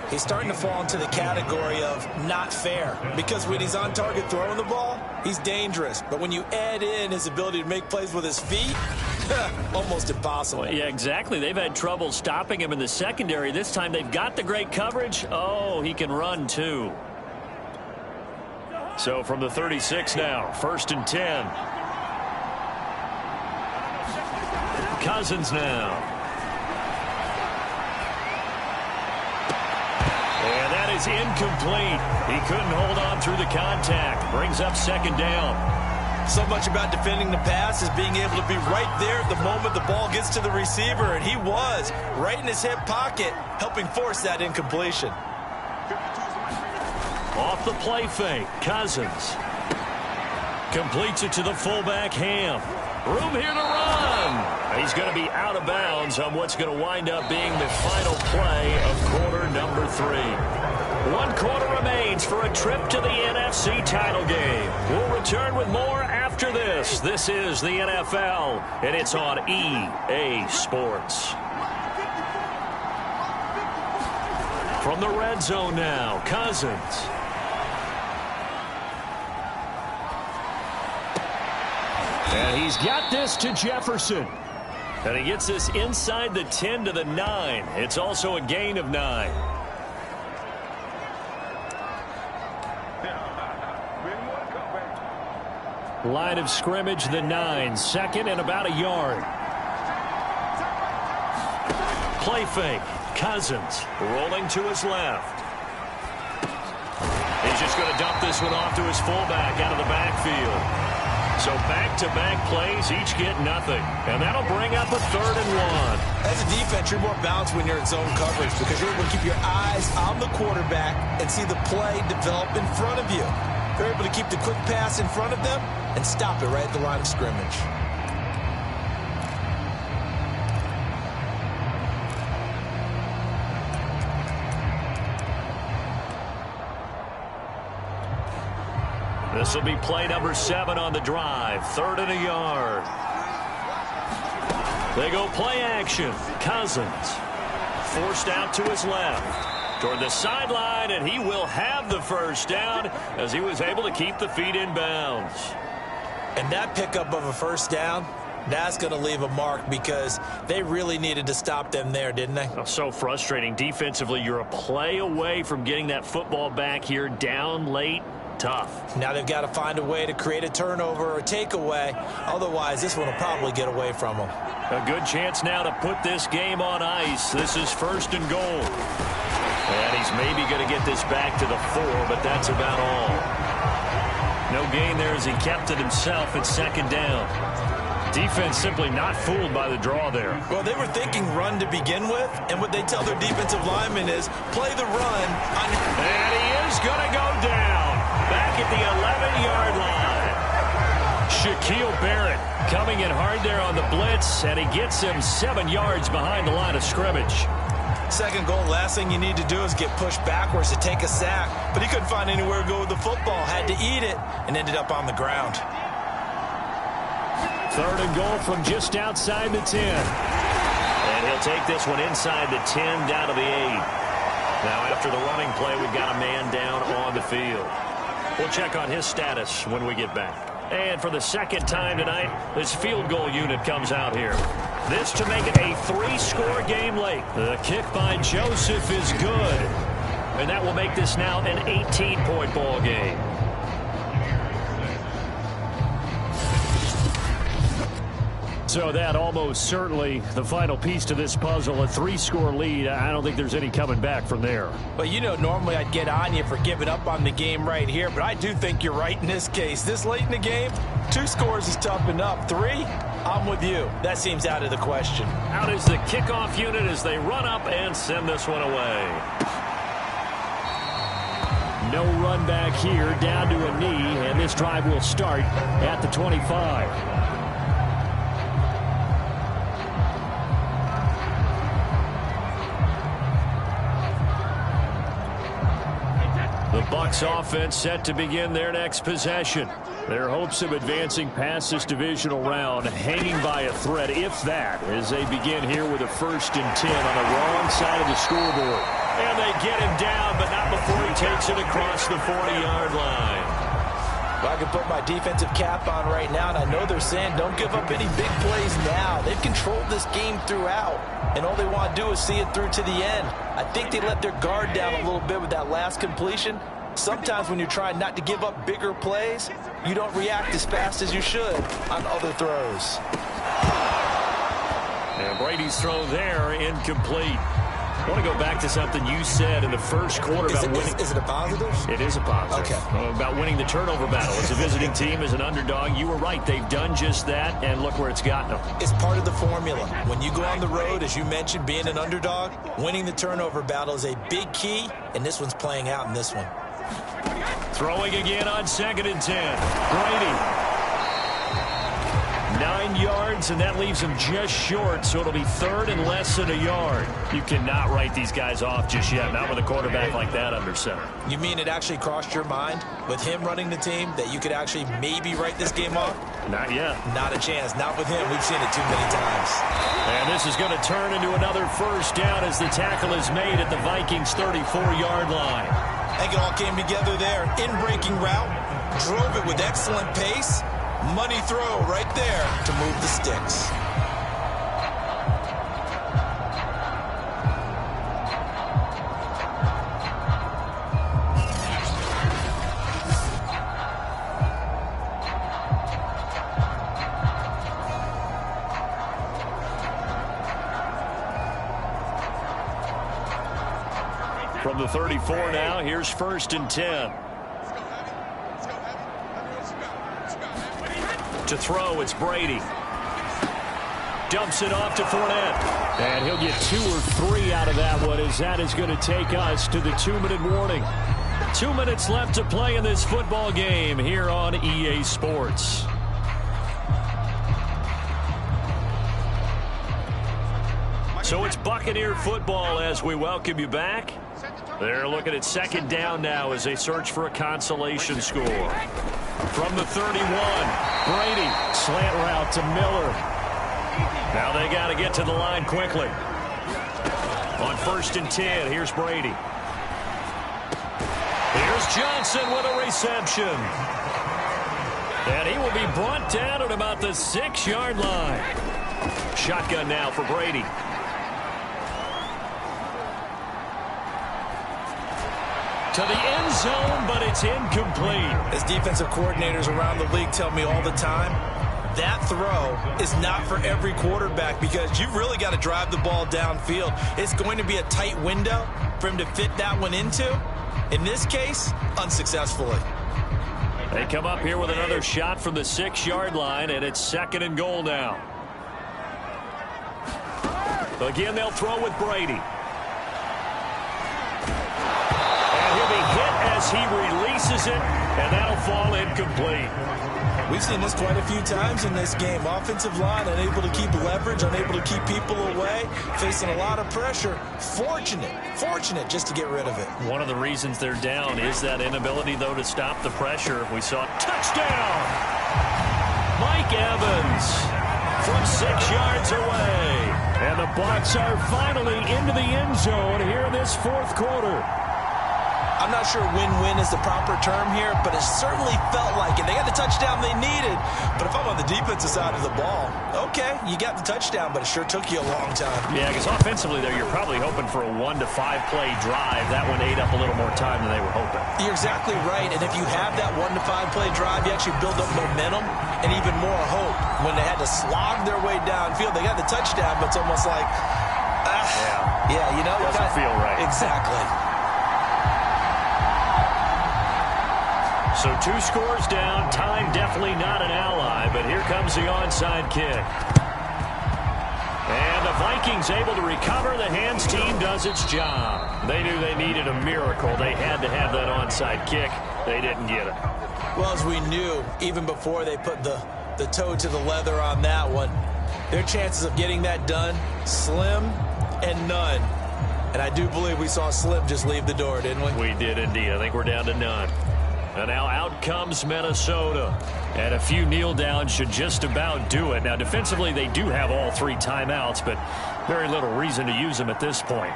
He's starting to fall into the category of not fair, because when he's on target throwing the ball, he's dangerous. But when you add in his ability to make plays with his feet, almost impossible. Well, yeah, exactly. They've had trouble stopping him in the secondary. This time they've got the great coverage. Oh, he can run too. So from the 36 now, 1st and 10. Cousins now. And that is incomplete. He couldn't hold on through the contact. Brings up 2nd down. So much about defending the pass is being able to be right there at the moment the ball gets to the receiver, and he was right in his hip pocket, helping force that incompletion. Off the play fake, Cousins completes it to the fullback, Ham. Room here to run. He's going to be out of bounds on what's going to wind up being the final play of quarter number 3. 1 quarter remains for a trip to the NFC title game. We'll return with more after this. This is the NFL, and it's on EA Sports. From the red zone now, Cousins. And he's got this to Jefferson. And he gets this inside the 10 to the 9. It's also a gain of 9. Line of scrimmage, the 9. Second and about a yard. Play fake. Cousins rolling to his left. He's just going to dump this one off to his fullback out of the backfield. So back-to-back plays, each get nothing. And that'll bring up a 3rd and 1. As a defense, you're more balanced when you're in zone coverage because you're able to keep your eyes on the quarterback and see the play develop in front of you. You're able to keep the quick pass in front of them and stop it right at the line of scrimmage. This will be play number 7 on the drive. 3rd and a yard. They go play action. Cousins forced out to his left toward the sideline, and he will have the first down as he was able to keep the feet in bounds. And that pickup of a first down, that's going to leave a mark because they really needed to stop them there, didn't they? Oh, so frustrating. Defensively, you're a play away from getting that football back here down late. Tough. Now they've got to find a way to create a turnover or a takeaway. Otherwise, this one will probably get away from them. A good chance now to put this game on ice. This is 1st and goal. And he's maybe going to get this back to the 4, but that's about all. No gain there as he kept it himself at 2nd down. Defense simply not fooled by the draw there. Well, they were thinking run to begin with, and what they tell their defensive linemen is play the run. And he is going to go down. Back at the 11-yard line. Shaquille Barrett coming in hard there on the blitz, and he gets him 7 yards behind the line of scrimmage. 2nd goal, last thing you need to do is get pushed backwards to take a sack. But he couldn't find anywhere to go with the football, had to eat it, and ended up on the ground. 3rd and goal from just outside the 10. And he'll take this one inside the 10 down to the 8. Now after the running play, we've got a man down on the field. We'll check on his status when we get back. And for the 2nd time tonight, this field goal unit comes out here. This to make it a 3-score game late. The kick by Joseph is good. And that will make this now an 18-point ball game. So that almost certainly the final piece to this puzzle, a 3-score lead. I don't think there's any coming back from there. Well, you know, normally I'd get on you for giving up on the game right here, but I do think you're right in this case. This late in the game, 2 scores is tough enough. 3, I'm with you. That seems out of the question. Out is the kickoff unit as they run up and send this one away. No run back here, down to a knee, and this drive will start at the 25. The Bucs offense set to begin their next possession. Their hopes of advancing past this divisional round hanging by a thread, if that, as they begin here with a 1st and 10 on the wrong side of the scoreboard. And they get him down, but not before he takes it across the 40-yard line. Well, I can put my defensive cap on right now, and I know they're saying don't give up any big plays now. They've controlled this game throughout, and all they want to do is see it through to the end. I think they let their guard down a little bit with that last completion. Sometimes when you're trying not to give up bigger plays, you don't react as fast as you should on other throws. And Brady's throw there, incomplete. I want to go back to something you said in the first quarter about winning. Is it a positive? It is a positive. Okay. About winning the turnover battle. As a visiting team, as an underdog, you were right. They've done just that, and look where it's gotten them. It's part of the formula. When you go on the road, as you mentioned, being an underdog, winning the turnover battle is a big key, and this one's playing out in this one. Throwing again on 2nd and 10. Brady. 9 yards, and that leaves him just short, so it'll be 3rd and less than a yard. You cannot write these guys off just yet, not with a quarterback like that under center. You mean it actually crossed your mind with him running the team that you could actually maybe write this game off? Not yet. Not a chance. Not with him. We've seen it too many times. And this is going to turn into another 1st down as the tackle is made at the Vikings' 34-yard line. I think it all came together there. In-breaking route, drove it with excellent pace. Money throw right there to move the sticks. 34 now. Here's 1st and 10. To throw, it's Brady. Dumps it off to Fournette. And he'll get 2 or 3 out of that one, as that is going to take us to the 2-minute warning. 2 minutes left to play in this football game here on EA Sports. So it's Buccaneer football as we welcome you back. They're looking at 2nd down now as they search for a consolation score. From the 31, Brady, slant route to Miller. Now they got to get to the line quickly. On 1st and 10, here's Brady. Here's Johnson with a reception. And he will be brought down at about the 6-yard line. Shotgun now for Brady. To the end zone, but it's incomplete. As defensive coordinators around the league tell me all the time, that throw is not for every quarterback because you've really got to drive the ball downfield. It's going to be a tight window for him to fit that one into. In this case, unsuccessfully. They come up here with another shot from the 6-yard line, and it's 2nd and goal now. Again, they'll throw with Brady. As he releases it, and that'll fall incomplete. We've seen this quite a few times in this game. Offensive line unable to keep leverage, unable to keep people away, facing a lot of pressure. Fortunate just to get rid of it. One of the reasons they're down is that inability, though, to stop the pressure. We saw touchdown. Mike Evans from 6 yards away. And the Bucs are finally into the end zone here in this 4th quarter. I'm not sure win-win is the proper term here, but it certainly felt like it. They got the touchdown they needed, but if I'm on the defensive side of the ball, okay, you got the touchdown, but it sure took you a long time. Yeah, because offensively there, you're probably hoping for a 1 to 5 play drive. That one ate up a little more time than they were hoping. You're exactly right, and if you have that 1 to 5 play drive, you actually build up momentum and even more hope. When they had to slog their way downfield, they got the touchdown, but it's almost like, yeah, you know, doesn't feel right. Exactly. So 2 scores down. Time definitely not an ally, but here comes the onside kick. And the Vikings able to recover. The hands team does its job. They knew they needed a miracle. They had to have that onside kick. They didn't get it. Well, as we knew, even before they put the toe to the leather on that one, their chances of getting that done, slim and none. And I do believe we saw Slim just leave the door, didn't we? We did indeed. I think we're down to none. And now out comes Minnesota. And a few kneel downs should just about do it. Now, defensively, they do have all 3 timeouts, but very little reason to use them at this point.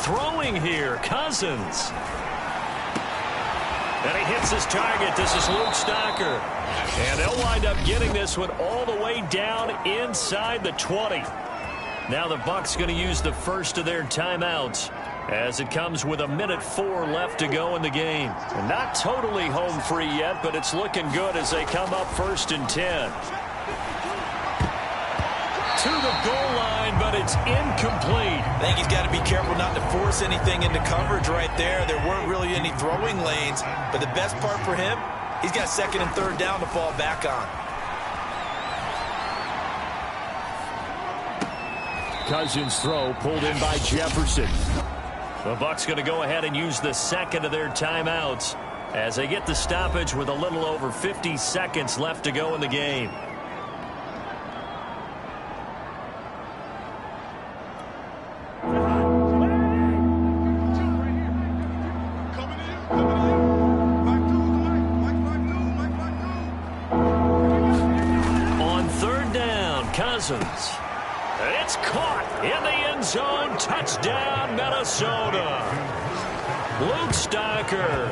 Throwing here, Cousins. And he hits his target. This is Luke Stocker. And they'll wind up getting this one all the way down inside the 20. Now the Bucs going to use the first of their timeouts, as it comes with 1:04 left to go in the game. And not totally home free yet, but it's looking good as they come up 1st and 10. To the goal line, but it's incomplete. I think he's got to be careful not to force anything into coverage right there. There weren't really any throwing lanes, but the best part for him, he's got 2nd and 3rd down to fall back on. Cousins' throw pulled in by Jefferson. The Bucs going to go ahead and use the 2nd of their timeouts as they get the stoppage with a little over 50 seconds left to go in the game. On 3rd down, Cousins. It's caught in the end zone. Touchdown, Minnesota. Luke Stocker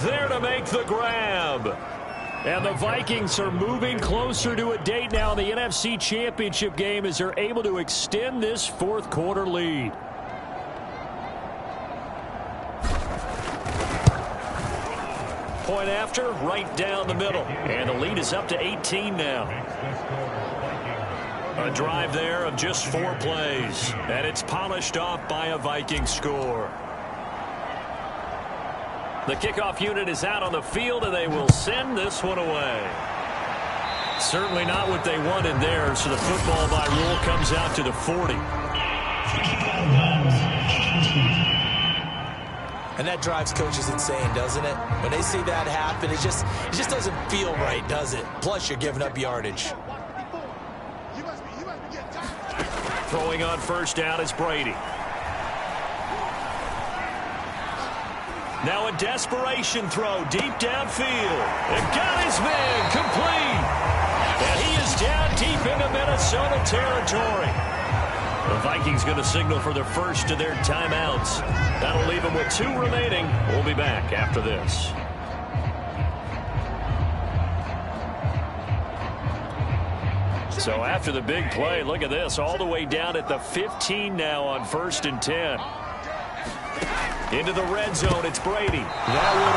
there to make the grab. And the Vikings are moving closer to a date now in the NFC Championship game as they're able to extend this 4th quarter lead. Point after, right down the middle. And the lead is up to 18 now. A drive there of just 4 plays, and it's polished off by a Viking score. The kickoff unit is out on the field, and they will send this one away. Certainly not what they wanted there, so the football by rule comes out to the 40. And that drives coaches insane, doesn't it? When they see that happen, it just doesn't feel right, does it? Plus, you're giving up yardage. Throwing on first down is Brady. Now a desperation throw deep downfield. And got his man complete. And he is down deep into Minnesota territory. The Vikings going to signal for their first of their timeouts. That'll leave them with 2 remaining. We'll be back after this. So after the big play, look at this. All the way down at the 15 now on 1st and 10. Into the red zone, it's Brady. That would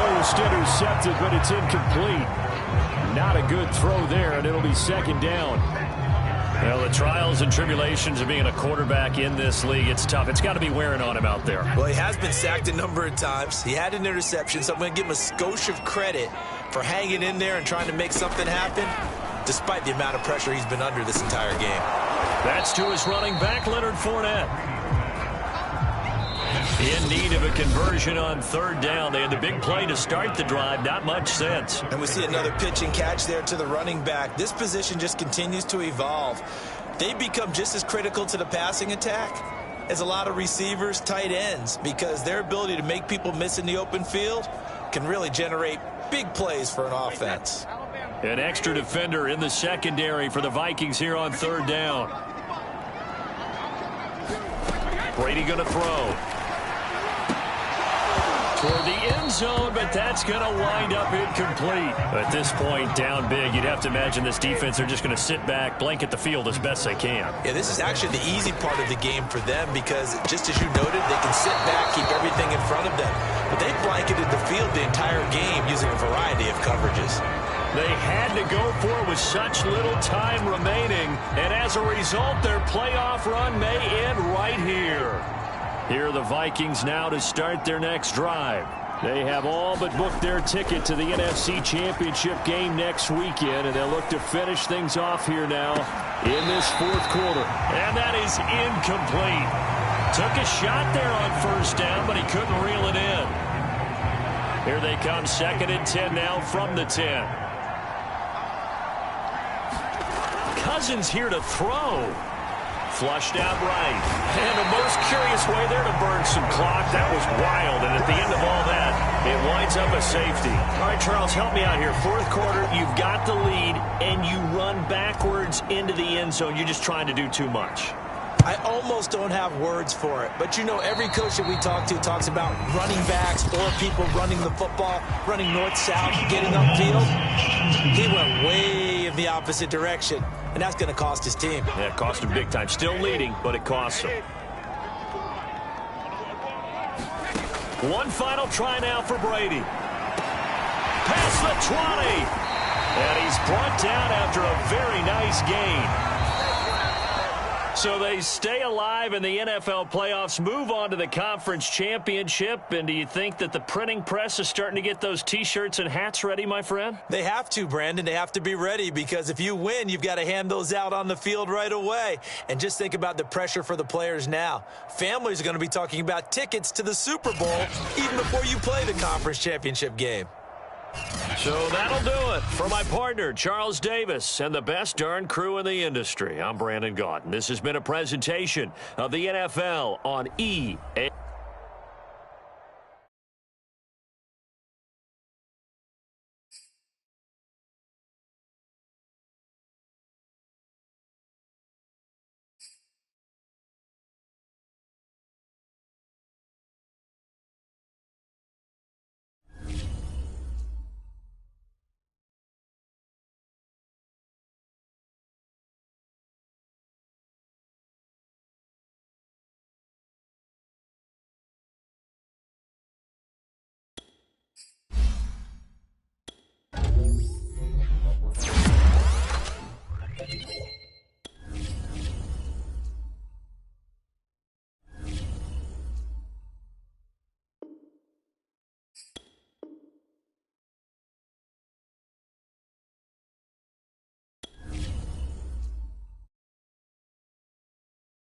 almost intercepted, but it's incomplete. Not a good throw there, and it'll be 2nd down. Well, the trials and tribulations of being a quarterback in this league, it's tough. It's got to be wearing on him out there. Well, he has been sacked a number of times. He had an interception, so I'm going to give him a skosh of credit for hanging in there and trying to make something happen, despite the amount of pressure he's been under this entire game. That's to his running back, Leonard Fournette. In need of a conversion on 3rd down. They had the big play to start the drive. Not much sense. And we see another pitch and catch there to the running back. This position just continues to evolve. They become just as critical to the passing attack as a lot of receivers, tight ends, because their ability to make people miss in the open field can really generate big plays for an offense. An extra defender in the secondary for the Vikings here on 3rd down. Brady going to throw. Toward the end zone, but that's going to wind up incomplete. At this point, down big, you'd have to imagine this defense, they're just going to sit back, blanket the field as best they can. Yeah, this is actually the easy part of the game for them because, just as you noted, they can sit back, keep everything in front of them. But they blanketed the field the entire game using a variety of coverages. They had to go for it with such little time remaining, and as a result, their playoff run may end right here. Here are the Vikings now to start their next drive. They have all but booked their ticket to the NFC Championship game next weekend, and they'll look to finish things off here now in this 4th quarter. And that is incomplete. Took a shot there on 1st down, but he couldn't reel it in. Here they come, 2nd and 10 now from the 10. Cousins here to throw. Flushed out right. And the most curious way there to burn some clock. That was wild. And at the end of all that, it winds up a safety. All right, Charles, help me out here. 4th quarter, you've got the lead, and you run backwards into the end zone. You're just trying to do too much. I almost don't have words for it. But, you know, every coach that we talk to talks about running backs or people running the football, running north-south, getting upfield. He went way in the opposite direction, and that's going to cost his team. Yeah, it cost him big time. Still leading, but it costs him. One final try now for Brady. Past the 20. And he's brought down after a very nice gain. So they stay alive in the NFL playoffs, move on to the conference championship. And do you think that the printing press is starting to get those T-shirts and hats ready, my friend? They have to, Brandon. They have to be ready because if you win, you've got to hand those out on the field right away. And just think about the pressure for the players now. Families are going to be talking about tickets to the Super Bowl even before you play the conference championship game. So that'll do it for my partner, Charles Davis, and the best darn crew in the industry. I'm Brandon Gaudin. This has been a presentation of the NFL on EA.